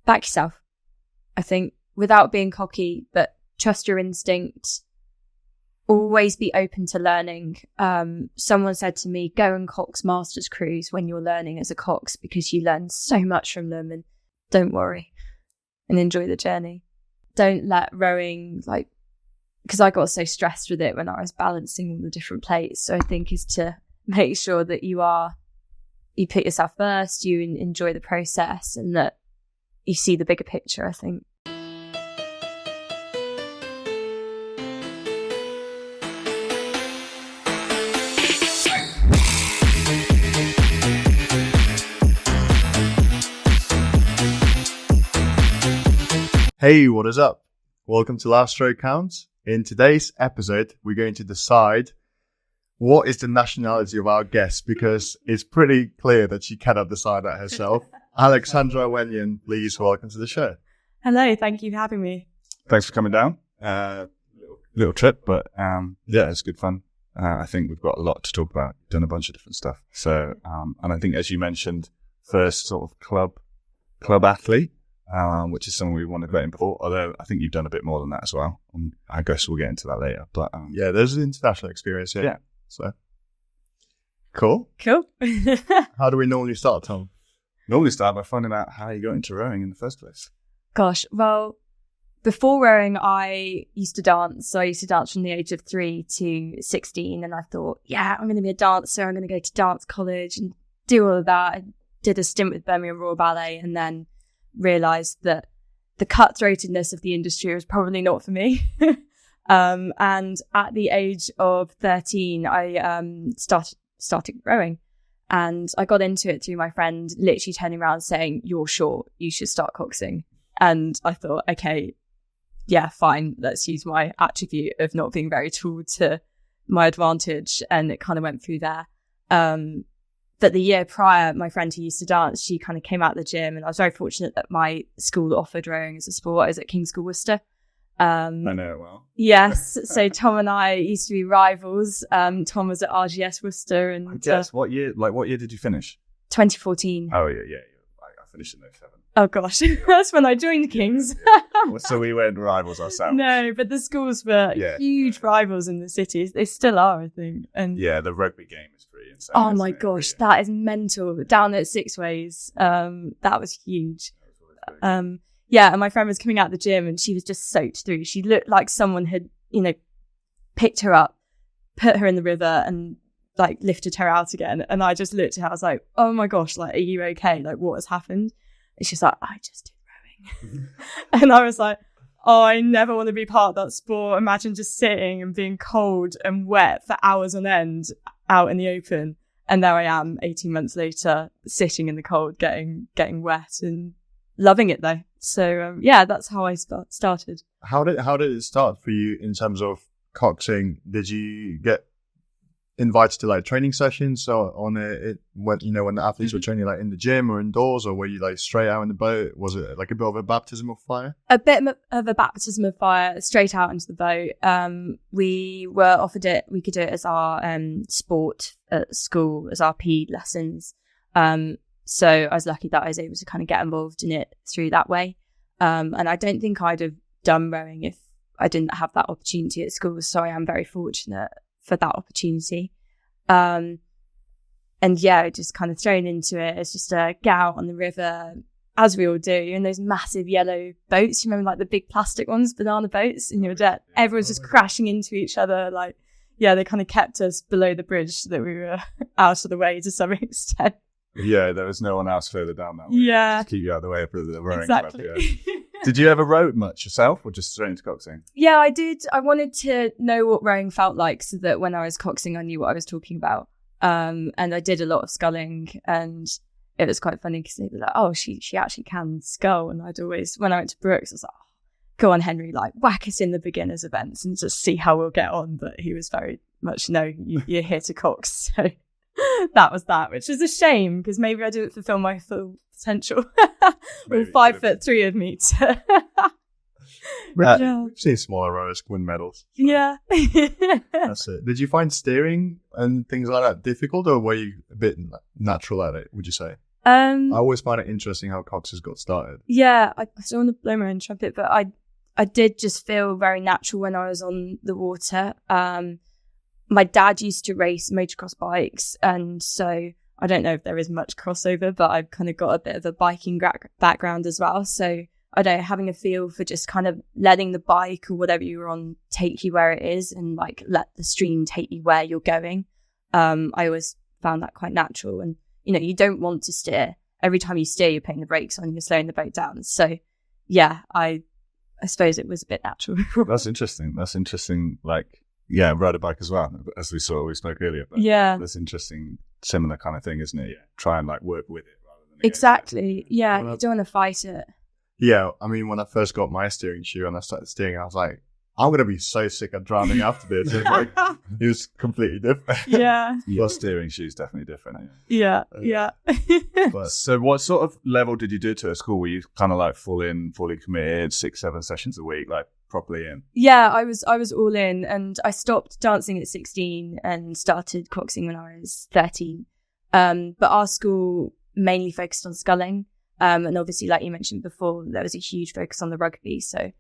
back yourself, I think, without being cocky, but trust your instinct. Always be open to learning. Someone said to me, go and cox masters cruise when you're learning as a cox, because you learn so much from them, and don't worry and enjoy the journey. Don't let rowing, because I got so stressed with it when I was balancing all the different plates. So I think is to make sure that you put yourself first, you enjoy the process, and that you see the bigger picture, I think. Hey, what is up? Welcome to Last Stroke Counts. In today's episode, we're going to decide what is the nationality of our guest, because it's pretty clear that she cannot decide that herself. Alexandra Wenyon, please welcome to the show. Hello, thank you for having me. Thanks for coming down. Little trip, but yeah, it's good fun. I think we've got a lot to talk about. Done a bunch of different stuff. So, and I think, as you mentioned, first sort of club athlete. Which is something we want to get in before, although I think you've done a bit more than that as well. I guess we'll get into that later. But yeah, there's an international experience here. Yeah. So cool. How do we normally start, Tom? Normally start by finding out how you got into rowing in the first place. Gosh, well, before rowing, I used to dance. So I used to dance from the age of 3 to 16. And I thought, yeah, I'm going to be a dancer. I'm going to go to dance college and do all of that. I did a stint with Birmingham Royal Ballet, and then realised that the cutthroatedness of the industry was probably not for me. And at the age of 13, I started rowing, and I got into it through my friend literally turning around saying, "You're short, you should start coxing." And I thought, okay, yeah, fine, let's use my attribute of not being very tall to my advantage. And it kind of went through there. But the year prior, my friend who used to dance, she kind of came out of the gym, and I was very fortunate that my school offered rowing as a sport. I was at King's School, Worcester. I know it well. Yes. So Tom and I used to be rivals. Tom was at RGS Worcester. And I guess, what year did you finish? 2014. Oh, yeah. I finished in 07. Oh, gosh. That's when I joined King's. So we weren't rivals ourselves. No, but the schools were huge rivals in the cities. They still are, I think. And yeah, the rugby game is pretty insane. Oh my gosh, that is mental. Down at Six Ways, that was huge. Yeah, and my friend was coming out of the gym, and she was just soaked through. She looked like someone had, picked her up, put her in the river, and lifted her out again. And I just looked at her. I was like, "Oh my gosh, are you okay? What has happened?" And she's like, "I just did rowing." And I was like, "Oh, I never want to be part of that sport. Imagine just sitting and being cold and wet for hours on end out in the open." And there I am 18 months later, sitting in the cold, getting wet and loving it though. So yeah, that's how I started. How did it start for you in terms of coxing? Did you get invited to training sessions on it when the athletes were training in the gym or indoors, or were you straight out in the boat? Was it a bit of a baptism of fire? A bit of a baptism of fire, straight out into the boat. We were offered it. We could do it as our sport at school, as our PE lessons. So I was lucky that I was able to kind of get involved in it through that way. And I don't think I'd have done rowing if I didn't have that opportunity at school. So I am very fortunate for that opportunity. And yeah, just kind of thrown into it as just a get out on the river, as we all do, in those massive yellow boats. You remember the big plastic ones, banana boats in your deck? Everyone's just crashing into each other. They kind of kept us below the bridge so that we were out of the way to some extent. Yeah, there was no one else further down that way. Yeah. Just keep you out of the way of the rowing exactly. club. Yeah. Did you ever row much yourself, or just straight into coxing? Yeah, I did. I wanted to know what rowing felt like, so that when I was coxing, I knew what I was talking about. And I did a lot of sculling, and it was quite funny because they'd be like, "Oh, she actually can scull." And I'd always, when I went to Brookes, I was like, "Oh, go on, Henry, whack us in the beginners events and just see how we'll get on." But he was very much, "No, you're here to cox." So that was that, which is a shame because maybe I didn't fulfill my full potential. All 5'3" of me. We've seen smaller rowers win medals. Yeah. That's it. Did you find steering and things like that difficult, or were you a bit natural at it, would you say? I always find it interesting how coxes got started. Yeah, I don't want to blow my own trumpet, but I did just feel very natural when I was on the water. My dad used to race motocross bikes, and so I don't know if there is much crossover, but I've kind of got a bit of a biking background as well. So I don't know, having a feel for just kind of letting the bike or whatever you're on take you where it is, and like let the stream take you where you're going. I always found that quite natural. And, you know, you don't want to steer. Every time you steer, you're putting the brakes on, you're slowing the boat down. So yeah, I suppose it was a bit natural. That's interesting. Like, yeah, ride a bike as well, as we spoke earlier. But yeah. That's interesting, similar kind of thing, isn't it? Yeah. Try and like work with it rather than exactly. Yeah, you don't want to fight it. Yeah, I mean, when I first got my steering shoe and I started steering, I was like, I'm going to be so sick of drowning after this. It was completely different. Yeah. Your steering shoe's definitely different. Yeah. But so what sort of level did you do to at school? Were you kind of like fully committed, 6-7 sessions a week, like properly in? Yeah, I was all in, and I stopped dancing at 16 and started coxing when I was 13. But our school mainly focused on sculling. And obviously, like you mentioned before, there was a huge focus on the rugby. So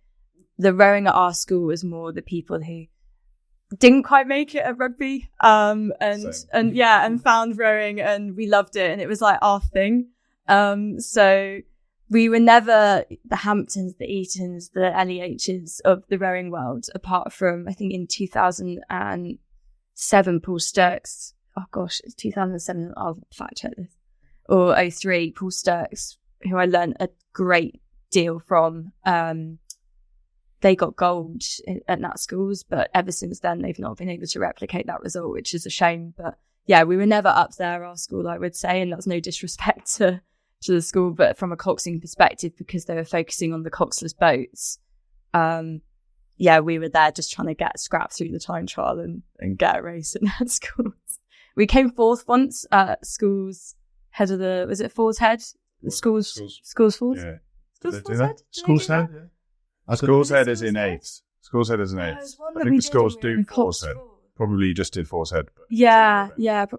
the rowing at our school was more the people who didn't quite make it at rugby, and found rowing, and we loved it, and it was like our thing. So we were never the Hamptons, the Eatons, the LEHs of the rowing world, apart from, I think, in 2007, Paul Sturks. Oh gosh, it's 2007. I'll fact check this. Or 03, Paul Sturks, who I learned a great deal from. They got gold at Nat schools, but ever since then, they've not been able to replicate that result, which is a shame. But yeah, we were never up there, our school, I would say, and that's no disrespect to the school, but from a coxing perspective, because they were focusing on the coxless boats, we were there just trying to get scrap through the time trial and get a race at Nat schools. We came fourth once at school's head of the, was it Four's Head? The school's fourth? Yeah. School's head? School's head? Yeah. School's head is in 8th. School's head is in 8th. I think the schools do Four's Head. Probably just did Four's Head. But yeah,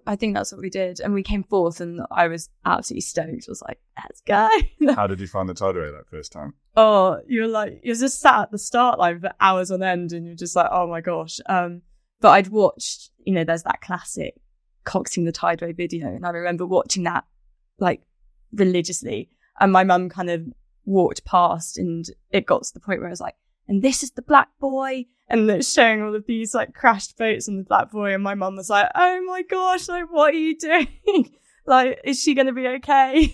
I think that's what we did. And we came fourth, and I was absolutely stoked. I was like, let's go. How did you find the tideway that first time? Oh, you're just sat at the start line for hours on end, and you're just like, oh my gosh. But I'd watched, there's that classic coxing the tideway video, and I remember watching that like religiously. And my mum kind of walked past, and it got to the point where I was like, and this is the black boy, and it's showing all of these like crashed boats on the black boy, and my mum was like, oh my gosh, like what are you doing? Like, is she going to be okay?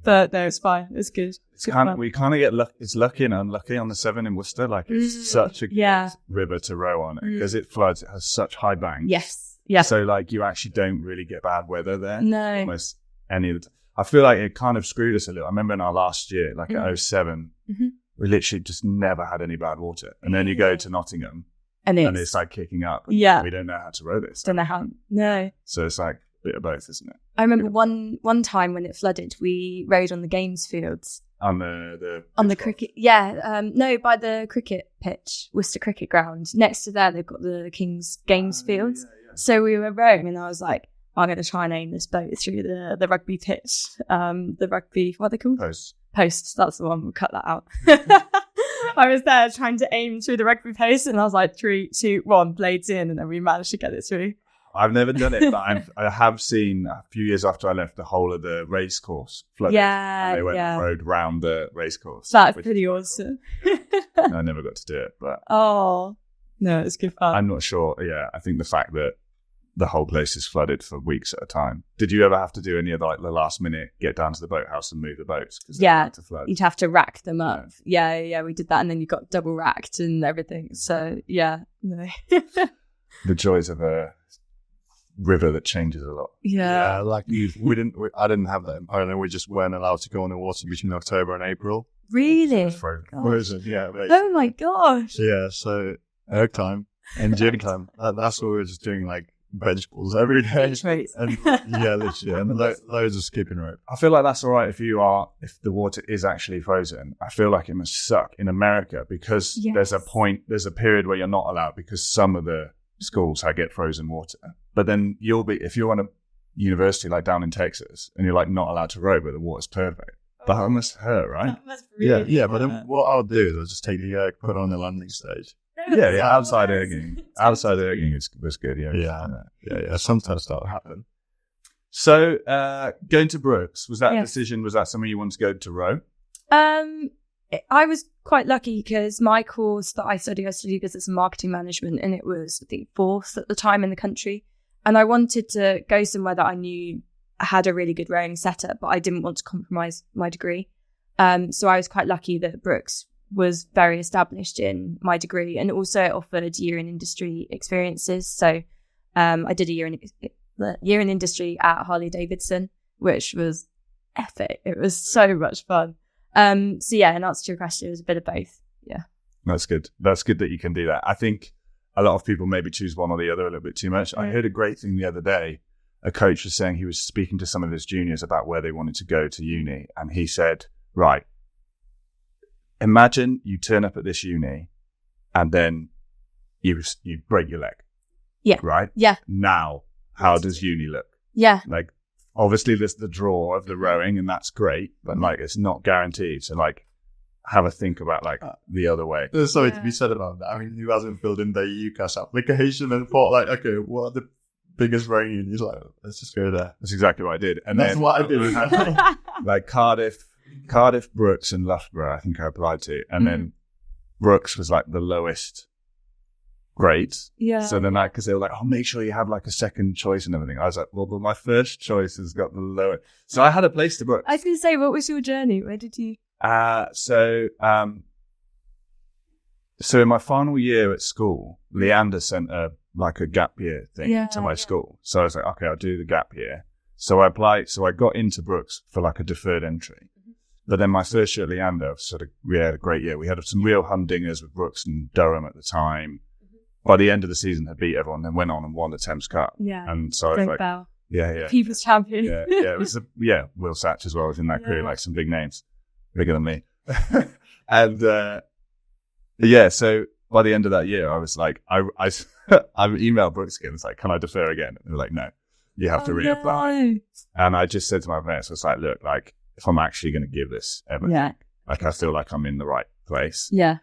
But no, it's fine, it's good. We kind of get it's lucky and unlucky on the Severn in Worcester. Like, it's such a good river to row on because it floods. It has such high banks. Yes, yeah. So like you actually don't really get bad weather there. No, almost any of the I feel like it kind of screwed us a little. I remember in our last year, like at 07, we literally just never had any bad water. And then you go to Nottingham and it's like kicking up. Yeah. We don't know how to row this. Don't know how. No. So it's like a bit of both, isn't it? I remember one time when it flooded, we rowed on the games fields. On the cricket. Yeah. No, by the cricket pitch, Worcester Cricket Ground. Next to there, they've got the King's Games fields. Yeah. So we were rowing, and I was like, I'm going to try and aim this boat through the rugby pitch. The rugby, what are they called? Posts. That's the one. We'll cut that out. I was there trying to aim through the rugby post, and I was like, 3, 2, 1, blades in, and then we managed to get it through. I've never done it, but I have seen a few years after I left the whole of the race course flooded. Yeah, and they went and rode round the race course. That's pretty awesome. I never got to do it, but no, it's good fun. I'm not sure. Yeah, I think the fact that the whole place is flooded for weeks at a time. Did you ever have to do any of like the last minute get down to the boathouse and move the boats? Yeah, you'd have to rack them up. Yeah, we did that, and then you got double racked and everything. So yeah, no. The joys of a river that changes a lot. Yeah, like I didn't have that. I don't know. We just weren't allowed to go in the water between October and April. Really? Frozen. Yeah. Basically. Oh my gosh. Yeah. So erg time and gym time. That's what we were just doing, like bench pulls every day. And literally, and loads of skipping rope. I feel like that's all right if the water is actually frozen. I feel like it must suck in America because there's a period where you're not allowed because some of the schools get frozen water. But then if you're on a university, like down in Texas, and you're like not allowed to row, but the water's perfect. That must hurt, right? That must really Yeah. But then what I'll do is I'll just take the erg, put it on the landing stage. Yeah. Outside erging was good. Yeah. Sometimes that'll happen. So going to Brookes, was that Yeah. decision? Was that something you wanted to go to row? I was quite lucky because my course that I studied business and marketing management, and it was, I think, 4th at the time in the country. And I wanted to go somewhere that I knew had a really good rowing setup, but I didn't want to compromise my degree. So I was quite lucky that Brookes was very established in my degree, and also it offered year in industry experiences. So I did a year in industry at Harley Davidson, which was epic. It was so much fun. So yeah, in answer to your question, it was a bit of both. Yeah. That's good. That's good that you can do that. I think a lot of people maybe choose one or the other a little bit too much. I heard a great thing the other day. A coach was saying he was speaking to some of his juniors about where they wanted to go to uni. And he said, right, imagine you turn up at this uni and then you break your leg. Yeah. Right? Yeah. Now, how does uni look? Yeah. Like, obviously there's the draw of the rowing and that's great, but like it's not guaranteed. So like have a think about like the other way. There's something to be said about that. I mean, who hasn't filled in their UCAS application and thought like, okay, what are the biggest rowing unis? Like, let's just go there. That's exactly what I did. And that's then what I did. like Cardiff, Brookes and Loughborough, I think I applied to. And then Brookes was like the lowest grade. Yeah. So then like, cause they were like, oh, make sure you have like a second choice and everything. I was like, well, but my first choice has got the lowest. So I had a place to book. I was going to say, what was your journey? Where did you? So in my final year at school, Leander sent a gap year thing to my school. So I was like, okay, I'll do the gap year. So I applied. So I got into Brookes for like a deferred entry. But then my first year at Leander, we had a great year. We had some real humdingers with Brookes and Durham at the time. By the end of the season, had beat everyone, then went on and won the Thames Cup. Yeah. And so I was like, Bell. yeah. People's champion. Yeah. It was Will Satch as well was in that crew, like some big names, bigger than me. And so by the end of that year, I was like, I emailed Brookes again. It's like, can I defer again? And they're like, no, you have to reapply. No. And I just said to my parents, I was like, look, like if I'm actually going to give this everything, like I feel like I'm in the right place. Yeah.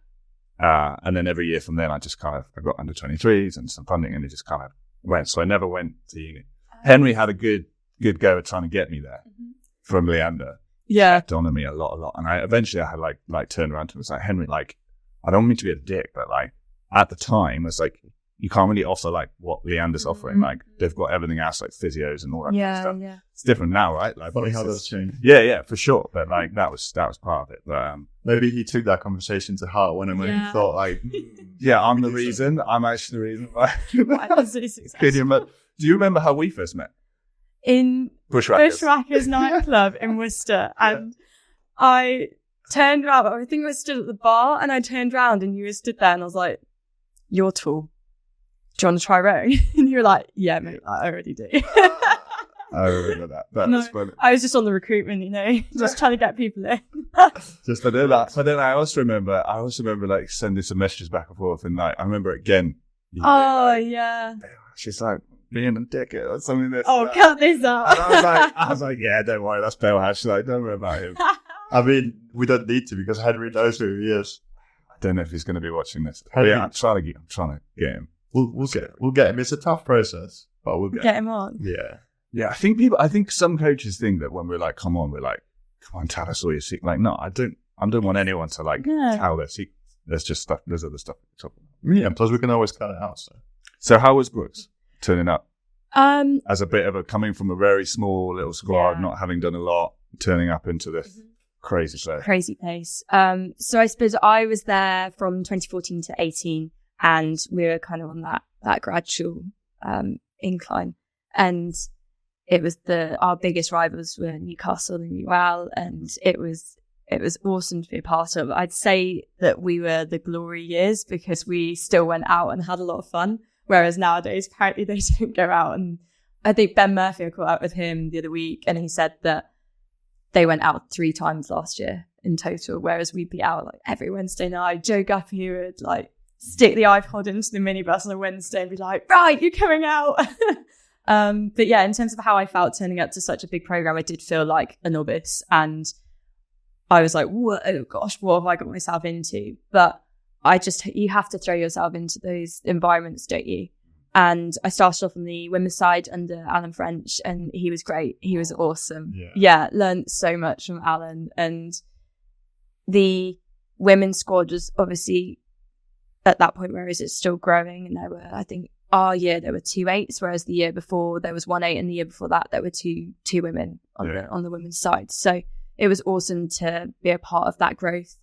And then every year from then, I got under 23s and some funding, and it just kind of went. So I never went to uni. Henry had a good go at trying to get me there from Leander. Yeah. Kept on me a lot. And I eventually had like turned around to him and was like, Henry, like, I don't mean to be a dick, but like at the time, it's like, you can't really offer like what Leander's offering. Like they've got everything else, like physios and all that kind of stuff. Yeah. It's different now, right? Like, Funny how that's changed. Yeah, for sure. But like that was part of it. But maybe he took that conversation to heart when he thought like, yeah, I'm the reason. I'm actually the reason why. Do you remember how we first met? In Bushwhackers nightclub in Worcester, and I turned around. I think I was stood at the bar, and I turned around, and you were stood there, and I was like, "You're tall. Do you want to try rowing?" And you were like, "Yeah, mate, I already do." I remember that. That's funny. I was just on the recruitment, just trying to get people in. Just I did that. But then I also remember like sending some messages back and forth, and like I remember again. Yeah. She's like, being a dickhead or something. Cut this out. And I was like, yeah, don't worry, that's Bale Hash. Like, don't worry about him. I mean, we don't need to because Henry knows who he is. I don't know if he's going to be watching this. Henry, yeah, I'm trying to get him. We'll get him. It's a tough process, but we'll get him on. Yeah. Yeah, I think some coaches think that when we're like, come on, tell us all your secrets. Like, no, I don't want anyone to like tell their secrets. There's just stuff, there's other stuff. Yeah, plus we can always cut it out. So how was Brookes turning up? As a bit of coming from a very small little squad, not having done a lot, turning up into this crazy place. So I suppose I was there from 2014 to 18, and we were kind of on that gradual incline. And it was our biggest rivals were Newcastle and UL, and it was awesome to be a part of. I'd say that we were the glory years because we still went out and had a lot of fun. Whereas nowadays, apparently they don't go out. And I think Ben Murphy, I caught up with him the other week, and he said that they went out 3 times last year in total, whereas we'd be out like every Wednesday night. Joe Guppy would like stick the iPod into the minibus on a Wednesday and be like, right, you're coming out. But yeah, in terms of how I felt turning up to such a big program, I did feel like a novice, and I was like, oh gosh, what have I got myself into? But you have to throw yourself into those environments, don't you? And I started off on the women's side under Alan French, and he was great. He was awesome. Yeah, learned so much from Alan. And the women's squad was obviously at that point, whereas it's still growing. And there were, I think, our year there were 2 8s, whereas the year before there was 1 8, and the year before that there were two women on the women's side. So it was awesome to be a part of that growth.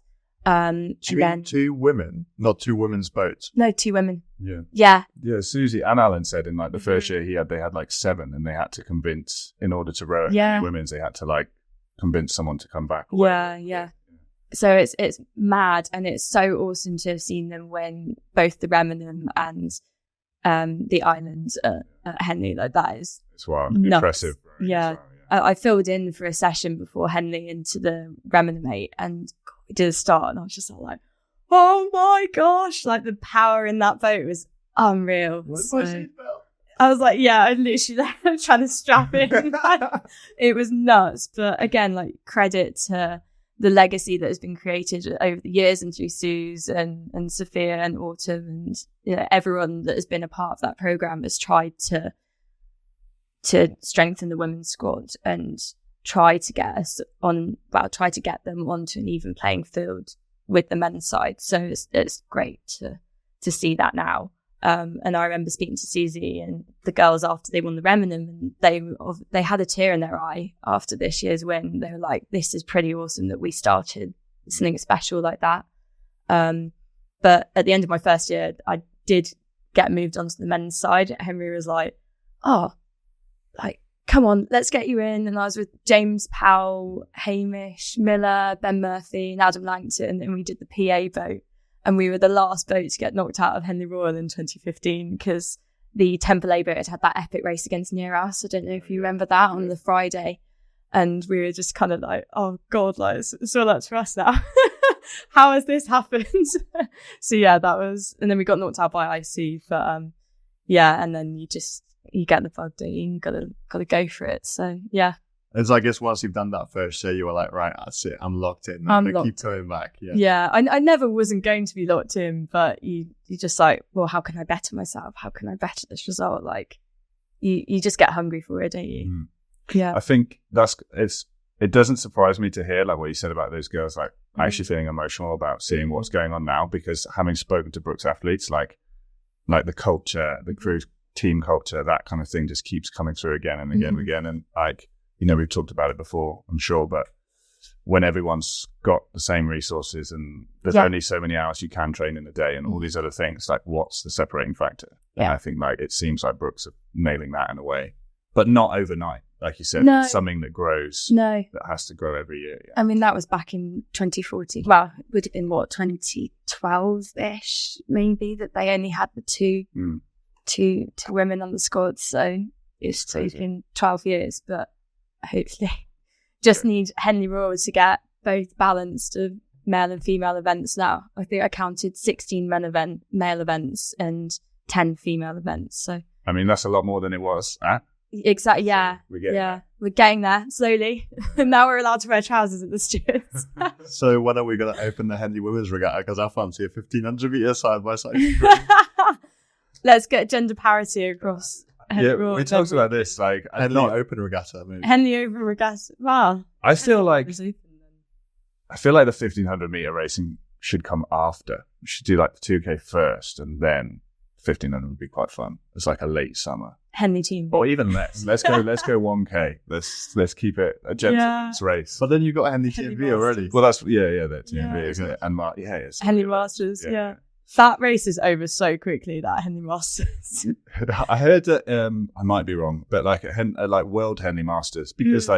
Do you mean 2 women, not 2 women's boats? No, 2 women. Yeah. Susie and Alan said in like the first year they had like 7, and they had to convince, in order to row women's, they had to like convince someone to come back. Yeah. So it's mad, and it's so awesome to have seen them win both the Remenham and the Islands at Henley. Like that is, it's wild, impressive. Yeah. I filled in for a session before Henley into the Remenham 8, and we did a start, and I was just all like, oh my gosh, like the power in that boat was unreal. I was like, I literally trying to strap in. It was nuts. But again, like credit to the legacy that has been created over the years, and through Suze and Sophia and Autumn, and everyone that has been a part of that program has tried to strengthen the women's squad and try to get them onto an even playing field with the men's side. So it's great to see that now. And I remember speaking to Susie and the girls after they won the Remenham, and they had a tear in their eye after this year's win. They were like, this is pretty awesome that we started something special like that. But at the end of my first year, I did get moved onto the men's side. Henry was like, oh, like, come on, let's get you in. And I was with James Powell, Hamish Miller, Ben Murphy, and Adam Langton, and we did the PA boat. And we were the last boat to get knocked out of Henley Royal in 2015 because the Temple A boat had that epic race against Nearhouse. I don't know if you remember that on the Friday. And we were just kind of like, oh God, like it's all up to us now. How has this happened? So yeah, that was, and then we got knocked out by IC. But and then you get the bug, don't you? You gotta go for it. So yeah. And so I guess once you've done that first year, you were like, right, that's it. I'm locked in. I'm going to keep coming back. Yeah. I never wasn't going to be locked in, but you just like, well, how can I better myself? How can I better this result? Like, you just get hungry for it, don't you? Mm. Yeah. I think it doesn't surprise me to hear like what you said about those girls, like actually feeling emotional about seeing what's going on now, because having spoken to Brookes athletes, like the culture, the crew team culture, that kind of thing just keeps coming through again and again and again. And like, we've talked about it before, I'm sure, but when everyone's got the same resources and there's only so many hours you can train in a day and all these other things, like what's the separating factor? Yeah. And I think like it seems like Brookes are nailing that in a way, but not overnight. Like you said, it's something that grows, that has to grow every year. Yeah. I mean, that was back in 2014. Well, it would have been 2012-ish, maybe, that they only had the two women on the squad. So it's been 12 years, but hopefully just need Henley Royal to get both balanced of male and female events now. I think I counted 16 male events and 10 female events. So I mean, that's a lot more than it was. Exactly. Yeah. So we're getting there slowly. Now we're allowed to wear trousers at the stewards. So when are we going to open the Henley Women's Regatta? Because I fancy a 1500 metre side by side. Let's get gender parity across. Yeah, we talked about this, like Henley Open Regatta. Maybe. Henley Open Regatta. Wow. I feel like the 1500 metre racing should come after. We should do like the 2K first, and then 1500 would be quite fun. It's like a late summer. Henley team. Or even less. Let's go 1K. Let's keep it a gentleman's race. But then you've got Henley TMV already. Well, that's that TMV, isn't it? And it's Henley Masters. Yeah. That race is over so quickly, that Henley Masters. I heard that, I might be wrong, but like World Henley Masters, because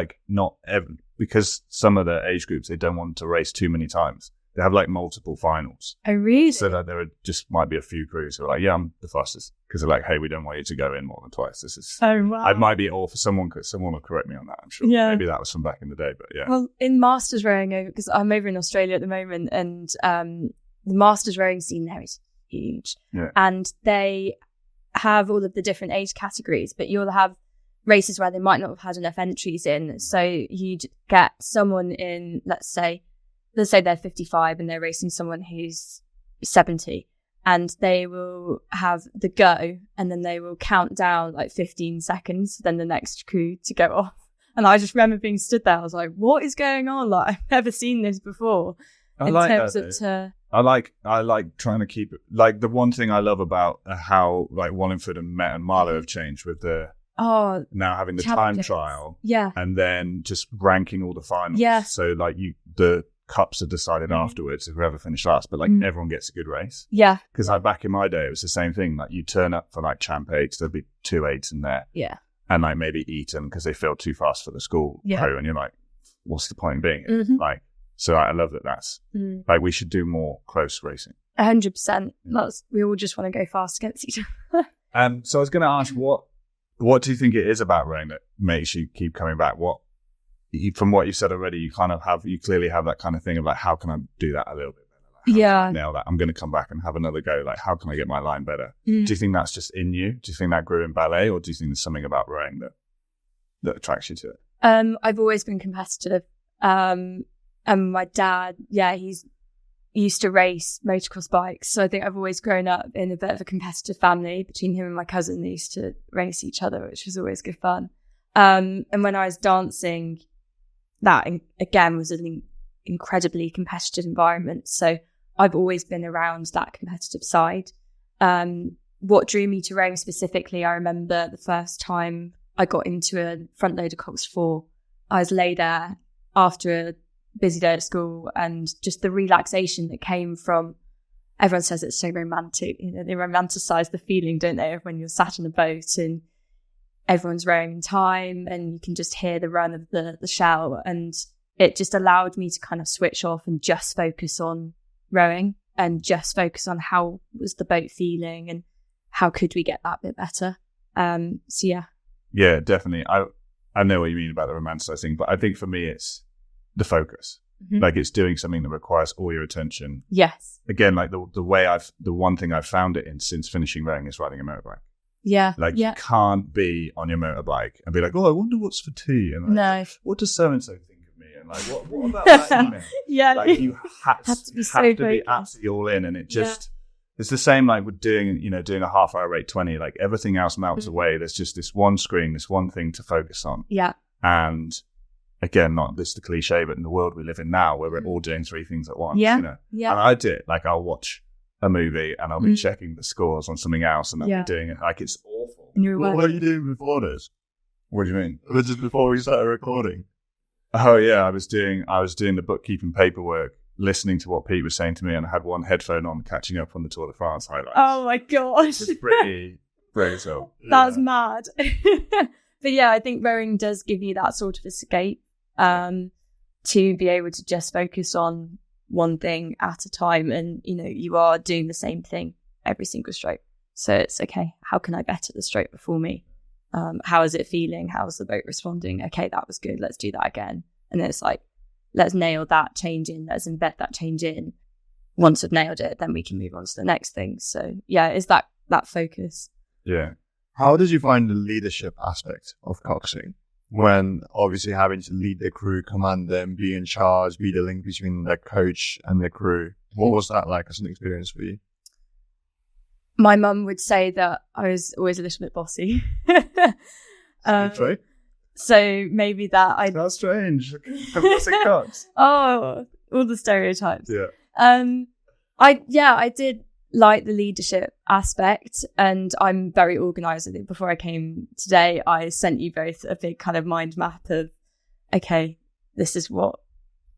because some of the age groups, they don't want to race too many times. They have like multiple finals. Oh, really? So that there might be a few crews who are like, yeah, I'm the fastest. Because they're like, hey, we don't want you to go in more than twice. This is. Oh, wow. I might be all for someone will correct me on that, I'm sure. Yeah. Maybe that was from back in the day, but yeah. Well, in Masters rowing, because I'm over in Australia at the moment, and the Masters rowing scene there is huge. Yeah. And they have all of the different age categories, but you'll have races where they might not have had enough entries in. So you'd get someone in, let's say they're 55 and they're racing someone who's 70, and they will have the go, and then they will count down like 15 seconds, then the next crew to go off. And I just remember being stood there. I was like, what is going on? Like, I've never seen this before. I like trying to keep it. Like, the one thing I love about how like Wallingford and Met and Marlow have changed with the now having the time trial, and then just ranking all the finals. So like the cups are decided afterwards of whoever finished last, but like everyone gets a good race. Because like back in my day, it was the same thing. Like, you turn up for like Champ 8s, there'd be 2 8s in there. And like maybe Eton because they feel too fast for the school pro, and you're like, what's the point in being here? Like, so I love that. That's like, we should do more close racing. 100%. We all just want to go fast against each other. So I was going to ask, what do you think it is about rowing that makes you keep coming back? From what you said already, you clearly have that kind of thing of like, how can I do that a little bit better? Like, how can I nail that. I'm going to come back and have another go. Like, how can I get my line better? Do you think that's just in you? Do you think that grew in ballet, or do you think there's something about rowing that attracts you to it? I've always been competitive. And my dad, he's used to race motocross bikes. So I think I've always grown up in a bit of a competitive family. Between him and my cousin, they used to race each other, which was always good fun. And when I was dancing, that again was an incredibly competitive environment. So I've always been around that competitive side. What drew me to rowing specifically, I remember the first time I got into a front loader Cox 4, I was lay there after a busy day at school, and just the relaxation that came from, everyone says it's so romantic, they romanticize the feeling, don't they, when you're sat in a boat and everyone's rowing in time and you can just hear the run of the shell, and it just allowed me to kind of switch off and just focus on rowing and just focus on how was the boat feeling and how could we get that bit better. Definitely. I know what you mean about the romanticizing, but I think for me it's the focus. Like, it's doing something that requires all your attention. Yes. Again, like the one thing I've found it in since finishing rowing is riding a motorbike. You can't be on your motorbike and be like, oh, I wonder what's for tea, and like, what does so and so think of me, and like, what about that email? Like, you have to be absolutely all in, and it just it's the same like with doing a half-hour rate 20. Like, everything else melts away. There's just this one screen, this one thing to focus on. And again, not this is the cliche, but in the world we live in now, where we're all doing 3 things at once. And I do it. Like, I'll watch a movie and I'll be checking the scores on something else, and I'll be doing it. Like, it's awful. What were you doing before this? What do you mean? Was it before we started recording? Oh yeah, I was doing the bookkeeping paperwork, listening to what Pete was saying to me, and I had one headphone on, catching up on the Tour de France highlights. Oh my gosh, it's pretty so. That's mad. But yeah, I think rowing does give you that sort of escape, to be able to just focus on one thing at a time, and you are doing the same thing every single stroke, so it's okay, how can I better the stroke before me? How is it feeling? How's the boat responding? Okay, that was good, let's do that again. And then it's like, let's nail that change in, let's embed that change in. Once I've nailed it, then we can move on to the next thing. So yeah, it's that focus. How did you find the leadership aspect of coxing, when obviously having to lead the crew, command them, be in charge, be the link between the coach and the crew? What was that like as an experience for you? My mum would say that I was always a little bit bossy. Right? So maybe that That's strange. What's it cox? Oh, all the stereotypes. Yeah. I did like the leadership aspect, and I'm very organised. I think before I came today, I sent you both a big kind of mind map of, okay, this is what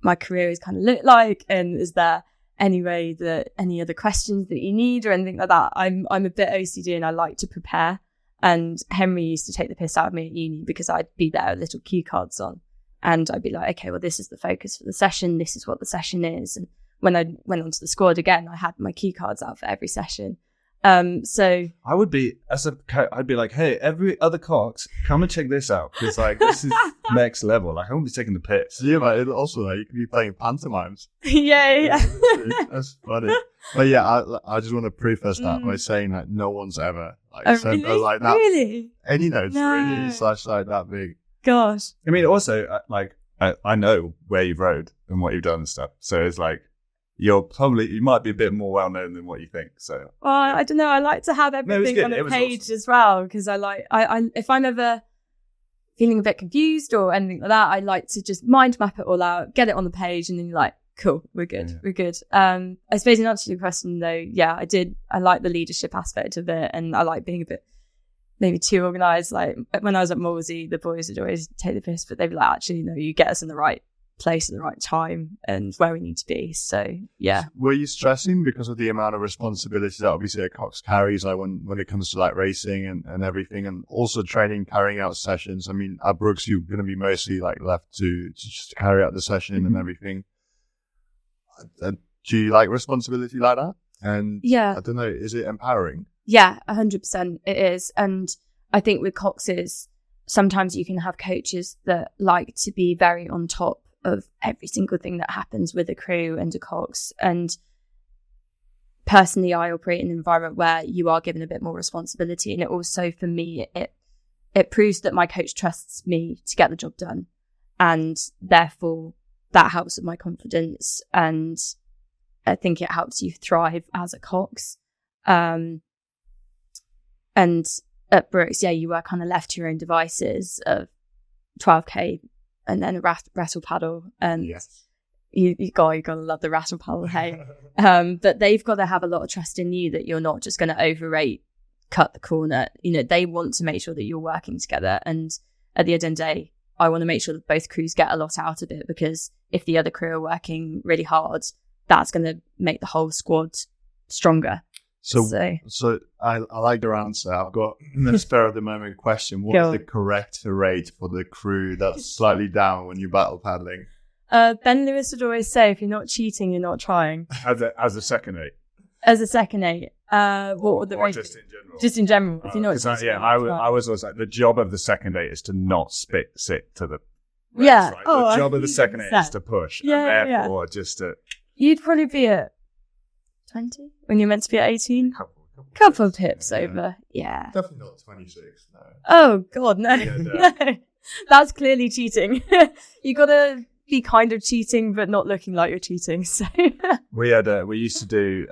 my career has kind of looked like, and is there any other questions that you need or anything like that? I'm a bit OCD and I like to prepare. And Henry used to take the piss out of me at uni because I'd be there with little cue cards on, and I'd be like, okay, well, this is the focus for the session. This is what the session is. And when I went onto the squad again, I had my cue cards out for every session. So I would be I'd be like, hey, every other cox, come and check this out, because like this is next level. Like I won't be taking the piss. Yeah, but it also like you could be playing pantomimes. yeah. That's funny. But yeah, I just want to preface that by saying that no one's ever like sent really? us like that. Really? Any notes No. really slash like that big. Gosh. I mean, also like I know where you've rode and what you've done and stuff, so it's like you might be a bit more well known than what you think. So Well, I don't know. I like to have everything on a page as well, because I if I'm ever feeling a bit confused or anything like that, I like to just mind map it all out, get it on the page, and then you're like, cool, we're good, we're good. I suppose in answer to your question though, yeah, I like the leadership aspect of it, and I like being a bit maybe too organised. Like when I was at Molesey, the boys would always take the piss, but they'd be like, actually, no, you get us in the right place at the right time and where we need to be. So yeah. Were you stressing because of the amount of responsibility that obviously a cox carries, like when it comes to like racing and everything, and also training, carrying out sessions? I mean, at Brookes, you're going to be mostly like left to just carry out the session and everything. Do you like responsibility like that? And yeah, I don't know, is it empowering? Yeah, 100% it is. And I think with coxes, sometimes you can have coaches that like to be very on top of every single thing that happens with a crew and a cox. And personally, I operate in an environment where you are given a bit more responsibility. And it also, for me, it proves that my coach trusts me to get the job done. And therefore, that helps with my confidence. And I think it helps you thrive as a cox. And at Brookes, yeah, you were kind of left to your own devices of 12k and then a rattle paddle. And Yes. you gotta love the rattle paddle, hey. But they've got to have a lot of trust in you that you're not just going to overrate, cut the corner. You know, they want to make sure that you're working together. And at the end of the day, I want to make sure that both crews get a lot out of it, because if the other crew are working really hard, that's going to make the whole squad stronger. So I like your answer. I've got a spur of the moment question. What's the correct rate for the crew that's slightly down when you're battle paddling? Ben Lewis would always say, if you're not cheating, you're not trying. As a second eight. As a second eight. What would the rate just be? in general? Just in general. If you're not cheating, I was always like, the job of the second eight is to not sit to the yeah. Right? The job of the second eight is to push. Yeah, and therefore just to... You'd probably be at 20 when you're meant to be at 18. Couple of tips over. Yeah. Definitely not 26, no. Oh, God, no. Yeah, no. No. That's clearly cheating. You got to be kind of cheating, but not looking like you're cheating. So we used to do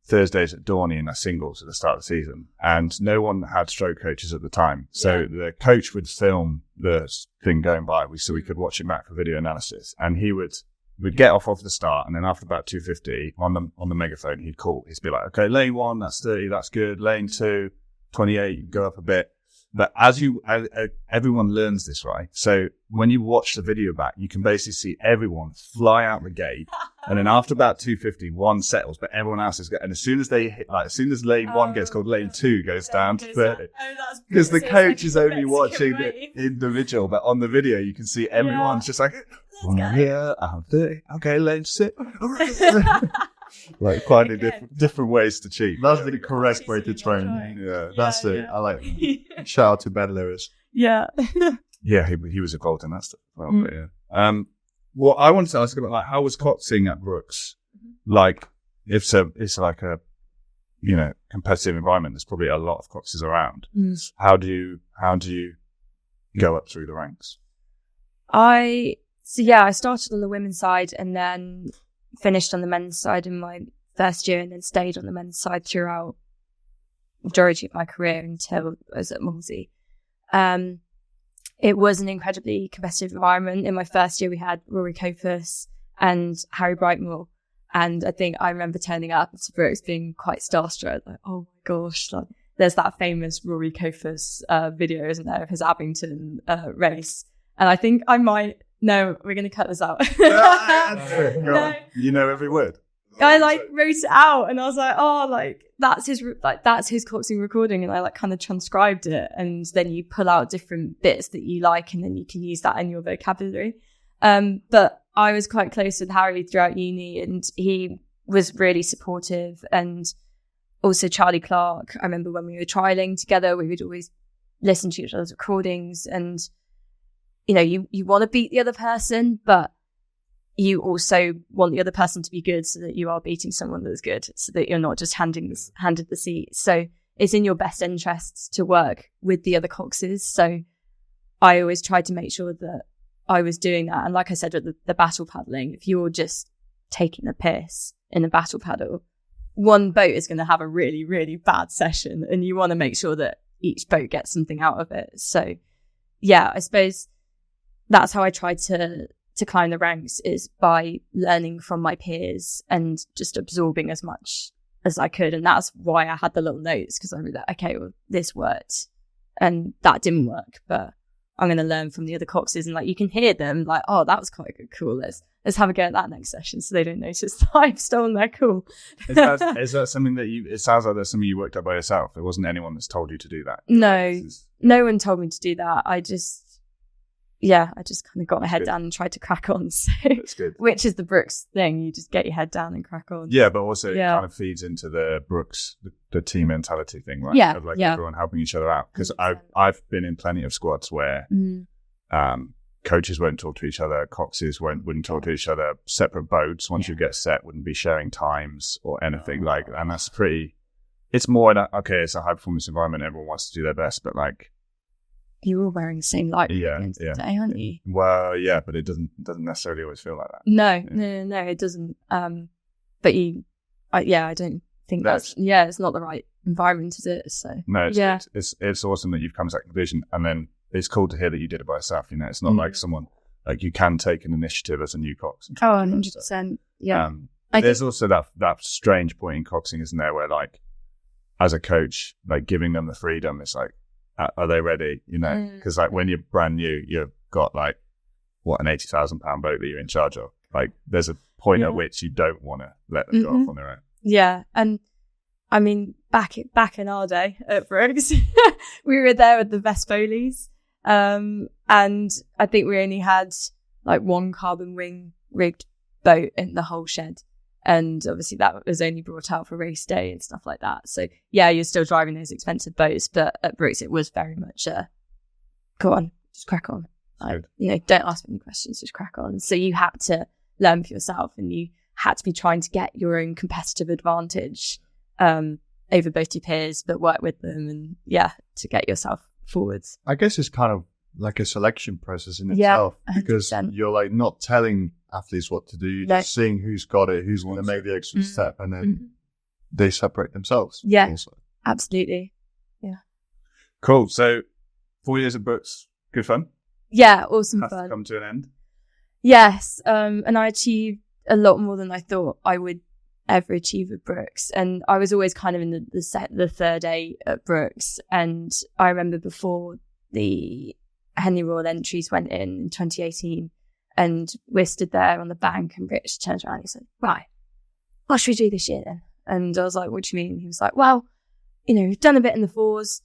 Thursdays at Dorney in our singles at the start of the season, and no one had stroke coaches at the time. So the coach would film the thing going by so we could watch it back for video analysis, and we'd get off the start, and then after about 250 on the megaphone, he'd be like, okay, lane 1, that's 30, that's good. Lane 2, 28, you go up a bit. But as everyone learns this, right? So when you watch the video back, you can basically see everyone fly out the gate, and then after about 250, one settles, but everyone else is. And as soon as they hit, as soon as lane 1 gets called, lane 2 goes down to 30, because the coach is only watching the individual, but on the video you can see everyone's just like, yeah, I'm 30. Okay, lane 6. Like finding different ways to cheat. That's the correct way to train. Yeah, that's it. I like it. Shout out to Ben Lewis. yeah. Yeah, he was involved in that stuff as well. But yeah. Well, I wanted to ask about like how was coxing at Brookes? Like, it's like a competitive environment. There's probably a lot of coxes around. How do you go up through the ranks? I started on the women's side and then finished on the men's side in my first year, and then stayed on the men's side throughout the majority of my career until I was at Molesey. It was an incredibly competitive environment. In my first year, we had Rory Kofus and Harry Brightmore. And I think I remember turning up to Brookes being quite starstruck. Like, oh my gosh, like, there's that famous Rory Kofus video, isn't there, of his Abington race. And I think I might... No, we're going to cut this out. No. You know every word. I wrote it out, and I was like, oh, that's his coxing recording, and I kind of transcribed it, and then you pull out different bits that you like, and then you can use that in your vocabulary. But I was quite close with Harry throughout uni, and he was really supportive, and also Charlie Clark. I remember when we were trialing together, we would always listen to each other's recordings, and you want to beat the other person, but you also want the other person to be good so that you are beating someone that's good, so that you're not just handed the seat. So it's in your best interests to work with the other coxes. So I always tried to make sure that I was doing that. And like I said, at the battle paddling, if you're just taking a piss in a battle paddle, one boat is going to have a really, really bad session, and you want to make sure that each boat gets something out of it. So yeah, I suppose that's how I tried to climb the ranks, is by learning from my peers and just absorbing as much as I could. And that's why I had the little notes, because I was like, okay, well, this worked and that didn't work, but I'm going to learn from the other coxes. And like, you can hear them like, oh, that was quite good. Cool. Let's have a go at that next session, so they don't notice that I've stolen their cool. Is that something that it sounds like that's something you worked out by yourself? There wasn't anyone that's told you to do that? No, no one told me to do that. I just kind of got my head down and tried to crack on. So, that's good. Which is the Brookes thing. You just get your head down and crack on. Yeah, but also it kind of feeds into the Brookes, the team mentality thing, right? Yeah. Of like everyone helping each other out. Because I've been in plenty of squads where coaches won't talk to each other, coxes wouldn't talk to each other, separate boats, once you get set, wouldn't be sharing times or anything and that's pretty, it's more okay, it's a high performance environment, everyone wants to do their best, but like, you're all wearing the same light today, aren't you? Well, yeah, but it doesn't necessarily always feel like that. No, it doesn't. But I don't think it's not the right environment, is it? So no, it's awesome that you've come to that conclusion, and then it's cool to hear that you did it by yourself. It's not like someone, like, you can take an initiative as a new cox. 100%. Yeah. There's also that strange point in coxing, isn't there, where like, as a coach, like giving them the freedom, it's like, are they ready? Because like when you're brand new, you've got like an £80,000 boat that you're in charge of. Like, there's a point at which you don't want to let them go off on their own. Yeah, and I mean, back in our day at Brookes, we were there with the Vespolies, and I think we only had like one carbon wing rigged boat in the whole shed. And obviously that was only brought out for race day and stuff like that. So yeah, you're still driving those expensive boats, but at Brookes it was very much go on, just crack on. Don't ask any questions, just crack on. So you had to learn for yourself, and you had to be trying to get your own competitive advantage over both your peers, but work with them and to get yourself forwards. I guess it's kind of like a selection process in itself, because you're like not telling athletes what to do, you're just seeing who's got it, who's going to make the extra step, and then they separate themselves. Yeah, absolutely. Yeah. Cool. So 4 years at Brookes, good fun? Yeah, awesome Has fun. to come to an end? Yes, and I achieved a lot more than I thought I would ever achieve at Brookes, and I was always kind of in the third A at Brookes. And I remember before the Henley Royal entries went in 2018, and we stood there on the bank, and Rich turned around and he said, right, what should we do this year then? And I was like, what do you mean? He was like, well, we've done a bit in the 4s,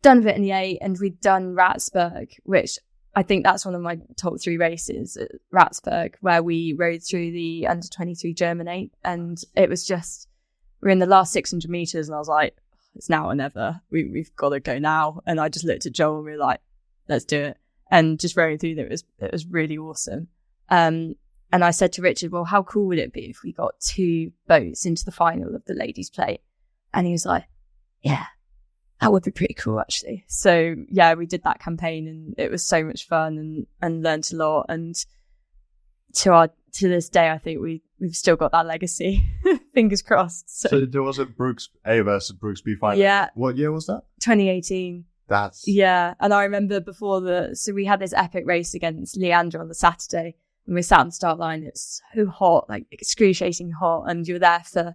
done a bit in the 8, and we'd done Ratsburg, which I think that's one of my top 3 races at Ratsburg, where we rode through the under 23 German 8. And it was just, we're in the last 600 meters, and I was like, it's now or never. We've got to go now. And I just looked at Joel and we were like, let's do it. And just rowing through there, it was really awesome. And I said to Richard, well, how cool would it be if we got 2 boats into the final of the ladies' plate? And he was like, yeah, that would be pretty cool, actually. So yeah, we did that campaign, and it was so much fun, and learned a lot. And to this day, I think we've still got that legacy. Fingers crossed. So there was a Brookes A versus Brookes B final. Yeah. What year was that? 2018. And I remember so we had this epic race against Leander on the Saturday, and we sat on the start line. It's so hot, like excruciating hot, and you were there for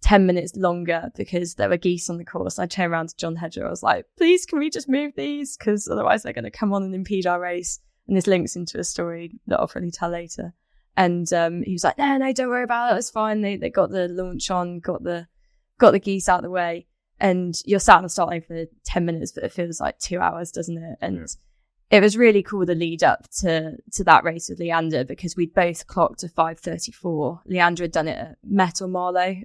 10 minutes longer because there were geese on the course. I turned around to John Hedger. I was like, please, can we just move these? Because otherwise they're going to come on and impede our race. And this links into a story that I'll probably tell later. And he was like, no, don't worry about it. It's fine. They got the launch on, got the geese out of the way. And you're sat on the start line for 10 minutes, but it feels like 2 hours, doesn't it? And it was really cool, the lead up to that race with Leander, because we'd both clocked a 5:34. Leander had done it at Met or Marlow.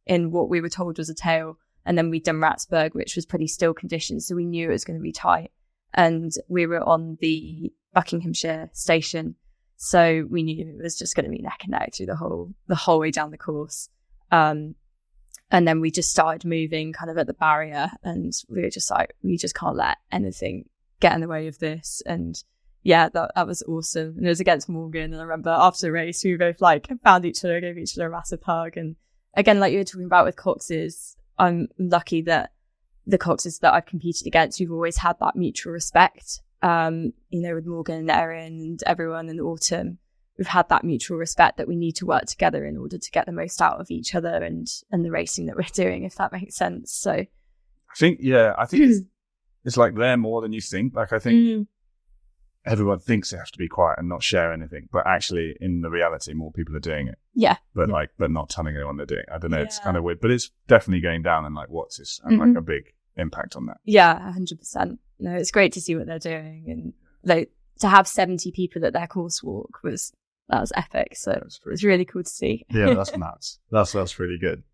in what we were told was a tail. And then we'd done Ratsburg, which was pretty still conditions. So we knew it was going to be tight. And we were on the Buckinghamshire station. So we knew it was just going to be neck and neck through the whole way down the course. And then we just started moving kind of at the barrier, and we were just like, we just can't let anything get in the way of this. And yeah, that was awesome. And it was against Morgan. And I remember after the race, we both like found each other, gave each other a massive hug. And again, like you were talking about with coxes, I'm lucky that the coxes that I've competed against, we've always had that mutual respect. With Morgan and Erin and everyone in the autumn, we've had that mutual respect that we need to work together in order to get the most out of each other and the racing that we're doing, if that makes sense. So I think it's like there more than you think. Like I think everyone thinks they have to be quiet and not share anything, but actually in the reality, more people are doing it. Yeah. But but not telling anyone they're doing it. I don't know. It's kind of weird, but it's definitely going down, and like Watts is like a big impact on that. Yeah, 100%. No, it's great to see what they're doing, and like to have 70 people at their course walk was epic. So it's really cool to see. Yeah, that's nuts. That's really good.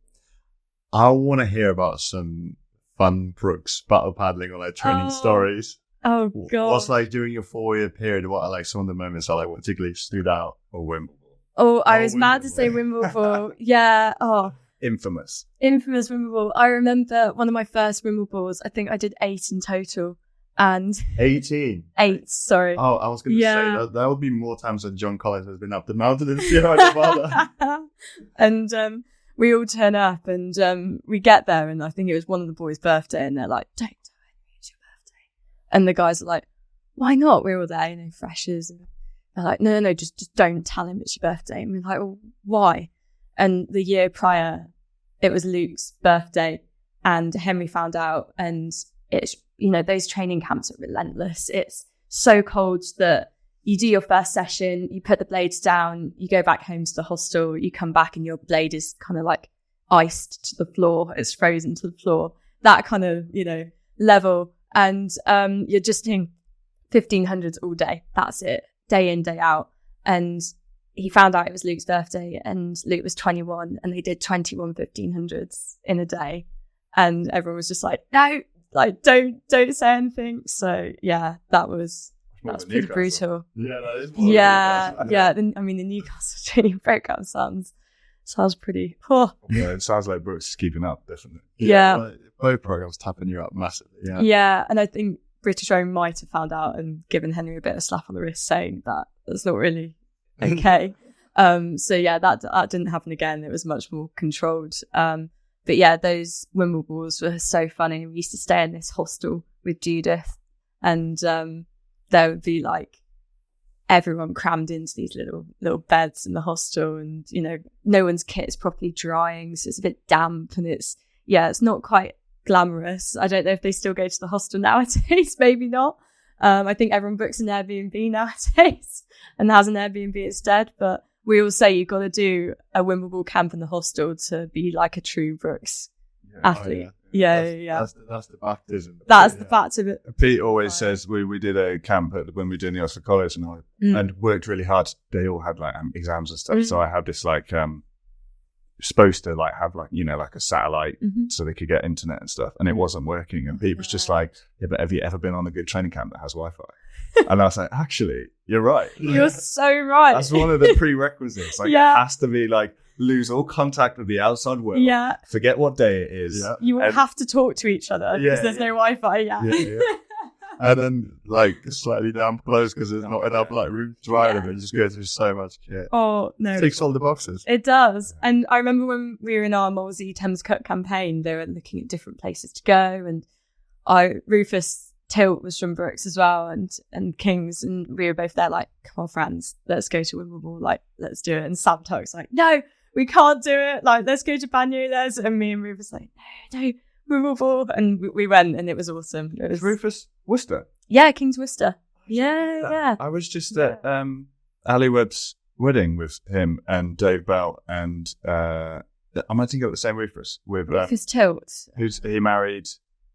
I want to hear about some fun Brookes battle paddling or like training stories. Oh god! What's like during your 4-year period? What are like some of the moments that like what particularly stood out? Or Wimbleball? Oh, I was mad to say Wimbleball. Yeah. Oh. Infamous Wimbleball. I remember one of my first Wimbleballs. I think I did 8 in total. And 18. 8, sorry. Oh, I was going to say that would be more times than John Collins has been up the mountain in Sierra Nevada. And we all turn up, and we get there, and I think it was one of the boys' birthday, and they're like, "Don't do it, it's your birthday." And the guys are like, "Why not? We're all there, freshers." And they're like, "No, just don't tell him it's your birthday." And we're like, "Well, why?" And the year prior, it was Luke's birthday, and Henry found out, and it's, those training camps are relentless. It's so cold that you do your first session, you put the blades down, you go back home to the hostel, you come back and your blade is kind of like iced to the floor. It's frozen to the floor, that kind of, level. And you're just doing 1500s all day. That's it, day in, day out. And he found out it was Luke's birthday, and Luke was 21, and they did 21 1500s in a day. And everyone was just like, no, like don't say anything. So yeah, that's pretty brutal. Yeah, that is. Yeah. The Newcastle training breakdown sounds pretty. Oh. Yeah, it sounds like Brookes is keeping up, definitely. Yeah. Both programs tapping you up massively. Yeah. Yeah, and I think British Rowing might have found out and given Henry a bit of slap on the wrist, saying that that's not really okay. So yeah, that didn't happen again. It was much more controlled. But yeah, those Wimbleballs were so funny. We used to stay in this hostel with Judith, and there would be like everyone crammed into these little beds in the hostel, and no one's kit is properly drying, so it's a bit damp, and it's not quite glamorous. I don't know if they still go to the hostel nowadays. Maybe not. I think everyone books an Airbnb nowadays and has an Airbnb instead, but we all say you've got to do a Wimbleball camp in the hostel to be like a true Brookes athlete. That's the baptism. That's the fact of it. Pete always says we did a camp when we were doing the Oxford College, and worked really hard. They all had like exams and stuff. So I had this like supposed to like have like like a satellite so they could get internet and stuff, and it wasn't working. And Pete was just like, "Yeah, but have you ever been on a good training camp that has Wi-Fi?" And I was like, "Actually, you're right. You're so right. That's one of the prerequisites. Like, it has to be like lose all contact with the outside world. Yeah. Forget what day it is. Yeah. You will have to talk to each other because there's no Wi-Fi. Yeah. And then like slightly damp clothes because there's not enough like room to dry them. It just goes through so much kit. Oh no, ticks all the boxes. It does. And I remember when we were in our Molesey Thames Cut campaign, they were looking at different places to go, and Rufus Tilt was from Brookes as well, and Kings, and we were both there like, come on friends, let's go to Wimbleball, like let's do it. And Sam Tuck's like, no, we can't do it, like let's go to Bagnoles. And me and Rufus like, no, Wimbleball. And we went, and it was awesome. It was Rufus Worcester. Yeah, King's Worcester. Yeah. I was just at Ali Webb's wedding with him and Dave Bell, and am I thinking of the same Rufus with Rufus Tilt? Who's he married?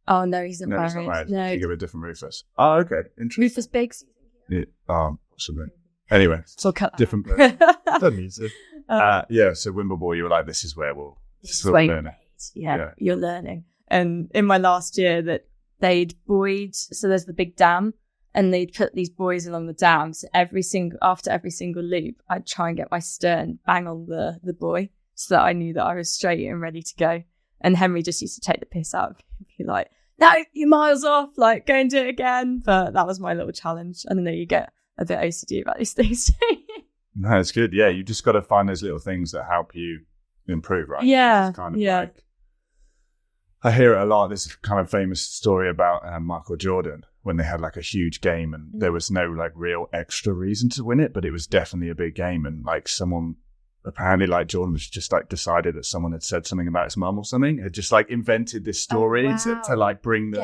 Oh no, he's not married. He's not married. No, Think of a different Rufus. Oh, okay, interesting. Rufus Biggs. Yeah, possibly. Anyway, so cut that different. Doesn't need to. So Wimbleball, you were like, this is where we'll this is Still where you're learning. made. Yeah, you're learning. And in my last year that they'd buoyed, so there's the big dam, and they'd put these buoys along the dam. So after every single loop, I'd try and get my stern bang on the buoy so that I knew that I was straight and ready to go. And Henry just used to take the piss out of me, be like, no, you're miles off, like, go and do it again. But that was my little challenge. I don't know, you get a bit OCD about these things. No, it's good. Yeah, you just got to find those little things that help you improve, right? Yeah, It's kind of yeah. like, I hear it a lot. This kind of famous story about Michael Jordan when they had like a huge game and there was no like real extra reason to win it, but it was definitely a big game. And like someone apparently like Jordan was just like decided that someone had said something about his mum or something, had just like invented this story to like bring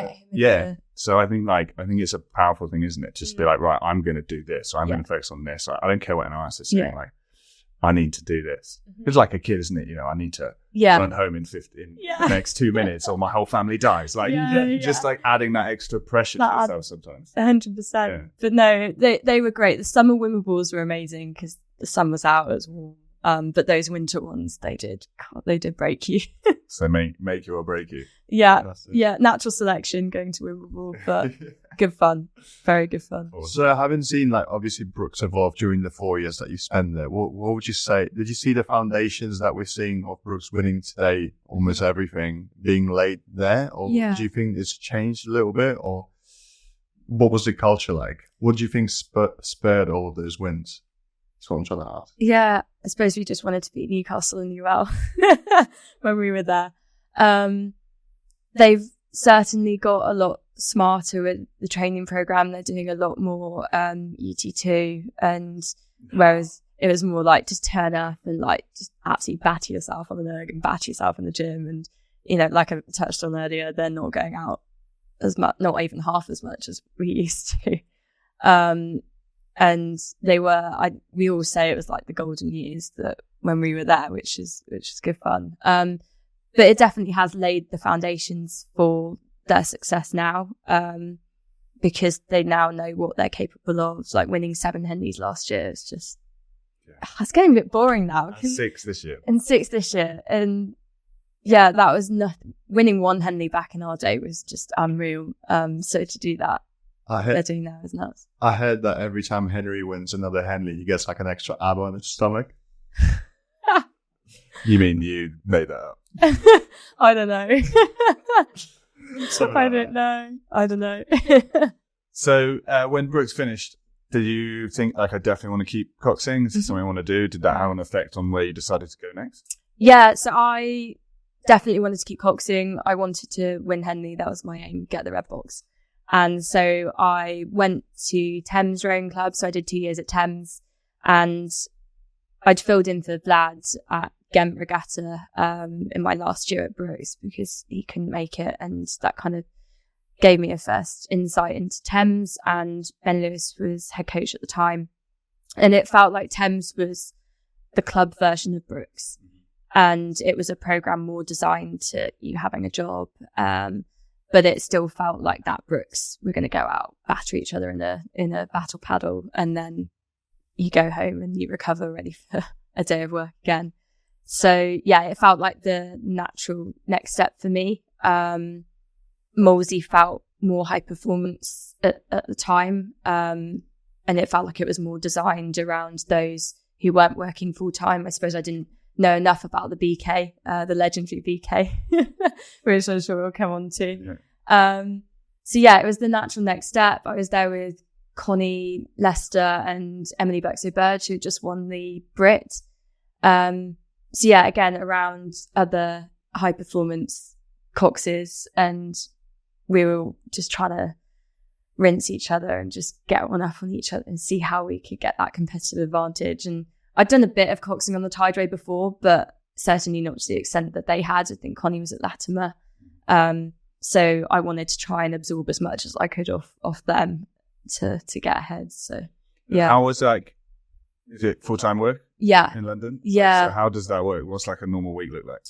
So I think it's a powerful thing, isn't it? Just be like, right, I'm going to do this. Or I'm going to focus on this. I don't care what anyone else is saying. Like, I need to do this. It's like a kid, isn't it? You know, I need to run home in the next 2 minutes or my whole family dies. Like, just like adding that extra pressure to yourself sometimes. 100%. Yeah. But no, they were great. The summer Wimbleballs were amazing because the sun was out, it was warm. But those winter ones, they did break you. So make you or break you. Yeah. Natural selection going to Wimbleball, but good fun. Very good fun. So having seen like obviously Brookes evolve during the 4 years that you spent there, what would you say? Did you see the foundations that we're seeing of Brookes winning today, almost everything being laid there? Or do you think it's changed a little bit? Or what was the culture like? What do you think spurred all of those wins? That's what I'm trying to ask. Yeah, I suppose we just wanted to beat Newcastle and UL when we were there. They've certainly got a lot smarter with the training program. They're doing a lot more UT2, and whereas it was more like just turn up and like just absolutely batter yourself on the erg and batter yourself in the gym. And you know, like I touched on earlier, they're not going out as much, not even half as much as we used to. And we all say it was like the golden years that when we were there, which is good fun. But it definitely has laid the foundations for their success now, because they now know what they're capable of. Like winning 7 Henleys last year, it's just, it's getting a bit boring now. 6 this year. And 6 this year. And yeah, that was nothing. Winning 1 Henley back in our day was just unreal. So to do that, they're doing now is nuts. I heard that every time Henry wins another Henley, he gets like an extra ab on his stomach. You mean you made that up? I don't know. I don't know. So when Brookes finished, did you think like I definitely want to keep coxing? Is this something I want to do? Did that have an effect on where you decided to go next? Yeah, so I definitely wanted to keep coxing. I wanted to win Henley. That was my aim, get the red box. And so I went to Thames Rowing Club. So I did 2 years at Thames, and I'd filled in for Vlad at Ghent Regatta in my last year at Brookes because he couldn't make it, and that kind of gave me a first insight into Thames. And Ben Lewis was head coach at the time, and it felt like Thames was the club version of Brookes, and it was a program more designed to you having a job, but it still felt like that Brookes we're going to go out, batter each other in a battle paddle, and then you go home and you recover ready for a day of work again. So yeah, it felt like the natural next step for me. Molesey felt more high performance at the time. And it felt like it was more designed around those who weren't working full time. I suppose I didn't know enough about the BK, the legendary BK, which I'm sure we'll come on to. Yeah. So yeah, it was the natural next step. I was there with Connie Lester and Emily Buxo-Burge, who just won the Brit. So yeah, again, around other high performance coxes, and we were just trying to rinse each other and just get one up on each other and see how we could get that competitive advantage. And I'd done a bit of coxing on the Tideway before, but certainly not to the extent that they had. I think Connie was at Latimer. So I wanted to try and absorb as much as I could off them to get ahead. So yeah. How was like, is it full-time work? Yeah. In London? Yeah. So how does that work? What's like a normal week look like?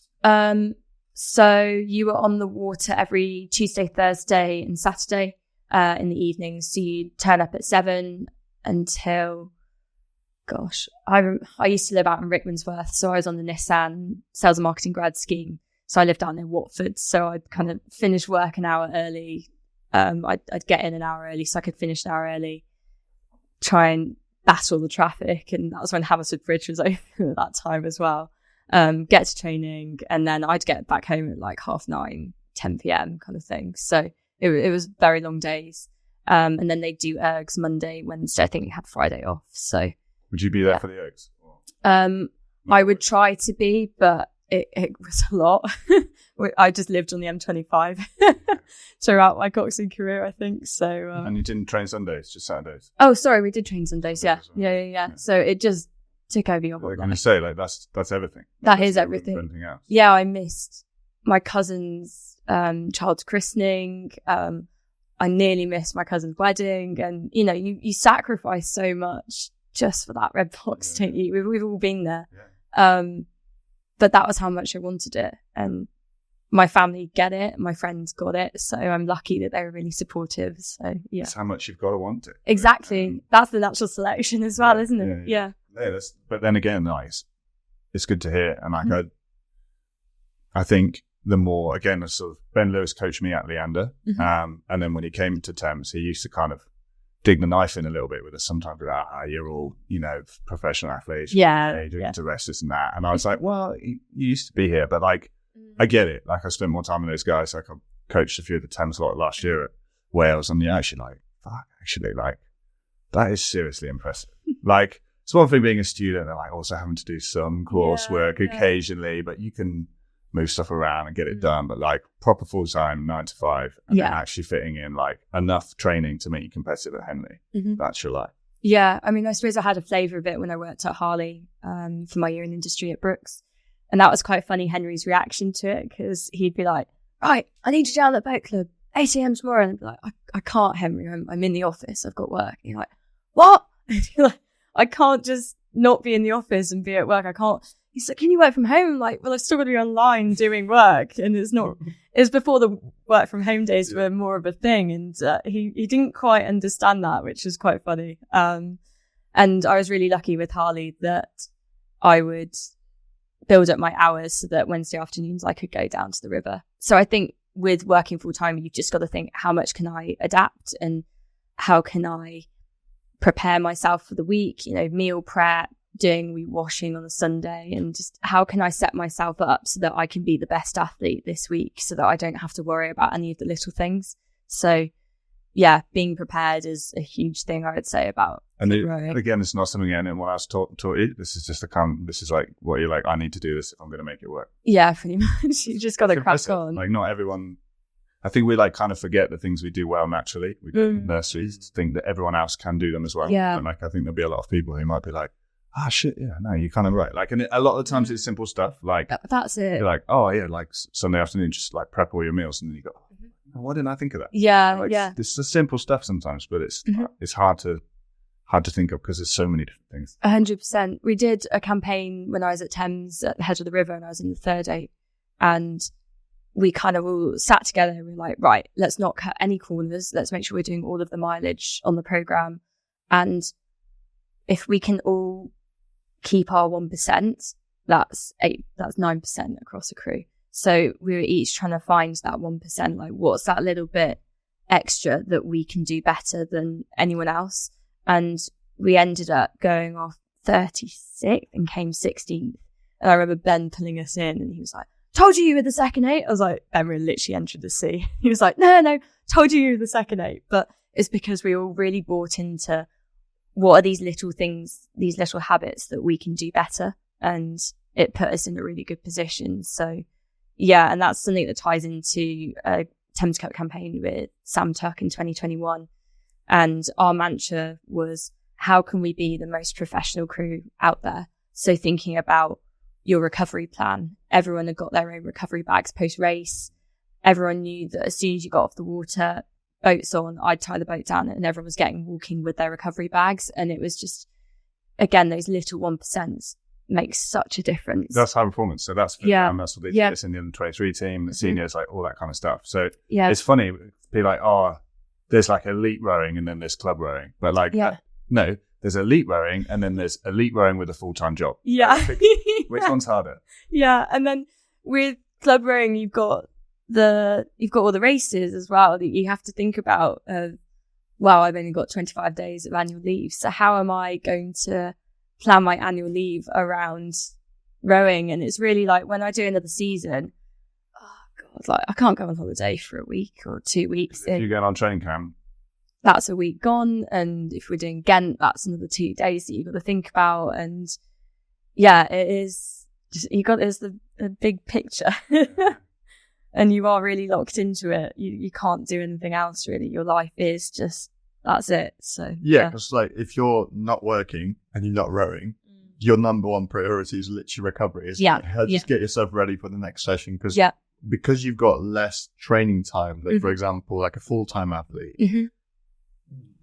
So you were on the water every Tuesday, Thursday and Saturday in the evenings. So you turn up at 7 until gosh, I used to live out in Rickmansworth, so I was on the Nissan sales and marketing grad scheme. So I lived down in Watford, so I'd kind of finish work an hour early. I'd get in an hour early so I could finish an hour early, try and battle the traffic. And that was when Hammersmith Bridge was open at that time as well. Get to training, and then I'd get back home at like 9:30, 10 p.m. kind of thing. So it was very long days. And then they do ergs Monday, Wednesday. I think we had Friday off. So would you be there for the ergs? I would try to be, but it was a lot. I just lived on the M25 throughout my boxing career, I think. So and you didn't train Sundays, just Saturdays? Oh, sorry, we did train Sundays. Yeah. So it just took over your whole life. I'm going to say, like, that's everything. That is everything. Anything else. Yeah, I missed my cousin's child's christening. I nearly missed my cousin's wedding, and you sacrifice so much just for that red box, don't you? We've all been there. Yeah. But that was how much I wanted it, and my family get it, my friends got it, so I'm lucky that they were really supportive. So yeah, that's how much you've got to want it. Exactly. That's the natural selection as well, isn't it? Yeah. But then again, nice. It's good to hear, and like I think the more, again, sort of Ben Lewis coached me at Leander, and then when he came to Thames, he used to kind of dig the knife in a little bit with us. Sometimes like, you're all, professional athletes. Yeah. You're doing to rest this and that. And I was like, well, you used to be here, but like, I get it. Like, I spent more time with those guys. Like, I coached a few of the Thames lot last year at Wales, and actually, that is seriously impressive. Like, it's one thing being a student and like also having to do some coursework occasionally, but you can move stuff around and get it done. But like proper full time 9 to 5, and then actually fitting in like enough training to make you competitive at Henley. That's your life. Yeah, I mean, I suppose I had a flavour of it when I worked at Harley for my year in industry at Brookes, and that was quite funny. Henry's reaction to it, because he'd be like, "Right, I need you down at the boat club 8 a.m. tomorrow," and I'd be like, "I can't, Henry. I'm in the office. I've got work." And you're like, "What?" And you're like, "I can't just not be in the office and be at work. I can't." He's like, "Can you work from home?" I'm like, "Well, I've still got to be online doing work." And it's before the work from home days were more of a thing. And he didn't quite understand that, which was quite funny. And I was really lucky with Harley that I would build up my hours so that Wednesday afternoons I could go down to the river. So I think with working full time, you've just got to think, how much can I adapt, and how can I prepare myself for the week, meal prep, doing washing on a Sunday, and just how can I set myself up so that I can be the best athlete this week, so that I don't have to worry about any of the little things. So yeah, being prepared is a huge thing, I would say, about rowing. Again, it's not something anyone else taught you. This is just this is like what you're like, I need to do this if I'm going to make it work. Yeah, pretty much. You just got to crack on. Like, not everyone, I think we like kind of forget the things we do well naturally. We nurseries think that everyone else can do them as well. Yeah. And like, I think there'll be a lot of people who might be like, shit, yeah, no, you're kind of right. Like, and a lot of the times it's simple stuff. Like, that's it. You're like, oh yeah, like Sunday afternoon, just like prep all your meals, and then you go, why didn't I think of that? Yeah, like, yeah. It's the simple stuff sometimes, but it's hard to think of because there's so many different things. 100%. We did a campaign when I was at Thames at the head of the river, and I was in the third 8, and we kind of all sat together and we were like, right, let's not cut any corners. Let's make sure we're doing all of the mileage on the programme. And if we can all keep our 1%, that's 9% across a crew. So we were each trying to find that 1%, like what's that little bit extra that we can do better than anyone else. And we ended up going off 36th and came 16th. And I remember Ben pulling us in, and he was like, "Told you were the second 8." I was like, "Ben, we literally entered the sea." He was like, no, told you were the second 8. But it's because we all really bought into what are these little things, these little habits that we can do better. And it put us in a really good position. So yeah, and that's something that ties into a Thames Cup campaign with Sam Tuck in 2021. And our mantra was, how can we be the most professional crew out there? So thinking about your recovery plan. Everyone had got their own recovery bags post-race. Everyone knew that as soon as you got off the water, boats on, I'd tie the boat down, and everyone was walking with their recovery bags. And it was just, again, those little 1% makes such a difference. That's high performance. So that's that's what they do. It's in the under 23 team, the seniors, like all that kind of stuff. So it's funny, be like, oh, there's like elite rowing and then there's club rowing. But like, no, there's elite rowing, and then there's elite rowing with a full-time job. Yeah. Which one's harder? Yeah. And then with club rowing, you've got all the races as well that you have to think about. Well, I've only got 25 days of annual leave. So how am I going to plan my annual leave around rowing? And it's really like when I do another season, oh God, like I can't go on holiday for a week or 2 weeks. If you're going on training camp, that's a week gone. And if we're doing Ghent, that's another 2 days that you've got to think about. And yeah, it is just, there's the big picture. And you are really locked into it. You can't do anything else really. Your life is just, that's it. So yeah, because like if you're not working and you're not rowing, your number one priority is literally recovery. Just get yourself ready for the next session, because you've got less training time. Like for example, like a full-time athlete,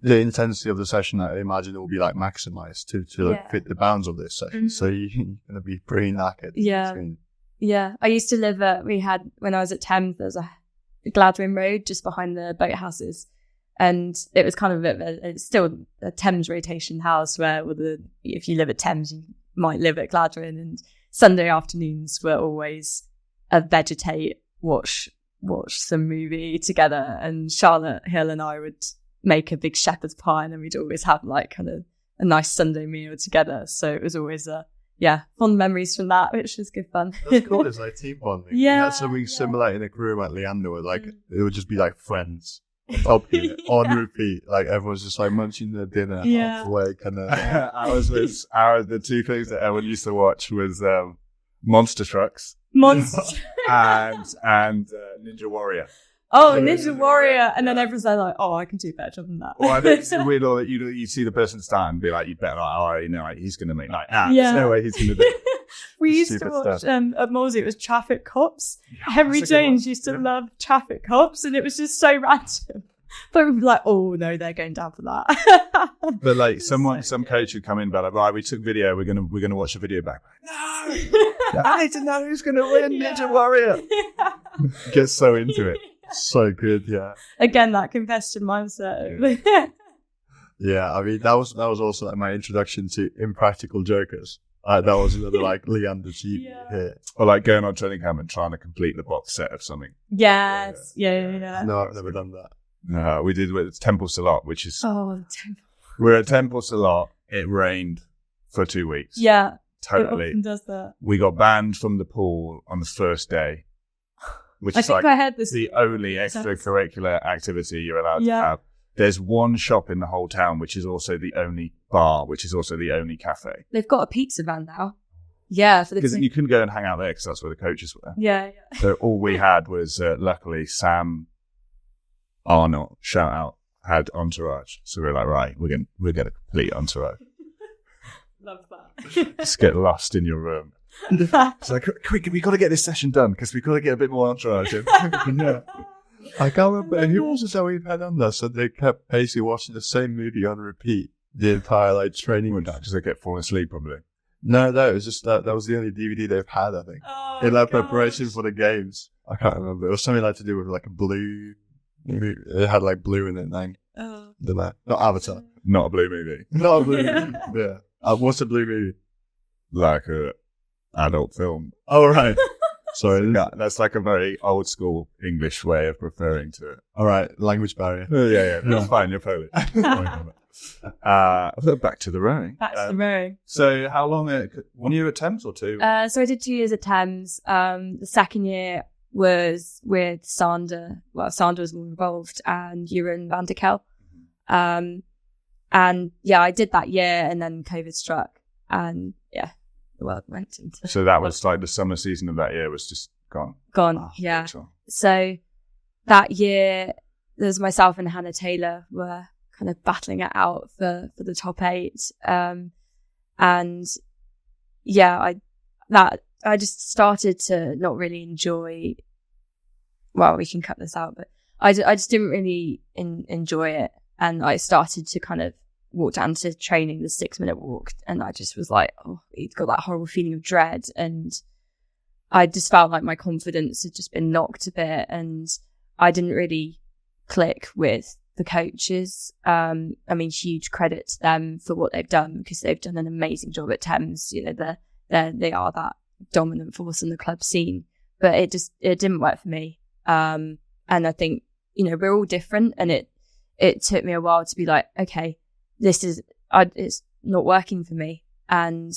the intensity of the session, I imagine, will be like maximized to like, fit the bounds of this session. So you're gonna be pretty knackered. Yeah, I used to live when I was at Thames, there was a Gladwin Road just behind the boathouses. And it was kind of it's still a Thames rotation house where if you live at Thames, you might live at Gladwin. And Sunday afternoons were always a vegetate, watch some movie together. And Charlotte Hill and I would make a big shepherd's pie, and then we'd always have like kind of a nice Sunday meal together. So it was always fond memories from that, which was good fun. That's cool. It's like team bonding. Yeah. We had something similar in a crew at Leander where like it would just be like friends on repeat. Like everyone's just like munching their dinner halfway kind of. The two things that Ellen used to watch was Monster Trucks and Ninja Warrior. Oh, Ninja Warrior. And then everyone's like, oh, I can do better than that. Well, I think it's weird that you see the person start and be like, you'd better like, he's going to make there's no way he's going to do it. We used to watch at Molesey, it was Traffic Cops. Henry Jones used to love Traffic Cops, and it was just so random. But we'd be like, oh no, they're going down for that. But like some coach would come in and be like, right, we took video, we're gonna watch the video back. No, I need to know who's gonna win Ninja Warrior. Get so into it. So good, yeah. Again, that competitive mindset. Yeah, I mean that was also like my introduction to Impractical Jokers. That was another like Leander cheat here. Or like going on training camp and trying to complete the box set of something. Yes, yeah. No, I've never done that. No, we did with Temple Salot, which is the Temple. We're at Temple Salot. It rained for 2 weeks. Yeah, totally. It often does that. We got banned from the pool on the first day. Which is like the only extracurricular activity you're allowed to have. There's one shop in the whole town, which is also the only bar, which is also the only cafe. They've got a pizza van now. Yeah. Because you couldn't go and hang out there because that's where the coaches were. Yeah. So all we had was, luckily, Sam Arnott, shout out, had entourage. So we were like, right, we're going to complete entourage. Love that. Just get lost in your room. It's like, quick, we got to get this session done because we got to get a bit more entourage in. Yeah. I can't remember who was it that we've had on there. So they kept basically watching the same movie on repeat the entire like training. Because they kept falling asleep, probably. No, it was just that was the only DVD they've had, I think, in like preparation for the games. I can't remember. It was something like to do with like a blue. It had like blue in it. Then not Avatar. Not a blue movie. Not a blue movie. Yeah. What's a blue movie? Like a adult film. Oh, right. Sorry. That's like a very old school English way of referring to it. All right. Language barrier. Yeah. That's fine. You're Polish. Back to the rowing. Back to the rowing. So how long, 1 year at Thames or 2? So I did 2 years at Thames. The second year was with Sander. Well, Sander was more involved, and Jeroen van der Kel. And yeah, I did that year, and then COVID struck, and yeah, the world went into. So that was like the summer season of that year was just gone. Yeah. So that year, there was myself and Hannah Taylor were kind of battling it out for the top 8, and yeah, I just started to not really enjoy. Well, we can cut this out, but I just didn't really enjoy it. And I started to kind of walk down to training, the 6-minute walk. And I just was like, it's got that horrible feeling of dread. And I just felt like my confidence had just been knocked a bit. And I didn't really click with the coaches. I mean, huge credit to them for what they've done, because they've done an amazing job at Thames. You know, they are that dominant force in the club scene, but it didn't work for me. And I think, you know, we're all different, and it took me a while to be like, okay, it's not working for me. And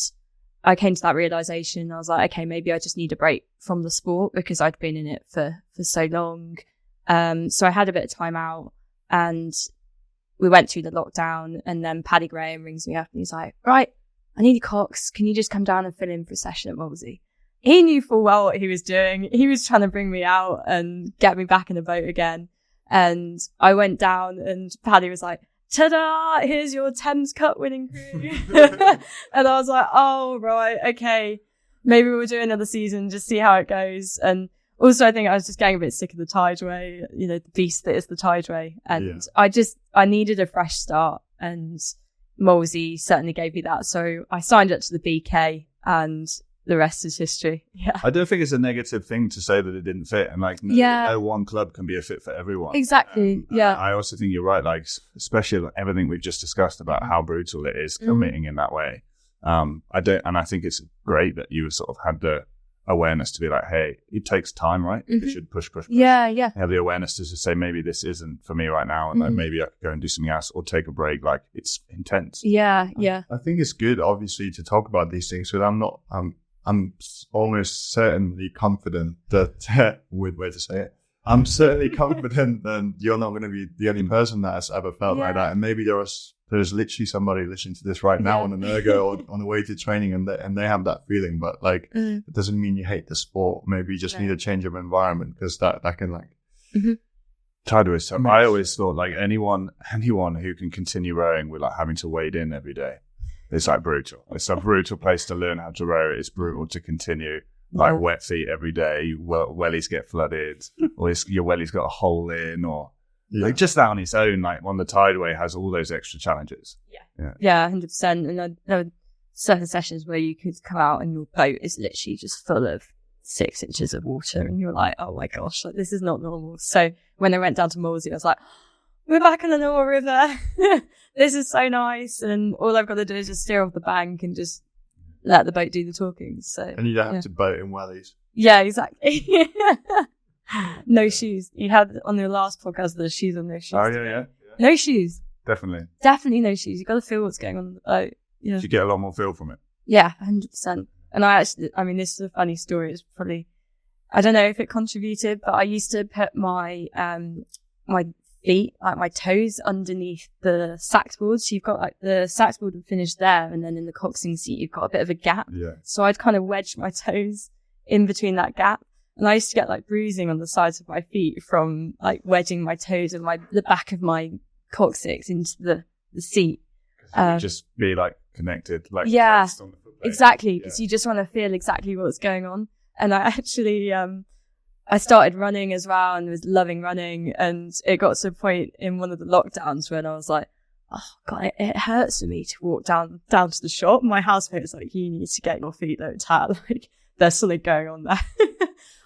I came to that realization. I was like, okay, maybe I just need a break from the sport, because I'd been in it for so long. So I had a bit of time out, and we went through the lockdown, and then Paddy Graham rings me up and he's like, right, I need a cox. Can you just come down and fill in for a session at Molesey? He knew full well what he was doing. He was trying to bring me out and get me back in the boat again. And I went down, and Paddy was like, ta-da, here's your Thames Cup winning crew. And I was like, oh, right, okay. Maybe we'll do another season, just see how it goes. And also, I think I was just getting a bit sick of the Tideway, you know, the beast that is the Tideway. And I needed a fresh start, and Molesey certainly gave me that. So I signed up to the BK, and the rest is history. Yeah. I don't think it's a negative thing to say that it didn't fit, and like no one club can be a fit for everyone. Exactly. Yeah. I also think you're right, like especially like everything we've just discussed about how brutal it is committing in that way. I think it's great that you sort of had the awareness to be like, hey, it takes time, right? You should push. Yeah. Have the awareness to just say, maybe this isn't for me right now, and like maybe I could go and do something else or take a break. Like it's intense. Yeah. I think it's good, obviously, to talk about these things, because I'm almost certainly confident that weird way to say it. I'm certainly confident that you're not going to be the only person that has ever felt like that. And maybe there's literally somebody listening to this right now on an ergo or on the way to training, and they have that feeling. But like, it doesn't mean you hate the sport. Maybe you just need a change of environment, because that can like. Tideway. So I always thought like anyone who can continue rowing with like having to wade in every day. It's like brutal. It's a brutal place to learn how to row. It's brutal to continue like wet feet every day. Wellies get flooded, or your welly's got a hole in, or like just that on its own. Like on the Tideway has all those extra challenges. Yeah, 100%. And there were certain sessions where you could come out and your boat is literally just full of 6 inches of water, and you're like, oh my gosh, like this is not normal. So when I went down to Molesey, I was like, we're back on the normal river. This is so nice. And all I've got to do is just steer off the bank and just let the boat do the talking. So, and you don't have to boat in wellies. Yeah, exactly. No shoes. You had on your last podcast the shoes on, no shoes. Oh, yeah. No shoes. Definitely no shoes. You've got to feel what's going on the boat. Yeah. You get a lot more feel from it. Yeah, 100%. And this is a funny story. It's probably, I don't know if it contributed, but I used to put my feet, like my toes, underneath the saxboard. So you've got like the saxboard would finish there, and then in the coxing seat you've got a bit of a gap. Yeah. So I'd kind of wedge my toes in between that gap, and I used to get like bruising on the sides of my feet from like wedging my toes and the back of my coccyx into the seat. Just be like connected, like on the exactly, because you just want to feel exactly what's going on. And I actually I started running as well, and was loving running. And it got to a point in one of the lockdowns when I was like, oh God, it hurts for me to walk down to the shop. My housemate was like, you need to get your feet looked at. Like, there's something going on there.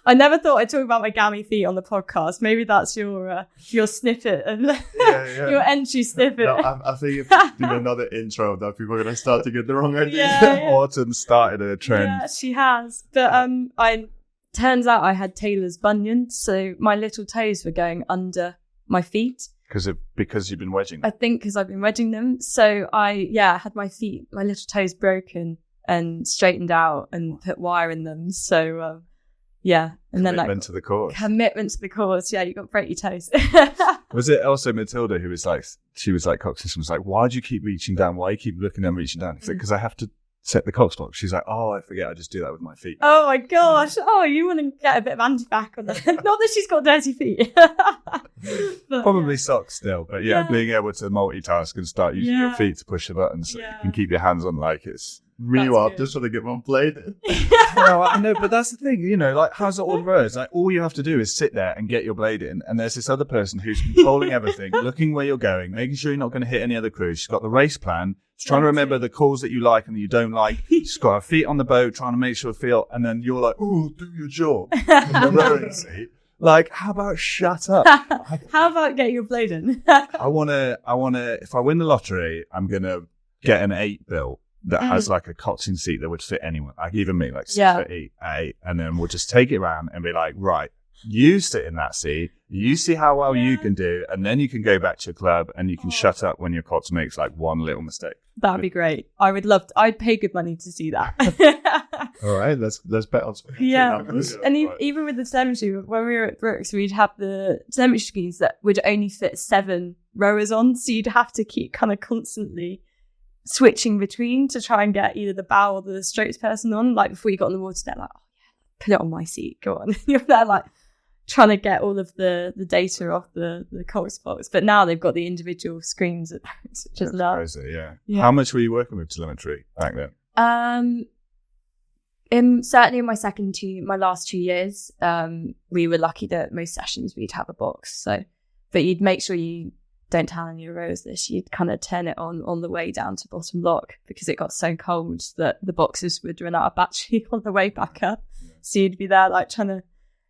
I never thought I'd talk about my gammy feet on the podcast. Maybe that's your snippet and your entry snippet. No, I think if you do another intro of that, people are going to start to get the wrong idea. Autumn started a trend. Yeah, she has. But turns out I had Taylor's bunion, so my little toes were going under my feet. Because you've been wedging them? I think because I've been wedging them. So I had my little toes broken and straightened out and put wire in them. So, and commitment to the cause. Commitment to the cause. Yeah, you got to break your toes. Was it also Matilda who was like, she was like, Coxswain was like, why do you keep reaching down? Why do you keep looking down, reaching down? It's like, because I have to set the cox box. She's like, oh, I forget. I just do that with my feet. Oh my gosh. Oh, you want to get a bit of anti-back on that. Not that she's got dirty feet. Probably socks still, but being able to multitask and start using your feet to push the buttons so you can keep your hands on, like, it's... Meanwhile, just want to get one blade in. Well, I know, but that's the thing, you know, like, how's it all rows? Like, all you have to do is sit there and get your blade in, and there's this other person who's controlling everything, looking where you're going, making sure you're not going to hit any other crews. She's got the race plan, she's trying to remember the calls that you like and that you don't like. She's got her feet on the boat, trying to make sure feel, and then you're like, oh, do your job in the rowing seat. Like, how about shut up? How about getting your blade in? I wanna. If I win the lottery, I'm gonna get an 8 bill that has like a coxing seat that would fit anyone, like even me, like 6'8", and then we'll just take it around and be like, right, you sit in that seat, you see how well you can do, and then you can go back to your club and you can shut up when your cox makes like one little mistake. That'd be great. I would love to. I'd pay good money to see that. All right, let's bet on some. Yeah, and even with the telemetry, when we were at Brookes, we'd have the telemetry screens that would only fit 7 rowers on, so you'd have to keep kind of constantly switching between to try and get either the bow or the strokes person on. Like before you got on the water, they're like, "Oh yeah, put it on my seat, go on." You're there like trying to get all of the data off the cox box. But now they've got the individual screens at Brookes, which is love. Crazy, yeah. How much were you working with telemetry back then? Certainly in my last 2 years, we were lucky that most sessions we'd have a box. So, but you'd make sure you don't tell any of your rowers this. You'd kind of turn it on the way down to bottom lock because it got so cold that the boxes would run out of battery on the way back up. So you'd be there like trying to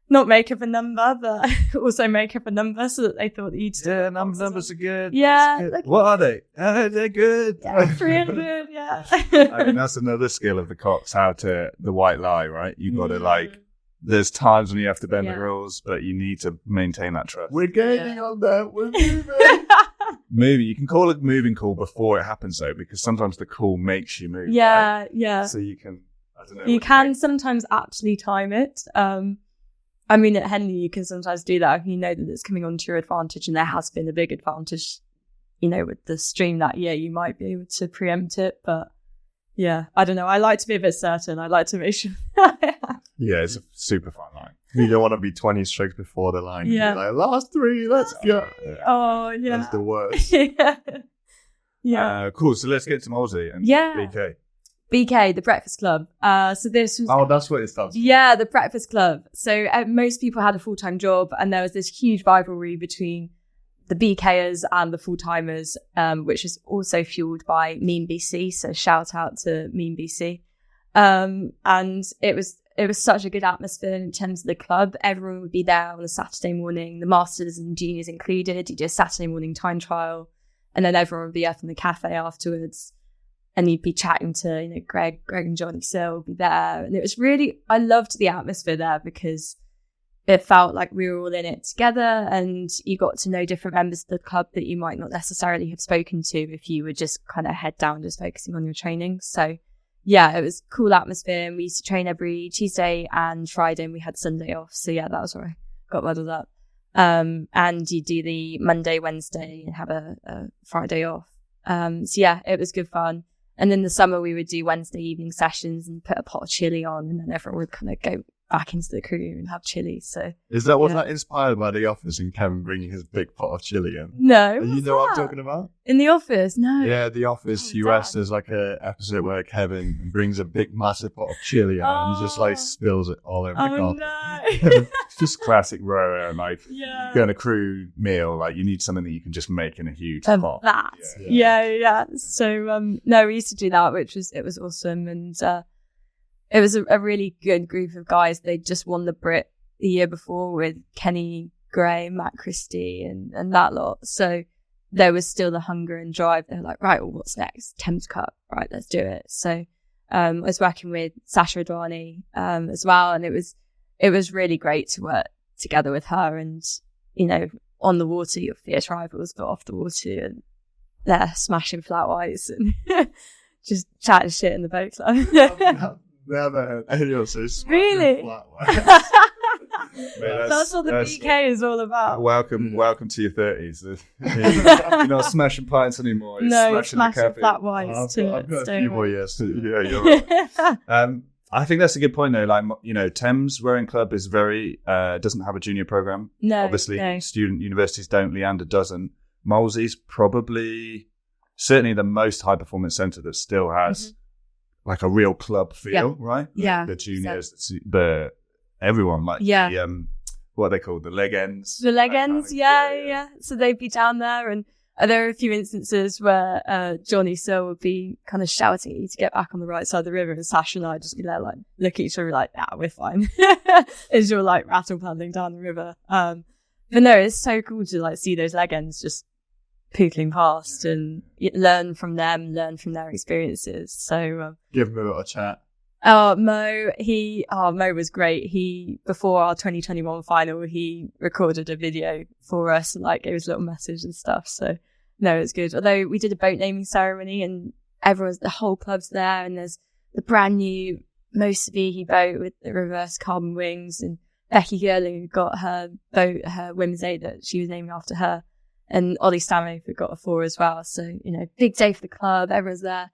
not make up a number, but also make up a number so that they thought that you'd Yeah, numbers are good. Yeah. Good. What are they? They're good. Yeah, 300, yeah. I mean, that's another skill of the cox, the white lie, right? You got to there's times when you have to bend the rules, but you need to maintain that trust. We're gaining on that. We're moving. You can call a moving call before it happens though, because sometimes the call makes you move. Yeah, right? yeah. So you can, I don't know. You can sometimes actually time it. I mean, at Henley, you can sometimes do that if you know that it's coming on to your advantage, and there has been a big advantage, with the stream that year, you might be able to preempt it. But yeah, I don't know. I like to be a bit certain. I like to make sure. Yeah, it's a super fun line. You don't want to be 20 strokes before the line. Yeah. You're like, last 3, let's go. Oh, yeah. That's the worst. Yeah. Cool. So let's get to Molesey and BK. BK, the Breakfast Club. So this was... Oh, that's what it stands for. Yeah, the Breakfast Club. So most people had a full-time job, and there was this huge rivalry between the BKers and the full-timers, which is also fueled by Mean BC. So shout out to Mean BC. And it was such a good atmosphere in terms of the club. Everyone would be there on a Saturday morning, the masters and juniors included. You do a Saturday morning time trial, and then everyone would be up in the cafe afterwards. And you'd be chatting to, Greg and Johnny Sill would be there. And it was really, I loved the atmosphere there because it felt like we were all in it together, and you got to know different members of the club that you might not necessarily have spoken to if you were just kind of head down, just focusing on your training. So yeah, it was a cool atmosphere, and we used to train every Tuesday and Friday, and we had Sunday off. So yeah, that was where I got muddled up. And you do the Monday, Wednesday, and have a Friday off. So yeah, it was good fun. And in the summer, we would do Wednesday evening sessions and put a pot of chili on, and then everyone would kind of go back into the crew and have chili. So Was that inspired by The Office and Kevin bringing his big pot of chili in? No. You know what I'm talking about? In The Office? No. Yeah, The Office US, there's like a episode where Kevin brings a big massive pot of chili in and he just spills it all over the carpet. No. It's just classic rower, Yeah. going a crew meal, you need something that you can just make in a huge pot. That. Yeah. So, no, we used to do that, it was awesome. And, it was a really good group of guys. They just won the Brit the year before with Kenny Gray, Matt Christie and that lot. So there was still the hunger and drive. They were like, right, well, what's next? Thames Cup. Right, let's do it. So I was working with Sasha Adwani as well. And it was really great to work together with her. And, on the water, you're fierce rivals, but off the water, they're smashing flat whites and just chatting shit in the boat club. Never heard anyone say really? That's what the BK is all about. Welcome to your 30s. You're not smashing pints anymore. You're smashing flat whites. I've got a few more years. Yeah, you're right. I think that's a good point though. Thames Rowing Club is very doesn't have a junior program. No, obviously student universities don't. Leander doesn't. Molesey's probably certainly the most high performance centre that still has a real club feel, right? Yeah. The juniors, everyone what are they called? The leg ends. The leg ends, yeah. So they'd be down there, and there are a few instances where Johnny Searle would be kind of shouting at you to get back on the right side of the river, and Sasha and I just be there like look at each other like, we're fine. As you're like rattle paddling down the river. But no, it's so cool to like see those leg ends just pootling past and learn from them, learn from their experiences. So Give them a little chat. Mo was great. Before our 2021 final, he recorded a video for us and like gave us a little message and stuff. So no, it's good. Although we did a boat naming ceremony and the whole club's there, and there's the brand new Molesey boat with the reverse carbon wings, and Becky Girling got her boat, her Wimbleball that she was naming after her, and Ollie Stanhope got a 4 as well. So, big day for the club. Everyone's there.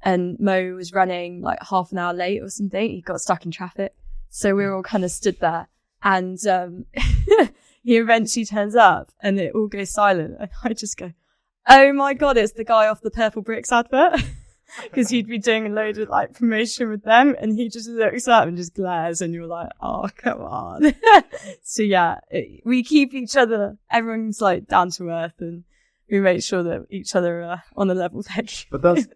And Mo was running like half an hour late or something. He got stuck in traffic. So we were all kind of stood there. And he eventually turns up and it all goes silent. And I just go, oh my God, it's the guy off the Purple Bricks advert. Because he'd be doing a load of like promotion with them. And he just looks up and just glares. And you're like, oh, come on. So yeah, we keep each other. Everyone's like down to earth, and we make sure that each other are on a level page. But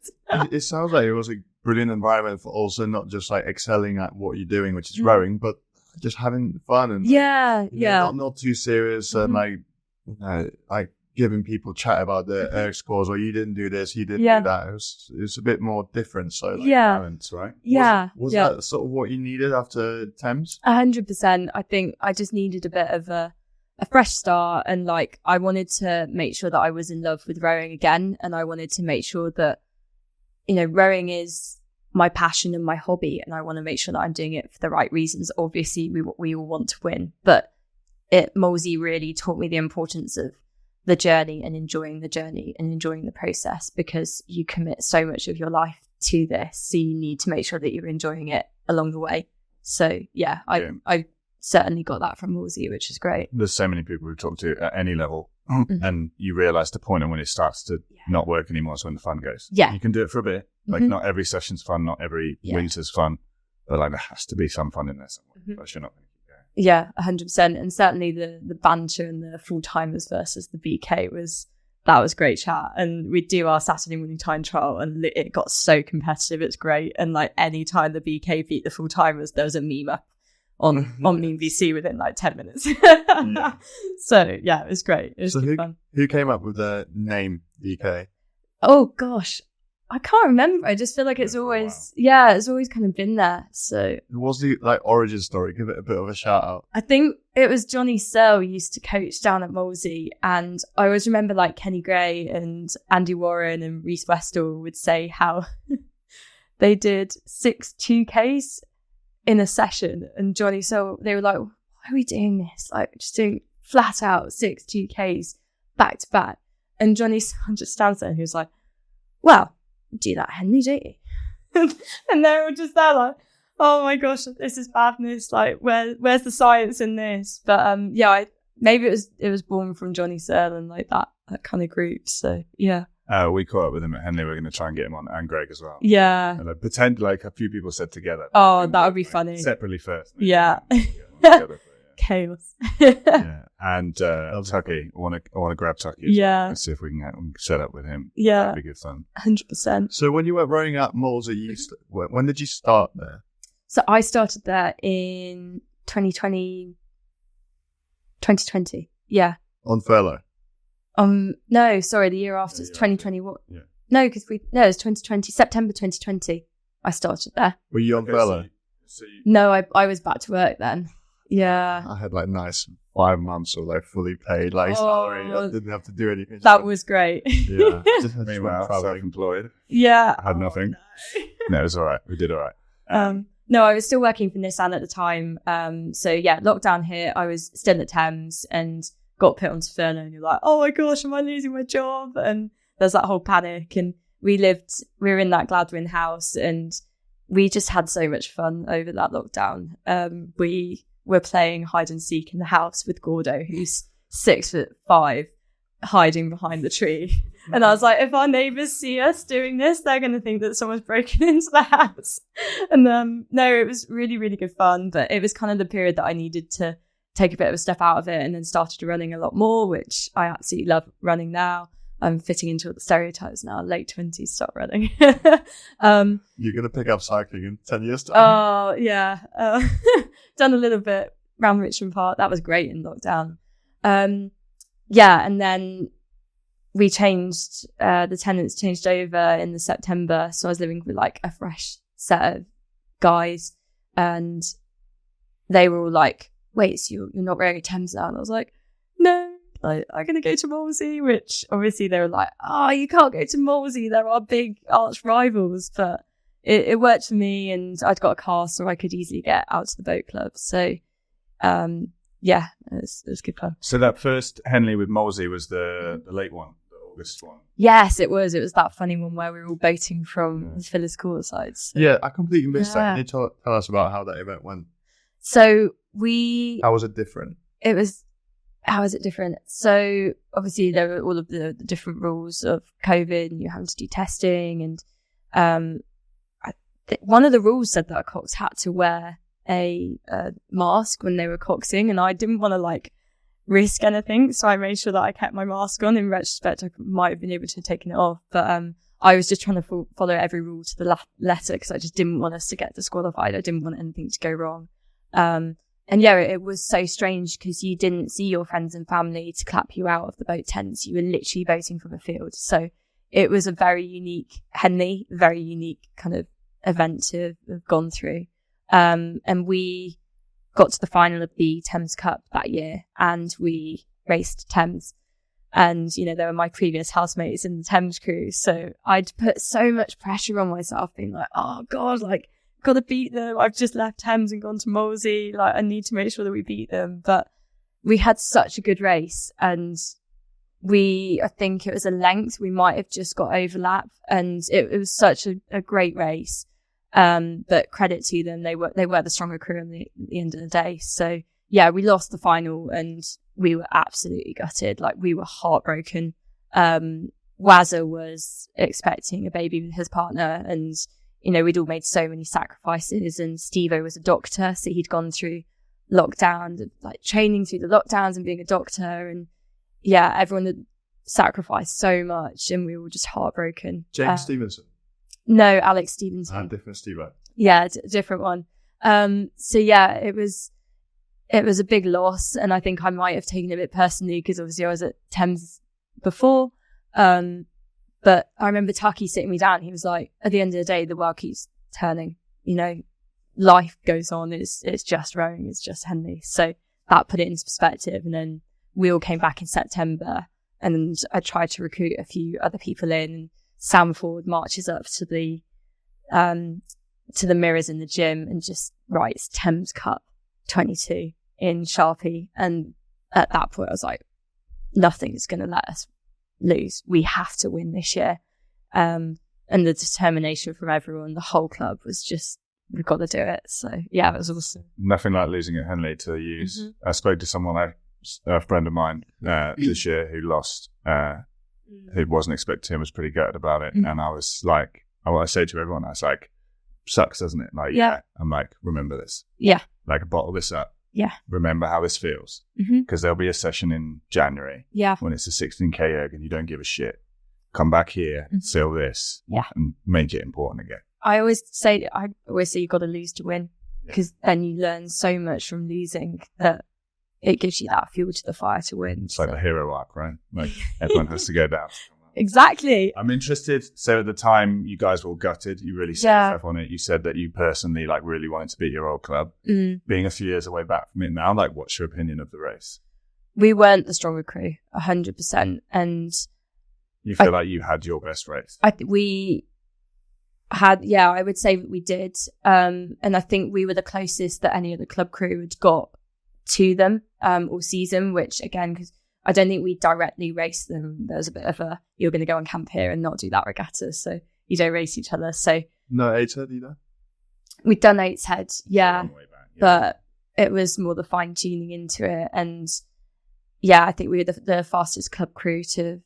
it sounds like it was a brilliant environment for also not just like excelling at what you're doing, which is rowing, but just having fun and not too serious and like giving people chat about the erg scores, or you didn't do this, you didn't do that. It was a bit more different. So like balance, right? Yeah. Was that sort of what you needed after Thames? 100%. I think I just needed a bit of a fresh start, and like I wanted to make sure that I was in love with rowing again, and I wanted to make sure that rowing is my passion and my hobby, and I want to make sure that I'm doing it for the right reasons. Obviously we all want to win, but Molesey really taught me the importance of the journey and enjoying the journey and enjoying the process, because you commit so much of your life to this, so you need to make sure that you're enjoying it along the way. So I certainly got that from Molesey, which is great. There's so many people we've talked to at any level, and you realise the point of when it starts to not work anymore is when the fun goes. Yeah. You can do it for a bit. Like, not every session's fun, not every winter's fun, but like there has to be some fun in there somewhere. Else you're not going to keep going. Yeah, 100%. And certainly the banter and the full-timers versus the BK was great chat. And we'd do our Saturday morning time trial, and it got so competitive. It's great. And like any time the BK beat the full-timers, there was a meme up on Mean VC within like 10 minutes. So yeah, it was great. It was good fun. Who came up with the name BK? Oh gosh, I can't remember. I just feel like it's always kind of been there. So What's the like origin story? Give it a bit of a shout out. I think it was Johnny Searle used to coach down at Molesey, and I always remember like Kenny Gray and Andy Warren and Reece Westall would say how they did 6 2Ks in a session, and Johnny Searle, they were like, why are we doing this? Like, just doing flat out 6 2Ks back to back. And Johnny Searle just stands there and he was like, well, you do that, Henley, don't you? And they were just there like, oh my gosh, this is madness. Like, where's the science in this? But maybe it was born from Johnny Searle and like that kind of group. So yeah. We caught up with him at Henley. We're going to try and get him on, and Greg as well. Yeah. And pretend like a few people said together. Oh, that would be funny. Separately first. Yeah. Together, Chaos. Yeah. And Tucky, I want to grab Tucky. Yeah. Let's see if we can set up with him. Yeah. That'd be good fun. 100%. So when you were rowing at Molesey, when did you start there? So I started there in 2020. Yeah. On furlough? No, sorry, the year after, it's 2021. Yeah. No, it's 2020, September 2020. I started there. Were you on furlough? No, I was back to work then. Yeah. I had like nice 5 months of like fully paid salary. I didn't have to do anything. That was great. Yeah. Meanwhile, self-employed. Yeah. I had nothing. No, it was all right. We did all right. No, I was still working for Nissan at the time. So yeah, lockdown hit. I was still at Thames and got put onto furlough, and you're like, oh my gosh, am I losing my job? And there's that whole panic. And we were in that Gladwin house, and we just had so much fun over that lockdown. We were playing hide and seek in the house with Gordo, who's 6'5", hiding behind the tree. And I was like, if our neighbours see us doing this, they're going to think that someone's broken into the house. And no, it was really, really good fun. But it was kind of the period that I needed to take a bit of a step out of it, and then started running a lot more, which I absolutely love running now. I'm fitting into all the stereotypes now. Late 20s, start running. You're going to pick up cycling in 10 years' time. Oh, yeah. Done a little bit around Richmond Park. That was great in lockdown. Yeah, and then we changed, the tenants changed over in the September. So I was living with like a fresh set of guys, and they were all like, wait, so you're not wearing a Thames now? And I was like, no, like, I'm going to go to Molesey, which obviously they were like, oh, you can't go to Molesey. They're our big arch rivals. But it worked for me, and I'd got a car so I could easily get out to the boat club. So, yeah, it was good fun. So that first Henley with Molesey was the late one, the August one. Yes, it was. It was that funny one where we were all boating from the Phyllis Court sides. Yeah, I completely missed that. Yeah. Can you tell us about how that event went? So How was it different? how is it different? So obviously there were all of the different rules of COVID, and you having to do testing, and one of the rules said that our cocks had to wear a mask when they were coxing, and I didn't want to like risk anything, so I made sure that I kept my mask on. In retrospect, I might have been able to have taken it off, but I was just trying to follow every rule to the letter, because I just didn't want us to get disqualified. I didn't want anything to go wrong. And yeah, it was so strange because you didn't see your friends and family to clap you out of the boat tents. You were literally boating from a field. So it was a very unique Henley, very unique kind of event to have gone through. And we got to the final of the Thames Cup that year, and we raced Thames. And, you know, they were my previous housemates in the Thames crew. So I'd put so much pressure on myself, being like, oh God, like, got to beat them. I've just left Thames and gone to Molesey. Like, I need to make sure that we beat them. But we had such a good race, and I think it was a length. We might have just got overlap, and it was such a great race. But credit to them. They were the stronger crew at the end of the day. So yeah, we lost the final, and we were absolutely gutted. Like, we were heartbroken. Wazza was expecting a baby with his partner, and you know, we'd all made so many sacrifices, and Steve-O was a doctor. So he'd gone through lockdown, like training through the lockdowns and being a doctor. And yeah, everyone had sacrificed so much, and we were just heartbroken. James Stevenson? No, Alex Stevenson. Different Steve-O. Yeah, different one. So yeah, it was a big loss, and I think I might have taken it a bit personally, because obviously I was at Thames before. But I remember Tucky sitting me down. He was like, at the end of the day, the world keeps turning. You know, life goes on. It's just rowing. It's just Henley. So that put it into perspective. And then we all came back in September, and I tried to recruit a few other people in. And Sam Ford marches up to the mirrors in the gym and just writes Thames Cup 22 in Sharpie. And at that point, I was like, nothing is going to let us lose. We have to win this year. And the determination from everyone, the whole club, was just, we've got to do it. So yeah, it was awesome. Nothing like losing at Henley to use. Mm-hmm. I spoke to someone, a friend of mine this year, who lost, who wasn't expecting, was pretty gutted about it. And I was like, I say to everyone, I was like, sucks, doesn't it? Like, yeah. I'm like, remember this. Yeah. Like, bottle this up. Yeah. Remember how this feels. Because there'll be a session in January. Yeah. When it's a 16K erg and you don't give a shit. Come back here, seal this. Yeah. And make it important again. I always say you've got to lose to win. Because then you learn so much from losing that it gives you that fuel to the fire to win. It's like the hero arc, right? Like, everyone has to go down. Exactly. I'm interested. So at the time, you guys were all gutted. You really set yourself on it. You said that you personally like really wanted to beat your old club. Being a few years away back from it now, like, what's your opinion of the race? We weren't the stronger crew, 100%. And you feel like you had your best race? We had, yeah, I would say that we did. And I think we were the closest that any other club crew had got to them all season, which again, because I don't think we directly raced them. There was a bit of a, you're going to go on camp here and not do that regatta. So you don't race each other. So no, 8's Head either? We'd done 8's Head, yeah. But it was more the fine tuning into it. And yeah, I think we were the fastest club crew to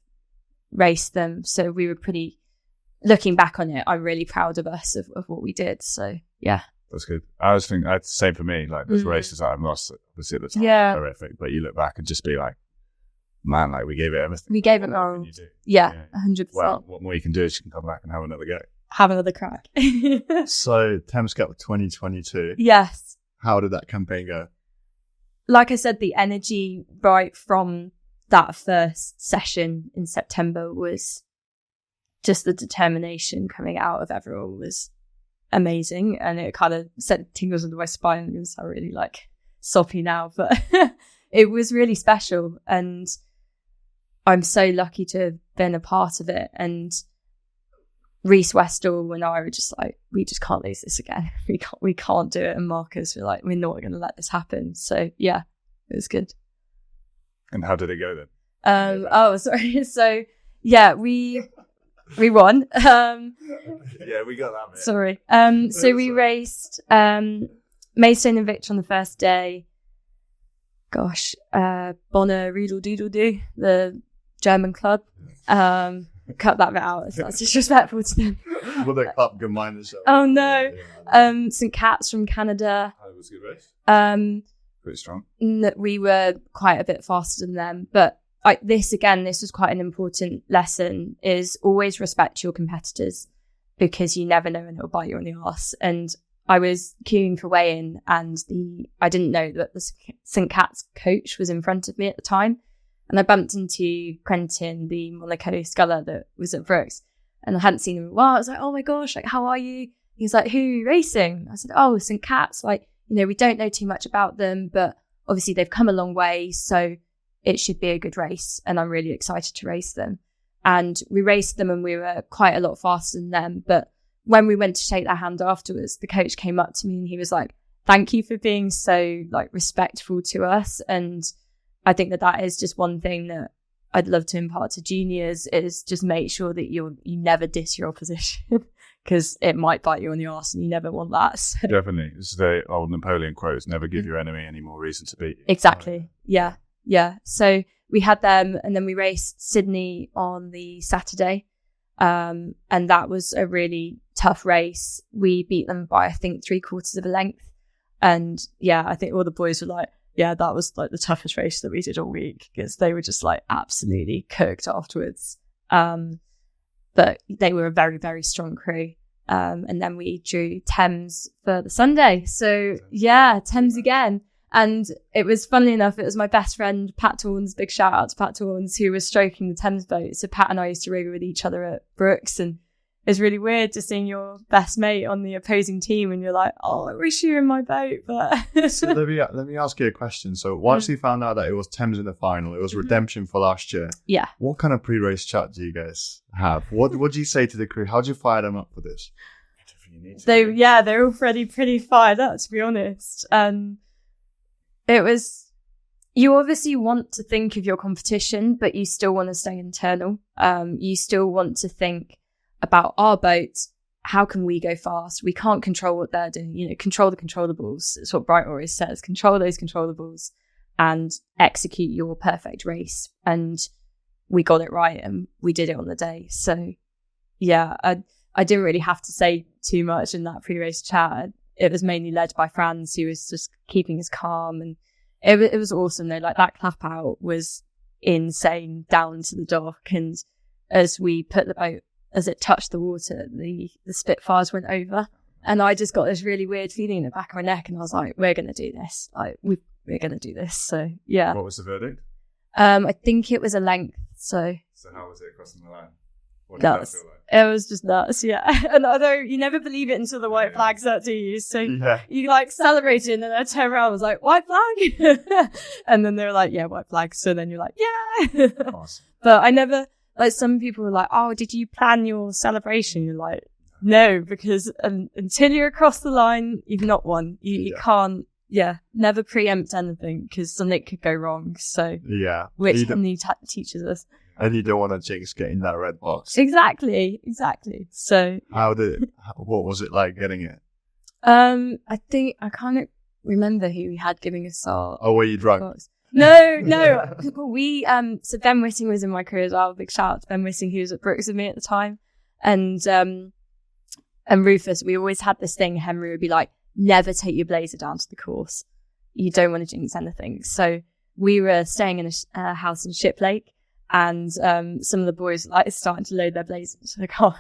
race them. So we were pretty, looking back on it, I'm really proud of us of what we did. So yeah. That's good. I was thinking, that's the same for me. Like, there's races that I've lost, obviously at the time, horrific. But you look back and just be like, man, like we gave it everything. We gave it our all. Yeah, 100%. Well, what more you can do is you can come back and have another go. Have another crack. So Thames Cup 2022. Yes. How did that campaign go? Like I said, the energy right from that first session in September was just the determination coming out of everyone was amazing. And it kind of sent tingles into my spine. It was really like soppy now, but it was really special. And I'm so lucky to have been a part of it. And Reese Westall and I were just like, we just can't lose this again. We can't do it. And Marcus were like, we're not going to let this happen. So yeah, it was good. And how did it go then? Oh, sorry. So yeah, we won. Yeah, we got that bit. Sorry. So we raced Maidstone and Victor on the first day. Gosh, Bonner Riedel Doodle Doo, the German club. Cut that bit out. That's disrespectful to them. Will they clap good mind the show? Oh no. St. Cat's from Canada. It was a good race. Pretty strong. We were quite a bit faster than them, but this was quite an important lesson, is always respect your competitors, because you never know when it'll bite you on the arse. And I was queuing for weigh-in, and I didn't know that the St. Cat's coach was in front of me at the time. And I bumped into Quentin, the Monaco sculler that was at Brookes, and I hadn't seen him in a while. I was like, oh my gosh, like, how are you? He's like, who are you racing? I said, oh, St. Cat's. Like, we don't know too much about them, but obviously they've come a long way, so it should be a good race. And I'm really excited to race them. And we raced them and we were quite a lot faster than them. But when we went to shake their hand afterwards, the coach came up to me and he was like, thank you for being so respectful to us. And I think that is just one thing that I'd love to impart to juniors, is just make sure that you never diss your opposition, because it might bite you on the arse and you never want that. So. Definitely. It's the old Napoleon quote, never give your enemy any more reason to beat you. Exactly. Yeah. So we had them, and then we raced Sydney on the Saturday. And that was a really tough race. We beat them by, I think, 3/4 of a length. And yeah, I think all the boys were like, yeah, that was the toughest race that we did all week, because they were just absolutely cooked afterwards. But they were a very, very strong crew. And then we drew Thames for the Sunday. So yeah, Thames again. And it was, funnily enough, it was my best friend, Pat Torns, big shout out to Pat Torns, who was stroking the Thames boat. So Pat and I used to rig with each other at Brookes, and it's really weird to seeing your best mate on the opposing team and you're like, oh, I wish you were in my boat. But so let me ask you a question. So once you found out that it was Thames in the final, it was redemption for last year. Yeah. What kind of pre-race chat do you guys have? What do you say to the crew? How do you fire them up for this? They're already pretty fired up, to be honest. It was, you obviously want to think of your competition, but you still want to stay internal. You still want to think about our boat. How can we go fast? We can't control what they're doing. Control the controllables. It's what Bright always says. Control those controllables and execute your perfect race. And we got it right, and we did it on the day. So yeah, I didn't really have to say too much in that pre-race chat. It was mainly led by Franz, who was just keeping us calm, and it was awesome though. That clap out was insane down to the dock, and as we put the boat, as it touched the water, the Spitfires went over, and I just got this really weird feeling in the back of my neck, and I was like, we're going to do this. We're going to do this. So yeah. What was the verdict? I think it was a length. So how was it crossing the line? What did that feel like? It was just nuts, yeah. And although you never believe it until the white flag's up, do you? So you celebrated, and then I turned around and was like, white flag? And then they were like, yeah, white flag. So then you're like, yeah. Awesome. But I never, some people were like, oh, did you plan your celebration? You're like, no, because until you're across the line, you've not won. You can't, never preempt anything, because something could go wrong. So which Henley teaches us. And you don't want to jinx getting that red box. Exactly. So what was it like getting it? I think I can't remember who we had giving us our. Oh, were you drunk? Box. No. We so Ben Whitting was in my crew as well. Big shout out to Ben Whitting, who was at Brookes with me at the time, and Rufus. We always had this thing. Henry would be like, never take your blazer down to the course. You don't want to jinx anything. So we were staying in a house in Shiplake, and some of the boys like starting to load their blazers. Like, oh,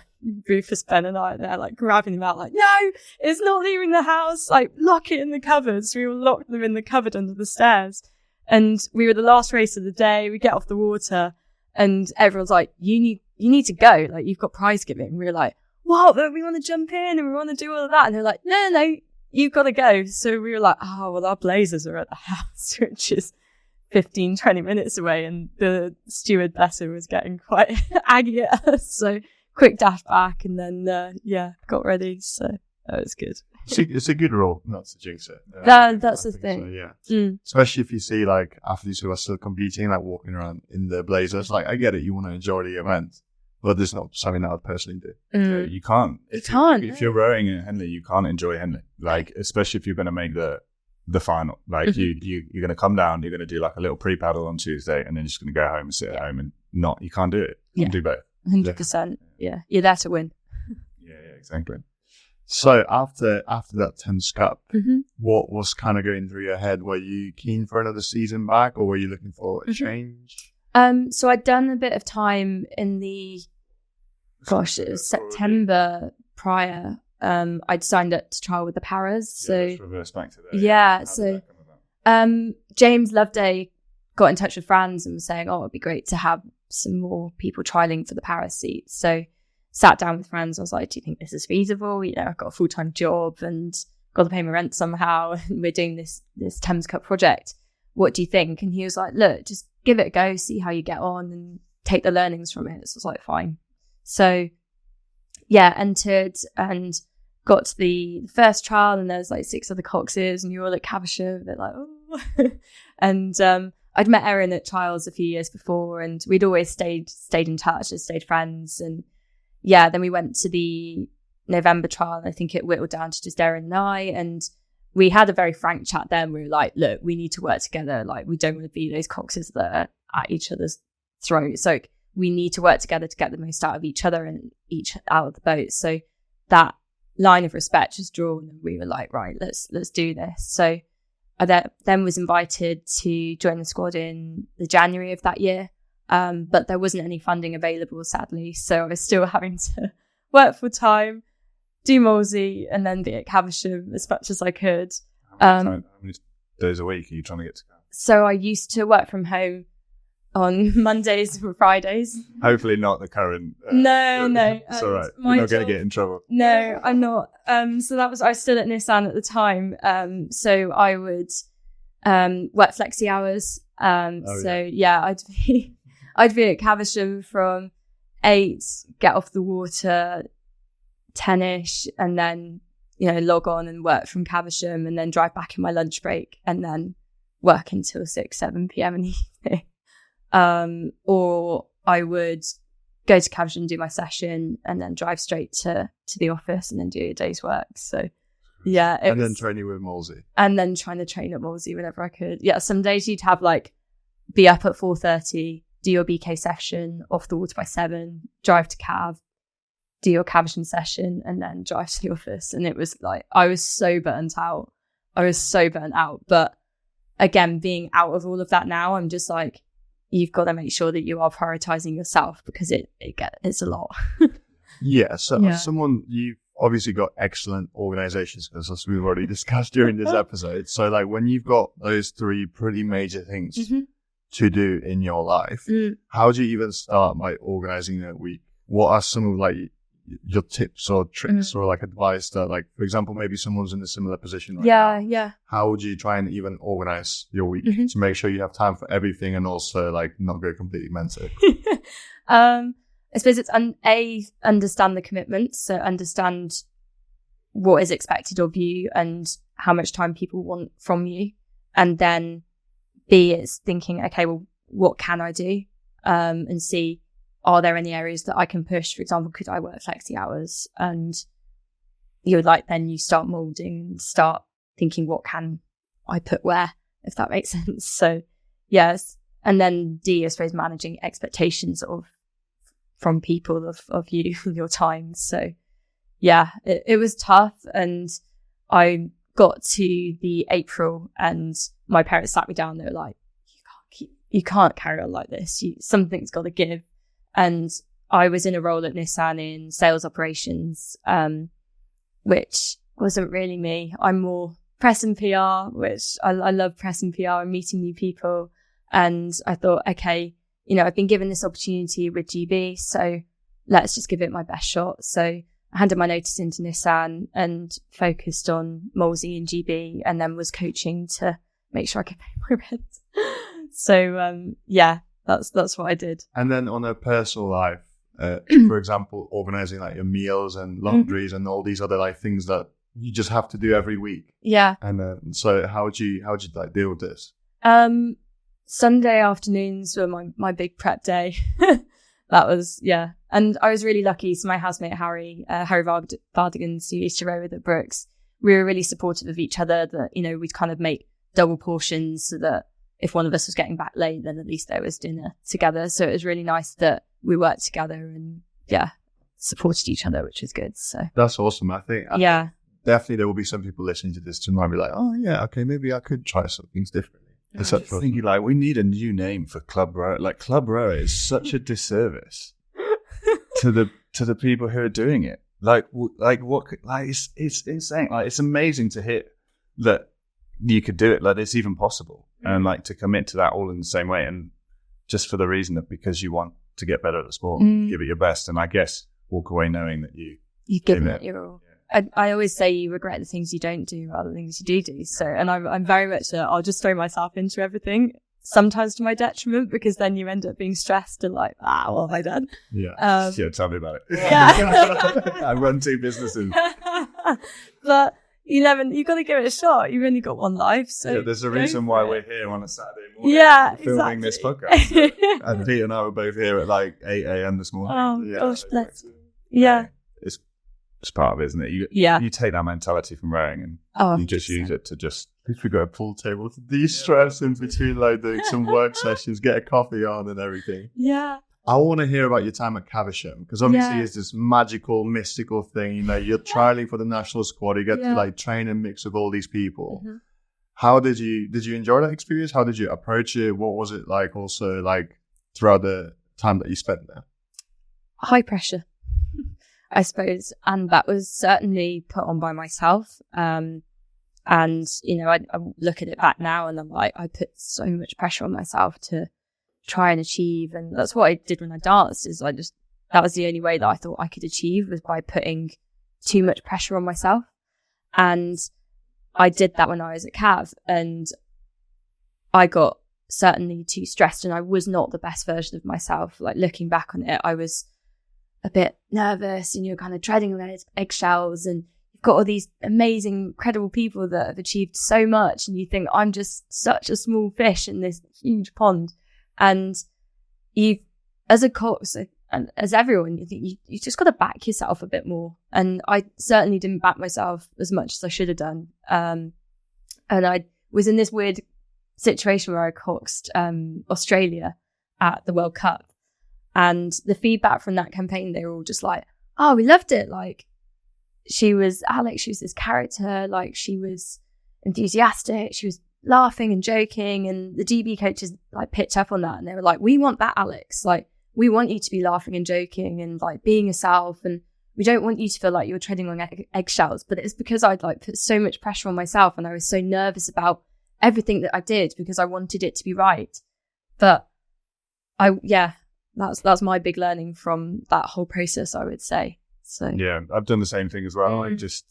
Rufus, Ben and I, they're like grabbing them out like, no, it's not leaving the house. Like, lock it in the cupboards. We will lock them in the cupboard under the stairs. And we were the last race of the day. We get off the water and everyone's like, you need to go. Like, you've got prize giving. We were like, what? But we want to jump in and we want to do all of that. And they're like, no, you've got to go. So we were like, oh, well, our blazers are at the house, which is 15, 20 minutes away, and the steward Besser was getting quite aggy at us. So quick dash back and then, got ready. So that was good. It's a good rule not to jinx it. That's the thing. So, yeah. Especially if you see like athletes who are still competing, like walking around in their blazers. Like, I get it. You want to enjoy the event, but it's not something that I would personally do. You can't. If you're rowing at Henley, you can't enjoy Henley. Like, especially if you're going to make the final. Like, you're going to come down, you're going to do like a little pre-paddle on Tuesday, and then you're just going to go home and sit at home and you can't do it. You can do both. 100%. Yeah. You're there to win. Yeah, exactly. So after that Thames Cup, what was kind of going through your head? Were you keen for another season back, or were you looking for a change? So I'd done a bit of time in it was September prior. I'd signed up to trial with the Paras. So let's reverse back to that. Yeah. So James Loveday got in touch with Franz and was saying, oh, it'd be great to have some more people trialing for the Paras seat. So sat down with Franz. I was like, do you think this is feasible? You know, I've got a full-time job and got to pay my rent somehow. And we're doing this Thames Cup project. What do you think? And he was like, look, just give it a go, see how you get on and take the learnings from it. So I was like, fine. So yeah, entered and got to the first trial, and there's like 6 other coxes, and you're all at Caversham. They're like, oh. And I'd met Erin at trials a few years before, and we'd always stayed in touch and stayed friends. And yeah, then we went to the November trial, and I think it whittled down to just Erin and I, and we had a very frank chat then. We were like, look, we need to work together. Like, we don't want to be those coxes that are at each other's throats. So we need to work together to get the most out of each other and each out of the boat. So that line of respect was drawn, and we were like, right, let's do this. So I then was invited to join the squad in the January of that year. But there wasn't any funding available, sadly. So I was still having to work full time, do Molesey, and then be at Caversham as much as I could. How many days a week are you trying to get to? So I used to work from home on Mondays and Fridays. Hopefully not the current. No. It's all right. You're not going to get in trouble. No, I'm not. So I was still at Nissan at the time. So I would work flexi hours. I'd be at Caversham from 8, get off the water 10ish, and then, log on and work from Caversham, and then drive back in my lunch break, and then work until 6, 7 p.m. in the evening. Or I would go to Caversham, do my session, and then drive straight to the office and then do a day's work. So yeah. Then training with Molesey. And then trying to train at Molesey whenever I could. Yeah, some days you'd have be up at 4:30, do your BK session, off the water by 7, drive to Cav, do your Caversham session, and then drive to the office. And it was I was so burnt out. But again, being out of all of that now, I'm just like, you've got to make sure that you are prioritizing yourself, because it's a lot. Yeah. So someone, you've obviously got excellent organizations, as we've already discussed during this episode. So when you've got those 3 pretty major things to do in your life, how do you even start by organizing a week? What are some of your tips or tricks or advice that, for example, maybe someone's in a similar position now? How would you try and even organize your week to make sure you have time for everything and also not go completely mental? I suppose it's understand the commitments, so understand what is expected of you and how much time people want from you, and then B, it's thinking, okay, well, what can I do, and see, are there any areas that I can push? For example, could I work flexi hours? And then you start molding and start thinking, what can I put where, if that makes sense. So yes. And then D, I suppose, managing expectations from people of you, your time. So yeah, it was tough. And I got to the April and my parents sat me down. They were like, you you can't carry on like this. Something's got to give. And I was in a role at Nissan in sales operations, which wasn't really me. I'm more press and PR, which I love press and PR and meeting new people. And I thought, okay, I've been given this opportunity with GB, so let's just give it my best shot. So I handed my notice into Nissan and focused on Molesey and GB, and then was coaching to make sure I could pay my rent. So, that's what I did. And then on a personal life, for example, organizing like your meals and laundries and all these other like things that you just have to do every week. Yeah. And so how would you like deal with this? Sunday afternoons were my big prep day. That was, And I was really lucky. So my housemate, Harry Vardigans, who used to row with at Brookes, we were really supportive of each other that, we'd kind of make double portions so that if one of us was getting back late, then at least there was dinner together. So it was really nice that we worked together and supported each other, which was good. So that's awesome. I think definitely there will be some people listening to this who might be like, oh yeah, okay, maybe I could try some things differently. I'm thinking like we need a new name for Club Row. Like Club Row is such a disservice to the people who are doing it. It's insane. Like it's amazing to hear that you could do it. Like it's even possible, and like to commit to that all in the same way, and just for the reason that because you want to get better at the sport, give it your best, and I guess walk away knowing that you've given it your all. I always say you regret the things you don't do rather than things you do. So, and I'm very much I'll just throw myself into everything, sometimes to my detriment, because then you end up being stressed and like, what have I done? Yeah. Tell me about it. Yeah. I run 2 businesses. But you've got to give it a shot. You've only got one life. So there's a reason why we're here on a Saturday morning filming this podcast. And Pete and I were both here at like 8 a.m. this morning. Oh, gosh, bless you. Yeah. It's part of it, isn't it? You take that mentality from rowing and you just use it to just... If we got a pool table to de-stress in between like doing some work sessions, get a coffee on and everything. Yeah. I want to hear about your time at Caversham, because obviously it's this magical, mystical thing. You're trialing for the national squad. You get to like train and mix with all these people. Mm-hmm. How did you enjoy that experience? How did you approach it? What was it like also like throughout the time that you spent there? High pressure, I suppose. And that was certainly put on by myself. And, I look at it back now and I'm like, I put so much pressure on myself to try and achieve. And that's what I did when I danced, is that was the only way that I thought I could achieve, was by putting too much pressure on myself. And I did that when I was at Cav, and I got certainly too stressed, and I was not the best version of myself. Like looking back on it, I was a bit nervous, and you're kind of treading on eggshells, and you've got all these amazing, incredible people that have achieved so much, and you think, I'm just such a small fish in this huge pond. And as a coach and as everyone, you think you just got to back yourself a bit more. And I certainly didn't back myself as much as I should have done. And I was in this weird situation where I coaxed Australia at the World Cup. And the feedback from that campaign, they were all just like, oh, we loved it. Like, she was this character. Like, she was enthusiastic. She was laughing and joking, and the GB coaches like picked up on that, and they were like, we want that, Alex. Like, we want you to be laughing and joking and like being yourself, and we don't want you to feel like you're treading on eggshells. But it's because I'd like put so much pressure on myself, and I was so nervous about everything that I did because I wanted it to be right. But that's my big learning from that whole process, I would say. So yeah, I've done the same thing as well. Like just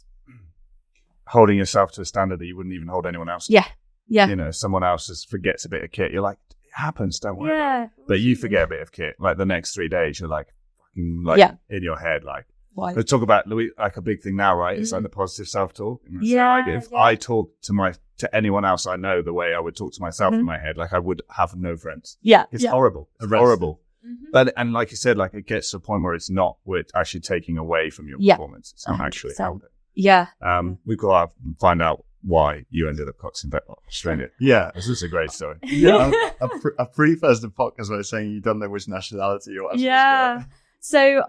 holding yourself to a standard that you wouldn't even hold anyone else to. Yeah. Someone else just forgets a bit of kit. You're like, it happens, don't worry. Yeah. But you forget a bit of kit. Like the next 3 days, you're like in your head, like, why? Let's talk about like a big thing now, right? It's like the positive self-talk. Yeah. So, like, if I talk to anyone else I know the way I would talk to myself in my head, like I would have no friends. Yeah. It's horrible. It's horrible. Mm-hmm. But and like you said, like it gets to a point where it's not actually taking away from your performance. It's not 100%. Actually helping. Yeah. We've got to find out why you ended up coxing back Australia. Yeah. This is a great story. Yeah. I prefaced the podcast by saying you don't know which nationality or what. Yeah. So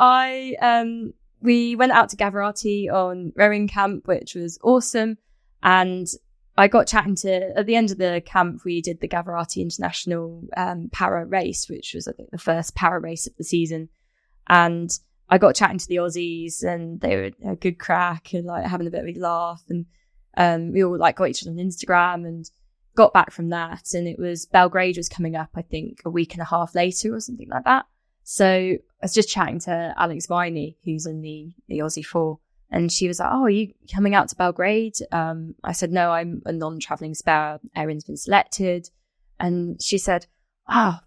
we went out to Gavarati on rowing camp, which was awesome. And I got chatting to, at the end of the camp, we did the Gavirati International para race, which was, I think, the first para race of the season. And I got chatting to the Aussies, and they were a good crack and like having a bit of a laugh. And we all like got each other on Instagram and got back from that. And it was Belgrade was coming up, I think, a week and a half later or something like that. So I was just chatting to Alex Wenyon, who's in the Aussie 4. And she was like, "Oh, are you coming out to Belgrade?" I said, "No, I'm a non-travelling spare. Erin's been selected." And she said, "Our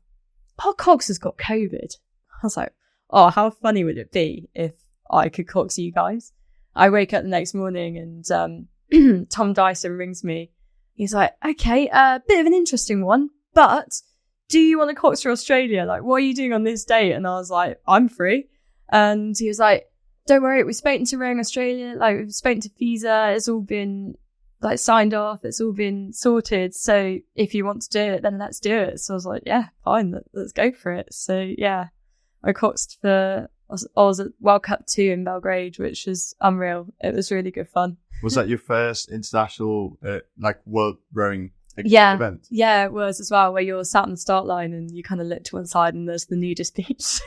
Cox has got COVID." I was like, "Oh, how funny would it be if I could Cox you guys?" I wake up the next morning and Tom Dyson rings me. He's like, "Okay, a bit of an interesting one, but do you want to Cox for Australia? Like, what are you doing on this date?" And I was like, "I'm free." And he was like, "Don't worry, we've spoken to Rowing Australia, like we've spoken to Visa, it's all been like signed off, it's all been sorted. So if you want to do it, then let's do it." So I was like, "Yeah, fine, let's go for it." So yeah, I coxed for Oz at World Cup 2 in Belgrade, which was unreal. It was really good fun. Was that your first international, like world rowing event? Yeah, it was as well, where you're sat on the start line and you kind of look to one side and there's the nudist beach.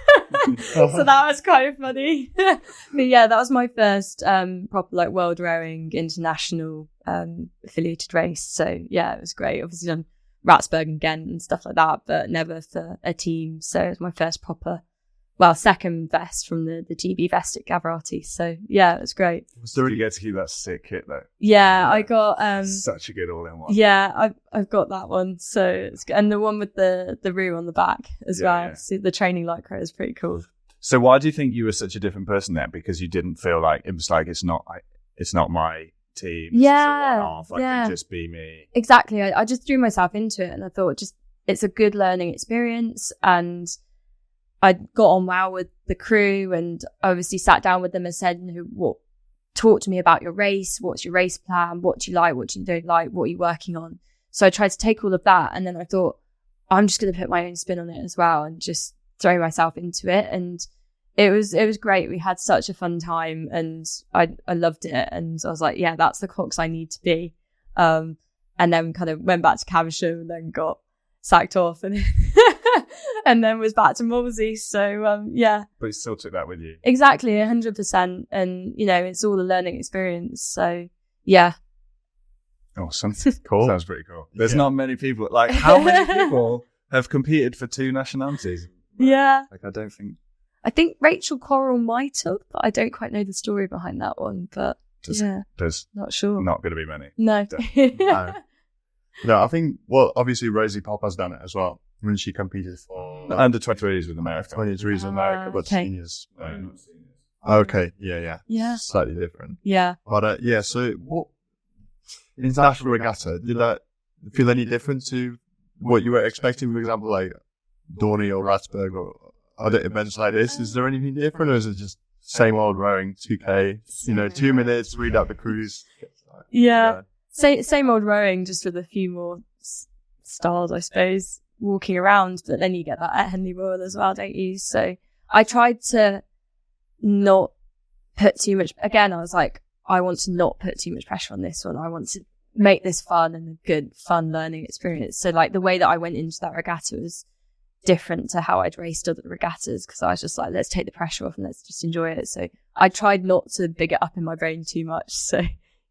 So that was kind of funny. But yeah, that was my first proper like world rowing international affiliated race. So yeah, it was great. Obviously done Ratsburg and Ghent and stuff like that, but never for a team. So it was my first proper, well, second vest from the GB vest at Gavirati. So yeah, it was great. You get to keep that sick kit though. Yeah, I got such a good all-in-one. Yeah, I've got that one. So it's good. And the one with the roo on the back as well. Yeah. So the training lycra is pretty cool. So why do you think you were such a different person then? Because you didn't feel like it was like it's not my team. Yeah, I can just be me. Exactly. I just threw myself into it, and I thought it's a good learning experience, and I got on well with the crew, and obviously sat down with them and said, talk to me about your race. What's your race plan? What do you like? What do you don't like? What are you working on? So I tried to take all of that. And then I thought, I'm just going to put my own spin on it as well and just throw myself into it. And it was great. We had such a fun time and I loved it. And I was like, yeah, that's the Cox I need to be. And then kind of went back to Caversham and then got sacked off and and then was back to Molesey. So yeah, but you still took that with you. Exactly, 100%. And it's all a learning experience. So yeah. Awesome. Cool. Sounds pretty cool. There's not many people, like how many people have competed for 2 nationalities? Yeah, like I think Rachel Coral might have, but I don't quite know the story behind that one. But there's not sure. Not going to be many. No. No, I think, well, obviously Rosie Pop has done it as well when she competed for under 23s with America. 23s with America, but okay. seniors. Okay, yeah. Slightly different. Yeah. But so what international regatta, did that feel any different to what you were expecting? For example, like Dorney or Ratsburg or other events like this? Is there anything different, or is it just same old rowing, 2K, 2 minutes, read out the cruise? Yeah. Same old rowing, just with a few more stars, I suppose, walking around. But then you get that at Henley Royal as well, don't you? So I tried to not put too much. Again, I was like, I want to not put too much pressure on this one. I want to make this fun and a good, fun learning experience. So like the way that I went into that regatta was different to how I'd raced other regattas, because I was just like, let's take the pressure off and let's just enjoy it. So I tried not to big it up in my brain too much. So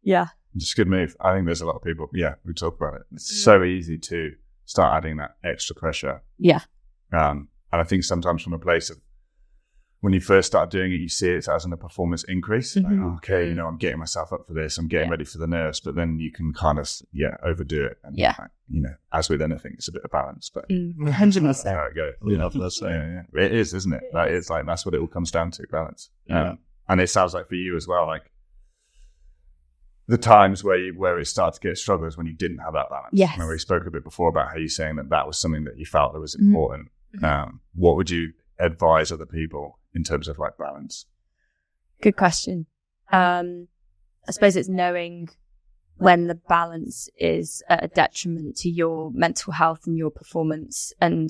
yeah. It's a good move. I think there's a lot of people, we talk about it. It's so easy to start adding that extra pressure. Yeah. And I think sometimes from a place of when you first start doing it, you see it as a performance increase. Mm-hmm. Like, okay, I'm getting myself up for this. I'm getting ready for the nerves. But then you can kind of, overdo it. And, as with anything, it's a bit of balance. But 100%. That's how it goes. Yeah. It is, isn't it? That is like, that's what it all comes down to, balance. And it sounds like for you as well, like, the times where it started to get struggle is when you didn't have that balance. Yes. Remember we spoke a bit before about how you saying that was something that you felt that was important. Mm-hmm. What would you advise other people in terms of like balance? Good question. I suppose it's knowing when the balance is at a detriment to your mental health and your performance, and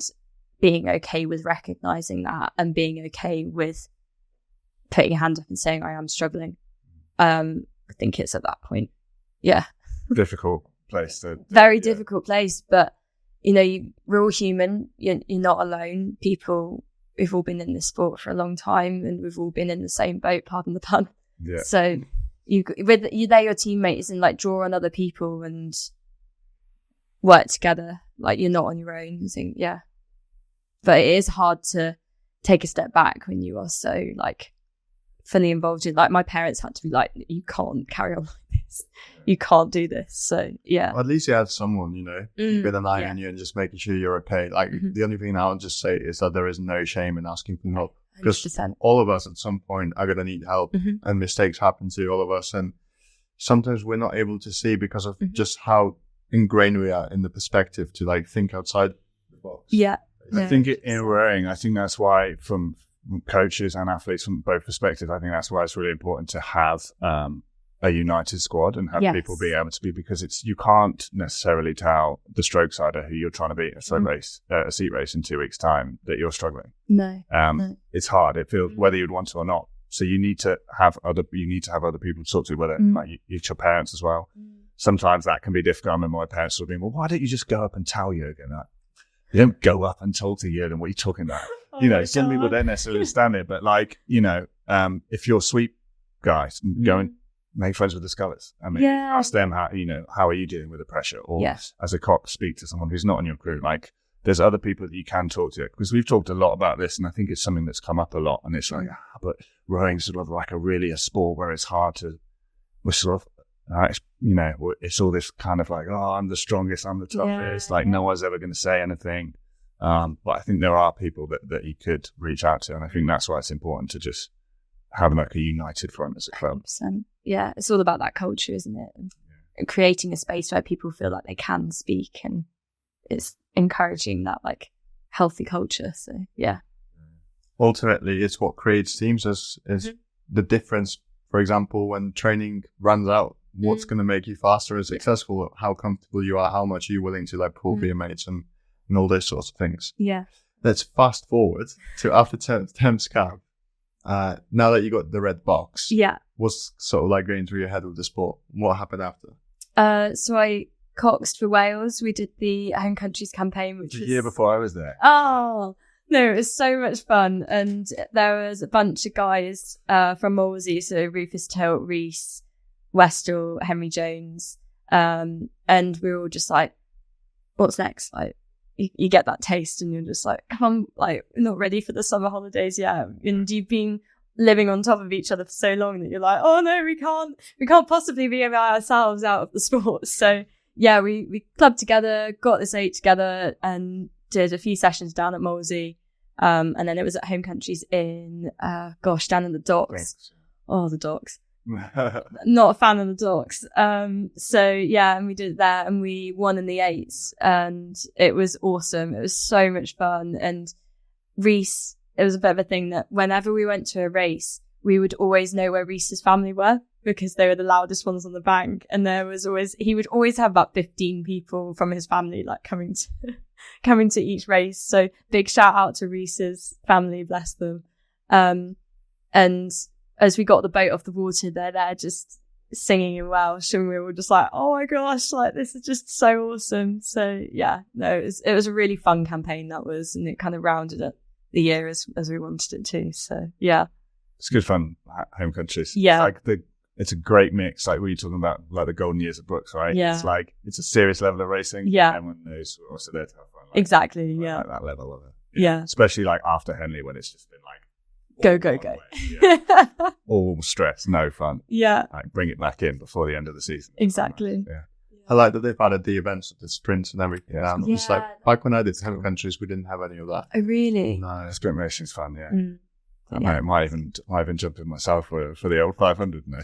being okay with recognizing that and being okay with putting your hand up and saying, I am struggling. I think it's at that point. Yeah. Difficult place. Very difficult place, but you know, we're all human. You're not alone. We've all been in this sport for a long time, and we've all been in the same boat. Pardon the pun. Yeah. So they're your teammates, and like draw on other people and work together. Like you're not on your own. I think, yeah. But it is hard to take a step back when you are so like fully involved in, like my parents had to be like, you can't carry on like this, you can't do this. So yeah, well, at least you had someone, you know, with an eye on you and just making sure you're okay. Like the only thing I'll just say is that there is no shame in asking for help, because 100%. all of us at some point are going to need help, and mistakes happen to all of us, and sometimes we're not able to see because of just how ingrained we are in the perspective to like think outside the box. I think in rowing, I think that's why from coaches and athletes from both perspectives, I think that's why it's really important to have a united squad and have people be able to be, because you can't necessarily tell the stroke sider who you're trying to beat a seat race in 2 weeks' time that you're struggling. No. It's hard. It feels whether you'd want to or not. So you need to have other people to talk to, whether like it's your parents as well. Sometimes that can be difficult. I remember my parents would be, well, why don't you just go up and tell Jürgen that? You don't go up and talk to Jürgen, what are you talking about? Some people don't necessarily understand it, but like, if you're sweep guys, go and make friends with the scullers. I mean, ask them how are you dealing with the pressure? Or as a cock, speak to someone who's not on your crew. Like, there's other people that you can talk to, because we've talked a lot about this, and I think it's something that's come up a lot. And it's like, but rowing's sort of like a sport where it's hard to, we're sort of, it's all this kind of like, oh, I'm the strongest, I'm the toughest. Like, no one's ever going to say anything. But I think there are people that you could reach out to. And I think that's why it's important to just have like a united front as a club. 100%. Yeah, it's all about that culture, isn't it? And creating a space where people feel like they can speak, and it's encouraging that like healthy culture. So, yeah. Ultimately, it's what creates teams is the difference. For example, when training runs out, what's going to make you faster and successful, how comfortable you are, how much are you willing to like pull for your mates and all those sorts of things. Yeah. Let's fast forward to after Thames camp. Now that you got the red box, what's sort of like going through your head with the sport? What happened after? So I coxed for Wales. We did the Home Countries campaign, which was the year before I was there. Oh, no, it was so much fun. And there was a bunch of guys from Molesey, so Rufus Tilt, Reese, Westall, Henry Jones, and we were all just like, what's next? Like, you get that taste and you're just like, I'm like not ready for the summer holidays yet. And you've been living on top of each other for so long that you're like, oh no, we can't possibly be by ourselves out of the sport. So yeah, we clubbed together, got this 8 together, and did a few sessions down at Molesey. And then it was at Home Countries in, down in the docks. Oh, the docks. Not a fan of the docks. So yeah, and we did that, and we won in the 8s, and it was awesome. It was so much fun. And Reese, it was a bit of a thing that whenever we went to a race, we would always know where Reese's family were, because they were the loudest ones on the bank. And he would always have about 15 people from his family like coming to each race. So big shout out to Reese's family, bless them. And as we got the boat off the water, they're there just singing in Welsh, and we were just like, oh my gosh, like this is just so awesome. So yeah, no, it was a really fun campaign that was, and it kind of rounded up the year as we wanted it to. So yeah. It's good fun, Home Countries. Yeah. It's a great mix, like what you're talking about, like the golden years at Brookes, right? Yeah. It's like, it's a serious level of racing. Yeah. Everyone knows we're also there to have fun. Like, exactly, yeah. Like that level of it. Yeah. Especially like after Henley, when it's just been like, go. Yeah. All stress, no fun. Yeah. Like bring it back in before the end of the season. Exactly. Yeah. I like that they've added the events, the sprints and everything. Yeah. It's like back when I did Home Countries, we didn't have any of that. Oh, really? No. Sprint racing's fun, yeah. Yeah. I might even jump in myself for the old 500 now.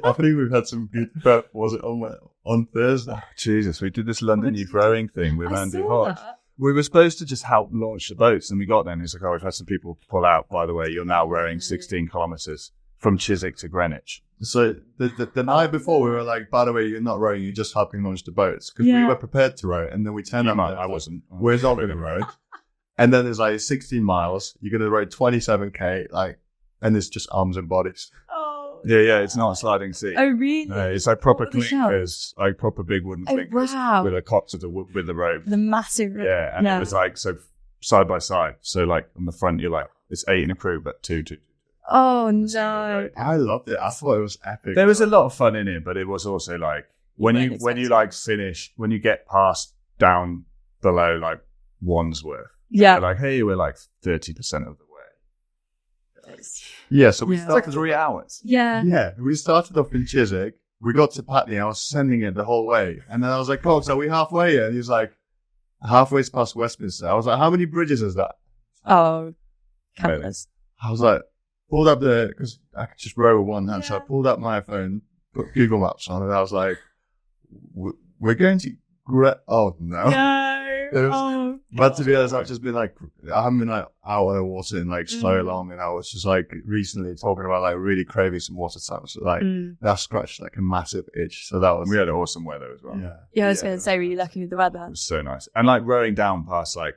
I think we've had some good prep. Was it on Thursday? Oh, Jesus, we did this London Youth Rowing thing with Andy Hodge. We were supposed to just help launch the boats, and we got there, and he's like, oh, we've had some people pull out. By the way, you're now rowing 16 kilometres from Chiswick to Greenwich. So the night before, we were like, by the way, you're not rowing, you're just helping launch the boats. Because we were prepared to row, and then we turned up. I wasn't. We're not going to row. And then there's like 16 miles. You're going to row 27K, like, and it's just arms and bodies. Oh, Yeah. It's not a sliding seat. Oh, really? No, it's like proper What were the shelves? clinkers, like proper big wooden Oh, clinkers wow. with a cot of the wood with the rope. The massive. Yeah, and it was like so side by side. So like on the front, you're like it's 8 in a crew, but 2. Oh no. I loved it. I thought it was epic. There was a lot of fun in it, but it was also like when you like finish, when you get past down below like Wandsworth, Yeah. you're like, hey, we're like 30% of the way. Yeah, so we Yeah. It's like 3 hours. Yeah. Yeah, we started off in Chiswick. We got to Putney. I was sending it the whole way. And then I was like, Cox, are we halfway yet? And he was like, halfway past Westminster. I was like, how many bridges is that? Oh, countless. I was like, pulled up because I could just row with one hand. So I Yeah. pulled up my phone, put Google Maps on, and I was like, we're going to, oh no. No. It was- Oh. But to be honest, I've just been like, I haven't been like out on the water in like so long. And I was just like recently talking about like really craving some water time. So like that scratched like a massive itch. So that was, We had awesome weather as well. Yeah, I was going to say, were you lucky with the weather? It was so nice. And like rowing down past like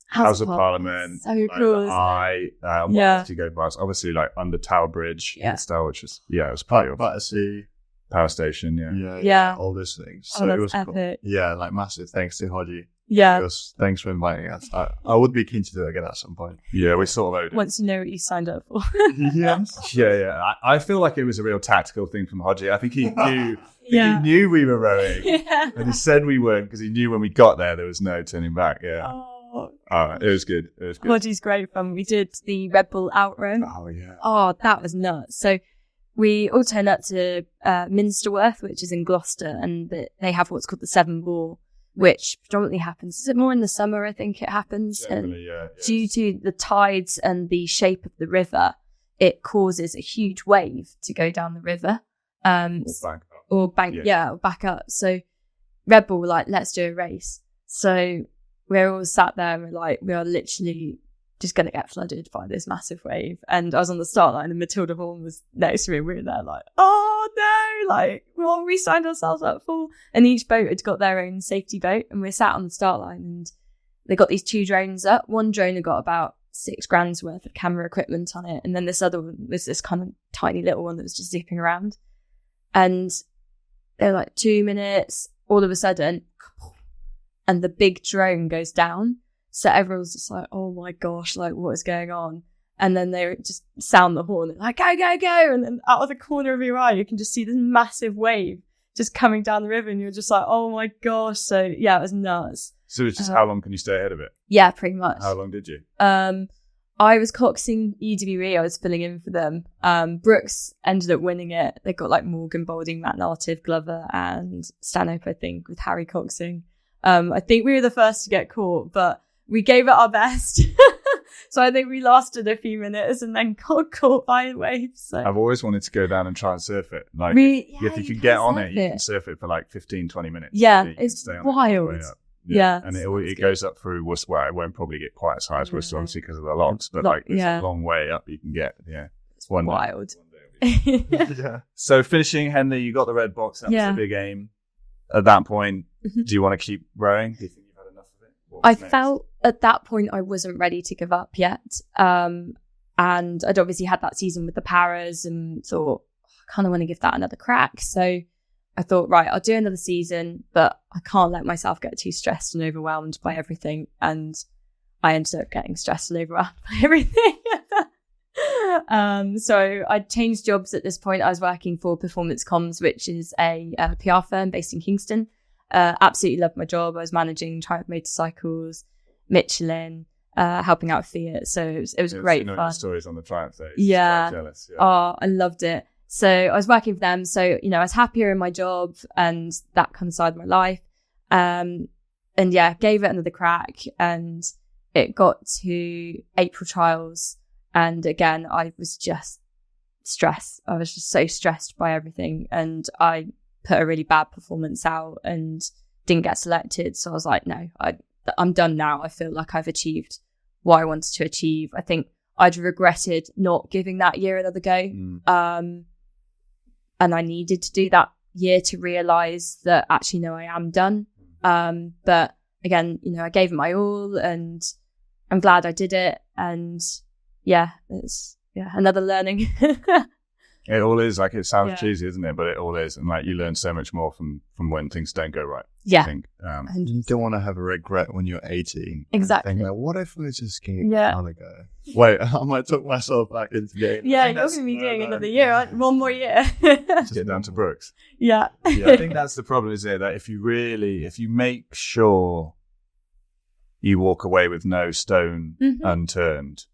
House of Parliament, So like, cool. the Eye, what Yeah. else did you go past? Obviously like under Tower Bridge, Yeah. which was, it was pretty awesome. Battersea. Power station, Yeah. all those things. Oh, So it that's was cool. epic. Yeah, like massive thanks to Hodgie. Yeah. Thanks for inviting us. I would be keen to do it again at some point. Yeah, we sort of owed it. Once you know what you signed up for. Yes. Yeah. I feel like it was a real tactical thing from Hodgie. I think he knew. Yeah. He knew we were rowing, Yeah. and he said we weren't because he knew when we got there was no turning back. Yeah, Oh, it was good. It was good. Hoddie's great fun. We did the Red Bull outrun. Oh yeah. Oh, that was nuts. So we all turned up to Minsterworth, which is in Gloucester, and they have what's called the Seven Ball, which predominantly happens. Is it more in the summer? I think it happens. Definitely, yeah. Due to the tides and the shape of the river, it causes a huge wave to go down the river. Or back up. So Red Bull were like, let's do a race. So we're all sat there and we're like, we are literally just going to get flooded by this massive wave. And I was on the start line and Matilda Horn was next to me. We were there like, oh no, like what we signed ourselves up for. And each boat had got their own safety boat and we're sat on the start line and they got these 2 drones up. One drone had got about $6,000 worth of camera equipment on it. And then this other one was this kind of tiny little one that was just zipping around. And they're like 2 minutes, all of a sudden, and the big drone goes down. So everyone's just like, oh my gosh, like what is going on? And then they just sound the horn, like, go, go, go. And then out of the corner of your eye, you can just see this massive wave just coming down the river. And you're just like, oh my gosh. So yeah, it was nuts. So it's just how long can you stay ahead of it? Yeah, pretty much. How long did you? I was coxing EWE. I was filling in for them. Brookes ended up winning it. They got like Morgan Balding, Matt Nartive, Glover, and Stanhope, I think, with Harry coxing. I think we were the first to get caught, but we gave it our best. So I think we lasted a few minutes and then got caught by a wave. So I've always wanted to go down and try and surf it. Like, if you can get on it, you can surf it for like 15, 20 minutes. Yeah, You can it's stay on it wild. way up. Yeah. And it goes up through Worcester. Well, it won't probably get quite as high as Worcester, obviously, because of the locks, but like it's a long way up you can get. Yeah. It's wild. Yeah. So finishing Henley, you got the red box. That was the big aim. At that point, do you want to keep rowing? Do you think you've had enough of it? I felt at that point I wasn't ready to give up yet. And I'd obviously had that season with the Paras and thought, I kind of want to give that another crack. So I thought, right, I'll do another season, but I can't let myself get too stressed and overwhelmed by everything. And I ended up getting stressed and overwhelmed by everything. So I changed jobs at this point. I was working for Performance Comms, which is a PR firm based in Kingston. Absolutely loved my job. I was managing Triumph Motorcycles, Michelin, helping out Fiat. So it was great fun. Stories on the Triumph days. Yeah. Jealous. Yeah. Oh, I loved it. So I was working for them. So, I was happier in my job and that kind of side of my life. And yeah, gave it another crack and it got to April trials. And again, I was just stressed. I was just so stressed by everything. And I put a really bad performance out and didn't get selected. So I was like, no, I'm done now. I feel like I've achieved what I wanted to achieve. I think I'd regretted not giving that year another go. And I needed to do that year to realise that actually, no, I am done. But again, I gave it my all and I'm glad I did it. And yeah, it's another learning. It all is. Like, it sounds Yeah. cheesy, isn't it? But it all is. And like, you learn so much more from when things don't go right. Yeah. I think. You don't want to have a regret when you're 18. Exactly. Think like, what if I just gave Yeah. a go? Wait, I might talk myself back into getting. Yeah, you're going to be doing another year, right? One more year. Just get down to Brookes. Yeah. Yeah, I think that's the problem, isn't it? That if you make sure you walk away with no stone unturned,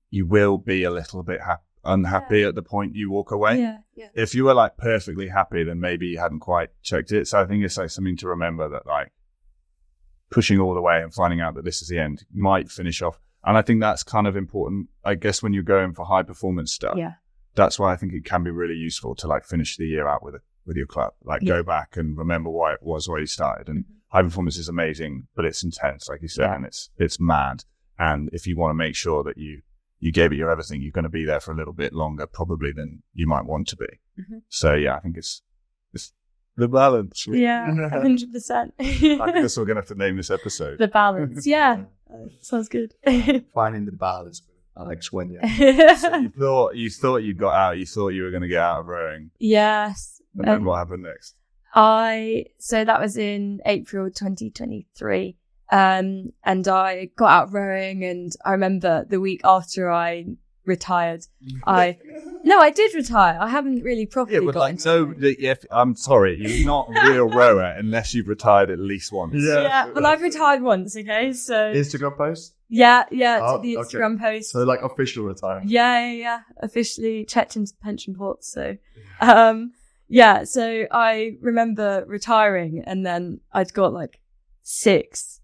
you will be a little bit unhappy at the point you walk away. Yeah. If you were like perfectly happy, then maybe you hadn't quite checked it. So I think it's like something to remember, that like pushing all the way and finding out that this is the end might finish off. And I think that's kind of important, I guess, when you're going for high performance stuff. Yeah. That's why I think it can be really useful to like finish the year out with your club. Like, go back and remember why it was where you started. And high performance is amazing, but it's intense, like you said, and it's mad. And if you want to make sure that you gave it your everything, you're going to be there for a little bit longer probably than you might want to be. So yeah, I think it's the balance. Yeah, 100%. I think that's what we're going to have to name this episode. The balance. Yeah. Sounds good. Finding the balance with Alex Wenyon. So you thought you got out. You thought you were going to get out of rowing. Yes. And then what happened next? So that was in April 2023. And I got out rowing, and I remember the week after I retired, I did retire. I haven't really properly got into it. I'm sorry, you're not a real rower unless you've retired at least once. Yeah, well, I've retired once, okay? So Instagram post? Yeah, Oh, to the okay. Instagram post. So like official retirement. Yeah. Officially checked into the pension pot. So, so I remember retiring, and then I'd got like 6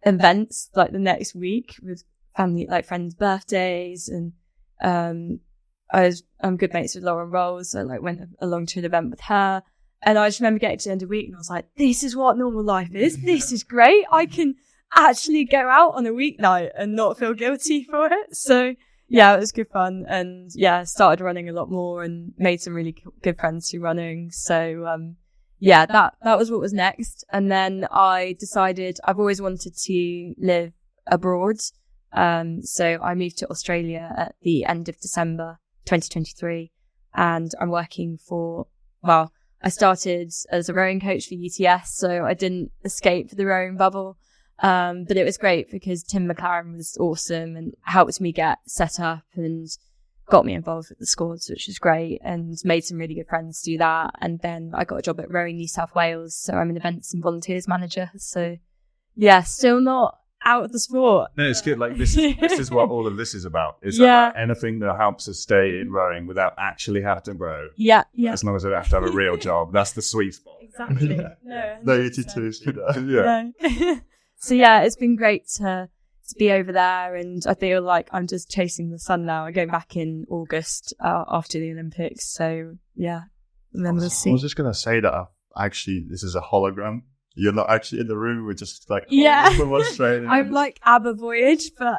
events like the next week with family, like friends' birthdays, and I'm good mates with Lauren Rolls, so like went along to an event with her, and I just remember getting to the end of the week and I was like, this is what normal life is. This is great. I can actually go out on a weeknight and not feel guilty for it. So yeah, it was good fun, and started running a lot more and made some really good friends through running. So that was what was next. And then I decided I've always wanted to live abroad. So I moved to Australia at the end of December 2023, and I'm working I started as a rowing coach for UTS, so I didn't escape the rowing bubble. But it was great because Tim McLaren was awesome and helped me get set up and got me involved with the squads, which was great, and made some really good friends do that. And then I got a job at Rowing New South Wales, so I'm an events and volunteers manager. So yeah, still not out of the sport. No, it's good. Like this is what all of this is about. Is about anything that helps us stay in rowing without actually having to row. Yeah. As long as I don't have to have a real job, that's the sweet spot. Exactly. No, you too. Yeah. No. So yeah, it's been great to be over there, and I feel like I'm just chasing the sun now. I'm going back in August after the Olympics. So yeah, and then we'll see. I was just gonna say that actually this is a hologram. You're not actually in the room. We're just like from Australia. I'm like ABBA Voyage, but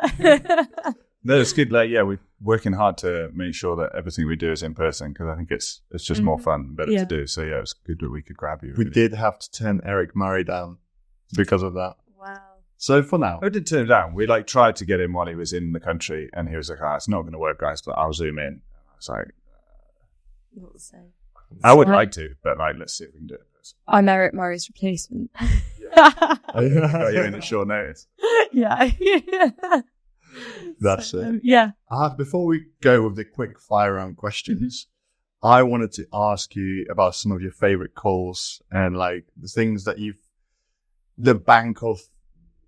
no, it's good. Like we're working hard to make sure that everything we do is in person, because I think it's just more fun and better to do. So yeah, it's good that we could grab you. We did have to turn Eric Murray down because of that. wow. So for now, I didn't turn him down. We tried to get him while he was in the country, and he was like, it's not going to work, guys, but I'll zoom in. I was like, What to say? I would like to, but let's see if we can do it. I'm Eric Murray's replacement. Got you in at short notice. Yeah. That's it. Yeah. Before we go with the quick fire round questions, I wanted to ask you about some of your favorite calls and like the things that the bank of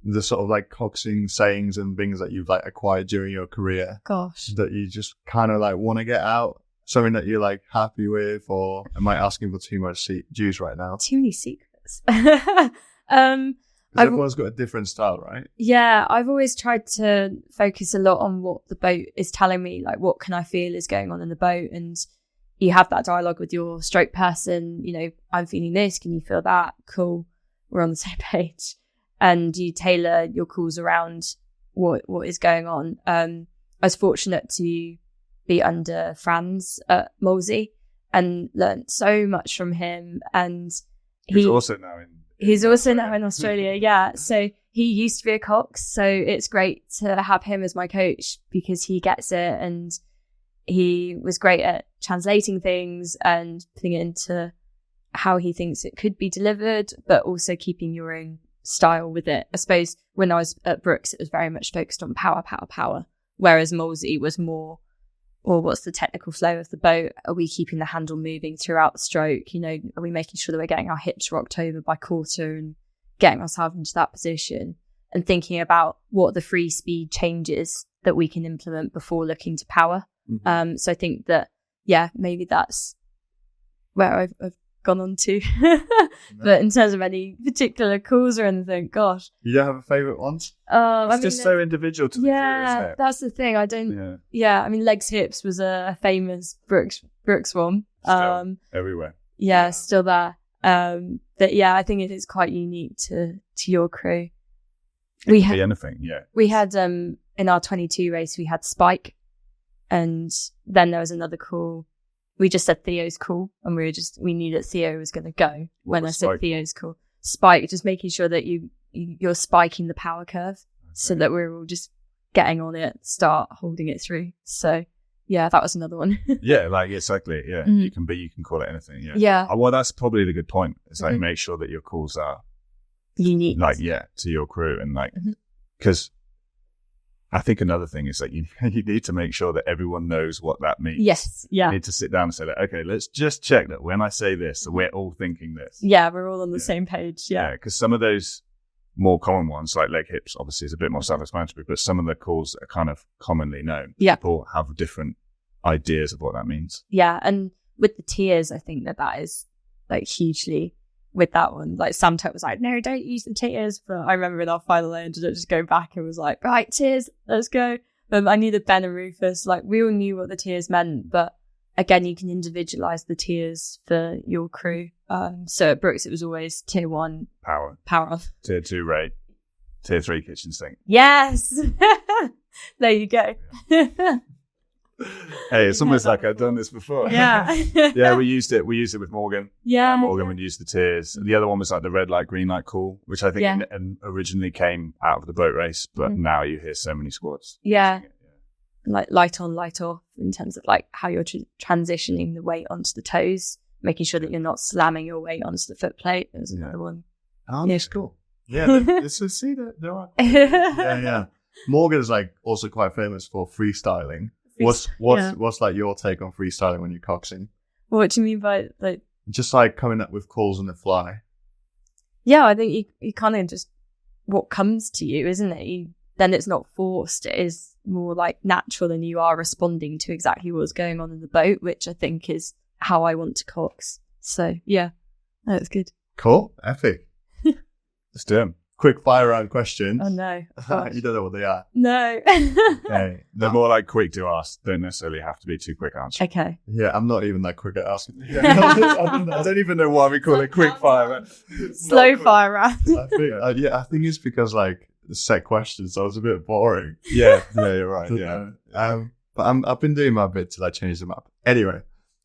the sort of like coaxing sayings and things that you've like acquired during your career. Gosh. That you just kind of like want to get out. Something that you're like happy with, or am I asking for too much juice right now? Too many secrets. Everyone's got a different style, right? Yeah, I've always tried to focus a lot on what the boat is telling me, like what can I feel is going on in the boat, and you have that dialogue with your stroke person. I'm feeling this. Can you feel that? Cool, we're on the same page, and you tailor your calls around what is going on. I was fortunate to be under Franz at Molesey and learnt so much from him, and he's also now in Australia. Yeah, so he used to be a cox, so it's great to have him as my coach because he gets it, and he was great at translating things and putting it into how he thinks it could be delivered, but also keeping your own style with it. I suppose when I was at Brookes, it was very much focused on power, power, power, whereas Molesey was more, well, what's the technical flow of the boat? Are we keeping the handle moving throughout the stroke? You know, are we making sure that we're getting our hips rocked over by quarter and getting ourselves into that position, and thinking about what are the free speed changes that we can implement before looking to power. Mm-hmm. So I think that, yeah, maybe that's where I've gone on to. But in terms of any particular calls or anything, gosh. You don't have a favourite one? It's just so individual to the crew, isn't it? That's the thing. I don't. Yeah, I mean, legs hips was a famous Brookes one. Still everywhere. Yeah, still there. But yeah, I think it is quite unique to your crew. It could be anything. Yeah. We had in our 22 race, we had Spike, and then there was another call. We just said Theo's call, and we knew that Theo was going to go when I said Spike? Theo's call. Spike, just making sure that you're spiking the power curve, so that we're all just getting on it, start holding it through. So yeah, that was another one. Yeah, like exactly. Yeah, you can call it anything. Yeah. Yeah. Well, that's probably the good point. It's like make sure that your calls are unique, like to your crew, and like because. I think another thing is that you need to make sure that everyone knows what that means. Yes, yeah. You need to sit down and say, like, okay, let's just check that when I say this, we're all thinking this. Yeah, we're all on the same page. Yeah, because some of those more common ones, like leg hips, obviously is a bit more self-explanatory, but some of the calls that are kind of commonly known, people have different ideas of what that means. Yeah, and with the tiers, I think that is like hugely. With that one, like Sam Tuck was like, no, don't use the tiers. But I remember in our final, I ended up just going back and was like, right, tiers, let's go. But I knew that Ben and Rufus, like, we all knew what the tiers meant. But again, you can individualize the tiers for your crew. So at Brookes, it was always tier 1 power, tier 2 rate, tier 3 kitchen sink. Yes. There you go. Hey, it's almost like I've done this before. Yeah. Yeah, we used it with Morgan. Yeah. Morgan would use the tiers. The other one was like the red light, green light call, which I think originally came out of the boat race, but now you hear so many squads. Yeah. Like light on, light off, in terms of like how you're transitioning the weight onto the toes, making sure that you're not slamming your weight onto the foot plate. There's another one. Oh, that's cool. Yeah, see that there are. Yeah. Morgan is like also quite famous for freestyling. What's like your take on freestyling when you're coxing? What do you mean by like? Just like coming up with calls on the fly. Yeah, I think you kind of just what comes to you, isn't it? Then it's not forced. It is more like natural, and you are responding to exactly what's going on in the boat, which I think is how I want to cox. So yeah, that's good. Cool, epic. Let's do them. Quick fire round questions. Oh no. You don't know what they are. No. Okay. They're more like quick to ask. Don't necessarily have to be too quick answers. Okay. Yeah, I'm not even that quick at asking. I don't even know why we call it quick fire. Slow fire round. I think it's because like the set questions, so it's a bit boring. Yeah, you're right. Yeah. But I've been doing my bit till I change them up. Anyway,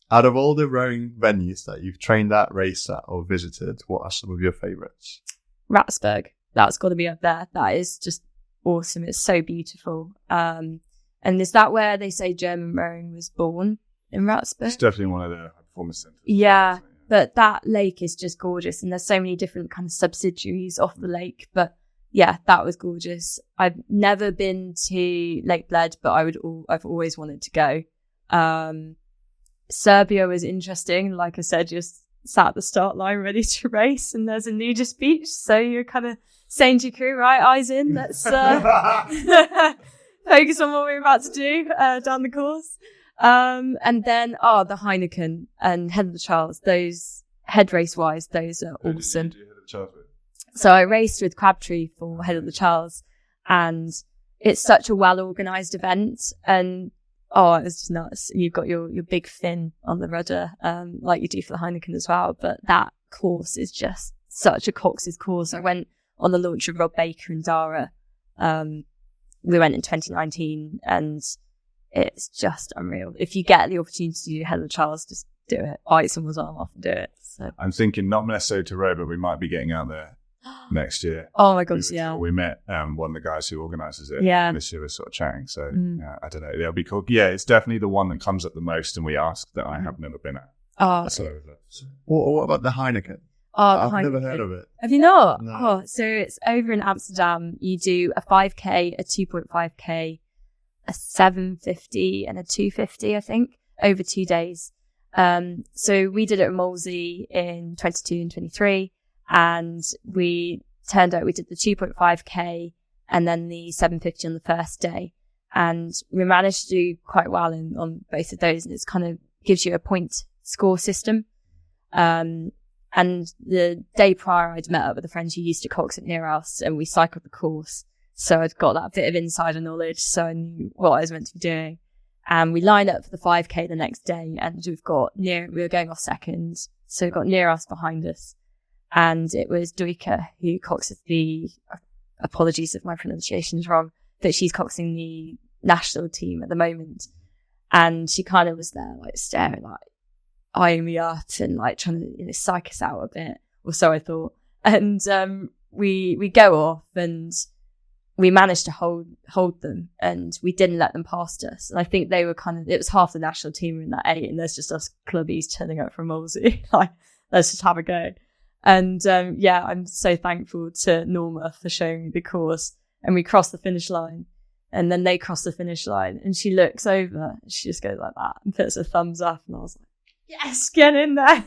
out of all the rowing venues that you've trained at, raced at, or visited, what are some of your favourites? Ratsburg. That's got to be up there. That is just awesome. It's so beautiful. And is that where they say German rowing was born, in Ratsburg? It's definitely one of the performance centres. Yeah, but that lake is just gorgeous, and there's so many different kind of subsidiaries off the lake. But yeah, that was gorgeous. I've never been to Lake Bled, but I've always wanted to go. Serbia was interesting. Like I said, just sat at the start line ready to race, and there's a nudist beach, so you're kind of saying to your crew, right, eyes in, let's focus on what we're about to do down the course. And then the Heineken and Head of the Charles, those head race wise, those are awesome. So I raced with Crabtree for Head of the Charles, and it's such a well organised event, and it's just nuts. You've got your big fin on the rudder, like you do for the Heineken as well. But that course is just such a Cox's course. I went on the launch of Rob Baker and Dara. We went in 2019, and it's just unreal. If you get the opportunity to do Head of the Charles, just do it. Bite someone's arm off and do it. So I'm thinking not necessarily to row, but we might be getting out there next year. Oh my gosh, yeah. We met one of the guys who organises it. Yeah. This year was sort of chatting. So I don't know. It'll be cool. Yeah, it's definitely the one that comes up the most, and we ask that I have never been at. Oh, So What about the Heineken? oh, I've never heard of it. Have you not? No. Oh, so it's over in Amsterdam. You do a 5K, a 2.5K, a 750 and a 250, I think, over 2 days. So we did it at Molesey in 22 and 23, and we turned out we did the 2.5K and then the 750 on the first day. And we managed to do quite well on both of those, and it's kind of gives you a point score system. And the day prior, I'd met up with a friend who used to cox it near us, and we cycled the course. So I'd got that bit of insider knowledge, so I knew what I was meant to be doing. And we lined up for the 5K the next day, and we were going off second, so we got near us behind us. And it was Duike who coxed apologies if my pronunciation is wrong, but she's coxing the national team at the moment. And she kind of was there, like, staring, like, eyeing me up and, like, trying to, psych us out a bit, or so I thought. And we go off, and we managed to hold them, and we didn't let them past us. And I think they were it was half the national team in that 8, and there's just us clubbies turning up from Molesey. Like, let's just have a go. And I'm so thankful to Norma for showing me the course. And we crossed the finish line, and then they crossed the finish line, and she looks over, and she just goes like that and puts a thumbs up, and I was like, yes, get in there.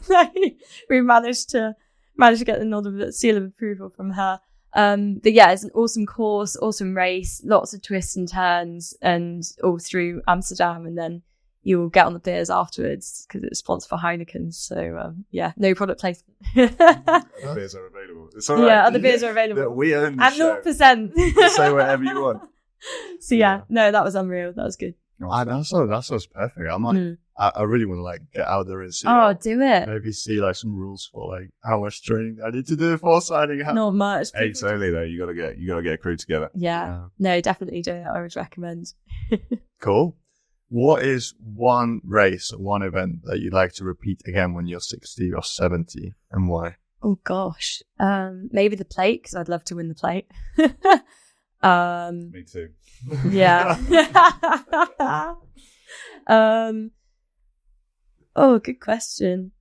We managed to get the seal of approval from her. But yeah, it's an awesome course, awesome race, lots of twists and turns, and all through Amsterdam. And then you will get on the beers afterwards because it's sponsored for Heineken. So no product placement. The beers are available. It's all right. Yeah, other beers are available. We own the At show. 0%. Say whatever you want. So no, that was unreal. That was good. That sounds perfect. I really want to, like, get out there and see. Do it. Maybe see, like, some rules for, like, how much training I need to do for signing up. Not much. 8's only though. You gotta get a crew together. Yeah. No, definitely do it. I would recommend. Cool. What is one race or one event that you'd like to repeat again when you're 60 or 70, and why? Oh gosh. Maybe the plate, because I'd love to win the plate. Me too. Yeah. Good question.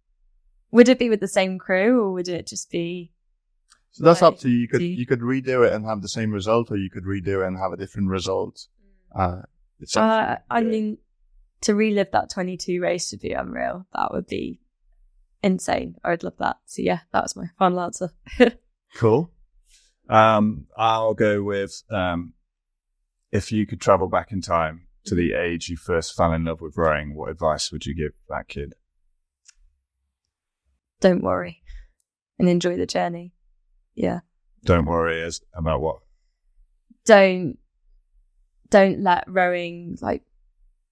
Would it be with the same crew, or would it just be? So that's up to you. You could redo it and have the same result, or you could redo it and have a different result. I mean, to relive that 22 race would be unreal. That would be insane. I would love that. So yeah, that was my final answer. Cool. I'll go with if you could travel back in time to the age you first fell in love with rowing, what advice would you give that kid? Don't worry and enjoy the journey. Yeah. Don't worry about what? Don't let rowing, like,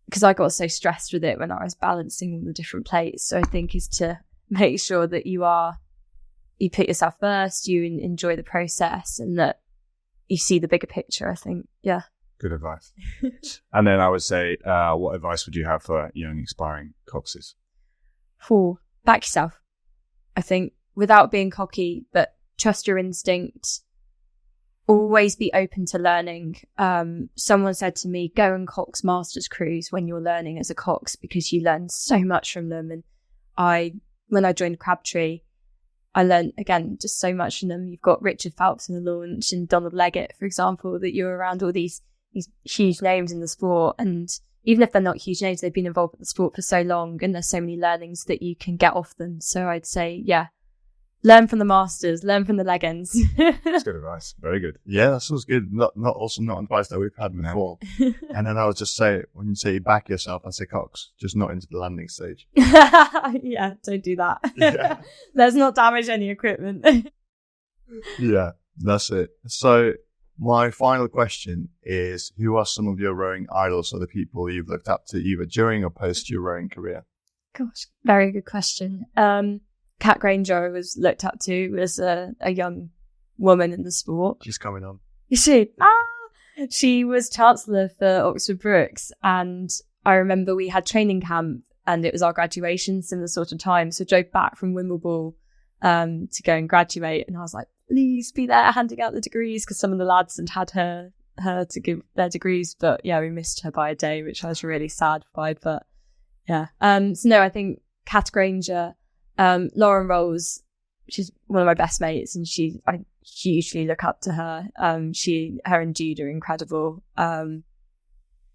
because I got so stressed with it when I was balancing all the different plates. So I think is to make sure that you put yourself first, you enjoy the process, and that you see the bigger picture, I think. Yeah. Good advice. And then I would say, what advice would you have for young, aspiring coxes? Back yourself, I think, without being cocky, but trust your instinct. Always be open to learning. Someone said to me, go and cox masters crews when you're learning as a cox, because you learn so much from them. And when I joined Crabtree, I learned, again, just so much from them. You've got Richard Phelps in the launch and Donald Leggett, for example, that you're around all these huge names in the sport. And even if they're not huge names, they've been involved with the sport for so long, and there's so many learnings that you can get off them. So I'd say, learn from the masters, learn from the legends. That's good advice. Very good. Yeah, that sounds good. Not advice that we've had before. And then I would just say, when you say back yourself, I say cox, just not into the landing stage. Yeah, don't do that. Yeah. Let's not damage any equipment. Yeah, that's it. So my final question is, who are some of your rowing idols, or the people you've looked up to either during or post your rowing career? Gosh, very good question. Kat Granger was looked up to as a young woman in the sport. She's coming on. Is she? She was Chancellor for Oxford Brookes, and I remember we had training camp, and it was our graduation, similar sort of time. So I drove back from Wimbleball to go and graduate, and I was like, please be there handing out the degrees, because some of the lads had her to give their degrees, but yeah, we missed her by a day, which I was really sad by. But yeah, so no, I think Kat Granger, Lauren Rolls, she's one of my best mates, and I hugely look up to her. Her and Jude are incredible.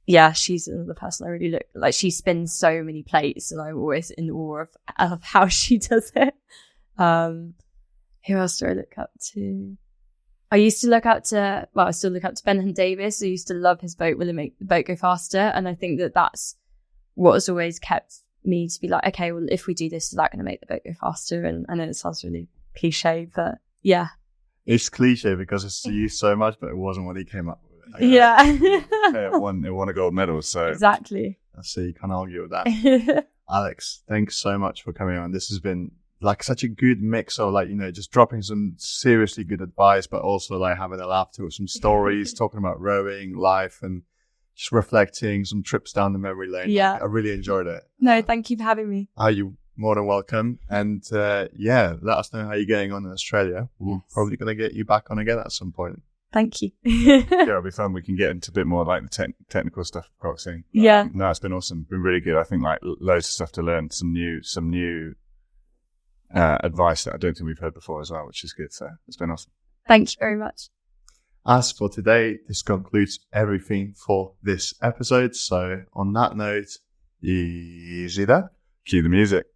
Yeah, she's another person I really look like. She spins so many plates, and I'm always in awe of how she does it. Who else do I look up to? I used to look up to, I still look up to Ben Hunt Davis. I used to love his boat. Will it make the boat go faster? And I think that's what has always kept me to be like, okay, well, if we do this, is that going to make the boat go faster? And I know it sounds really cliche, but yeah. It's cliche because it's used so much, but it wasn't what he came up with. Yeah. It won a gold medal, so exactly. So you can't argue with that. Alex, thanks so much for coming on. This has been like such a good mix of like, just dropping some seriously good advice, but also like having a laugh to it, some stories, talking about rowing, life, and just reflecting, some trips down the memory lane. Yeah. I really enjoyed it. No, thank you for having me. You're more than welcome. And let us know how you're getting on in Australia. We're probably going to get you back on again at some point. Thank you. Yeah, it'll be fun. We can get into a bit more like the technical stuff of croxing. Yeah. No, it's been awesome. Been really good. I think like loads of stuff to learn. Some new advice that I don't think we've heard before as well, which is good. So it's been awesome. Thank you very much. As for today, this concludes everything for this episode. So on that note, easy there. Cue the music.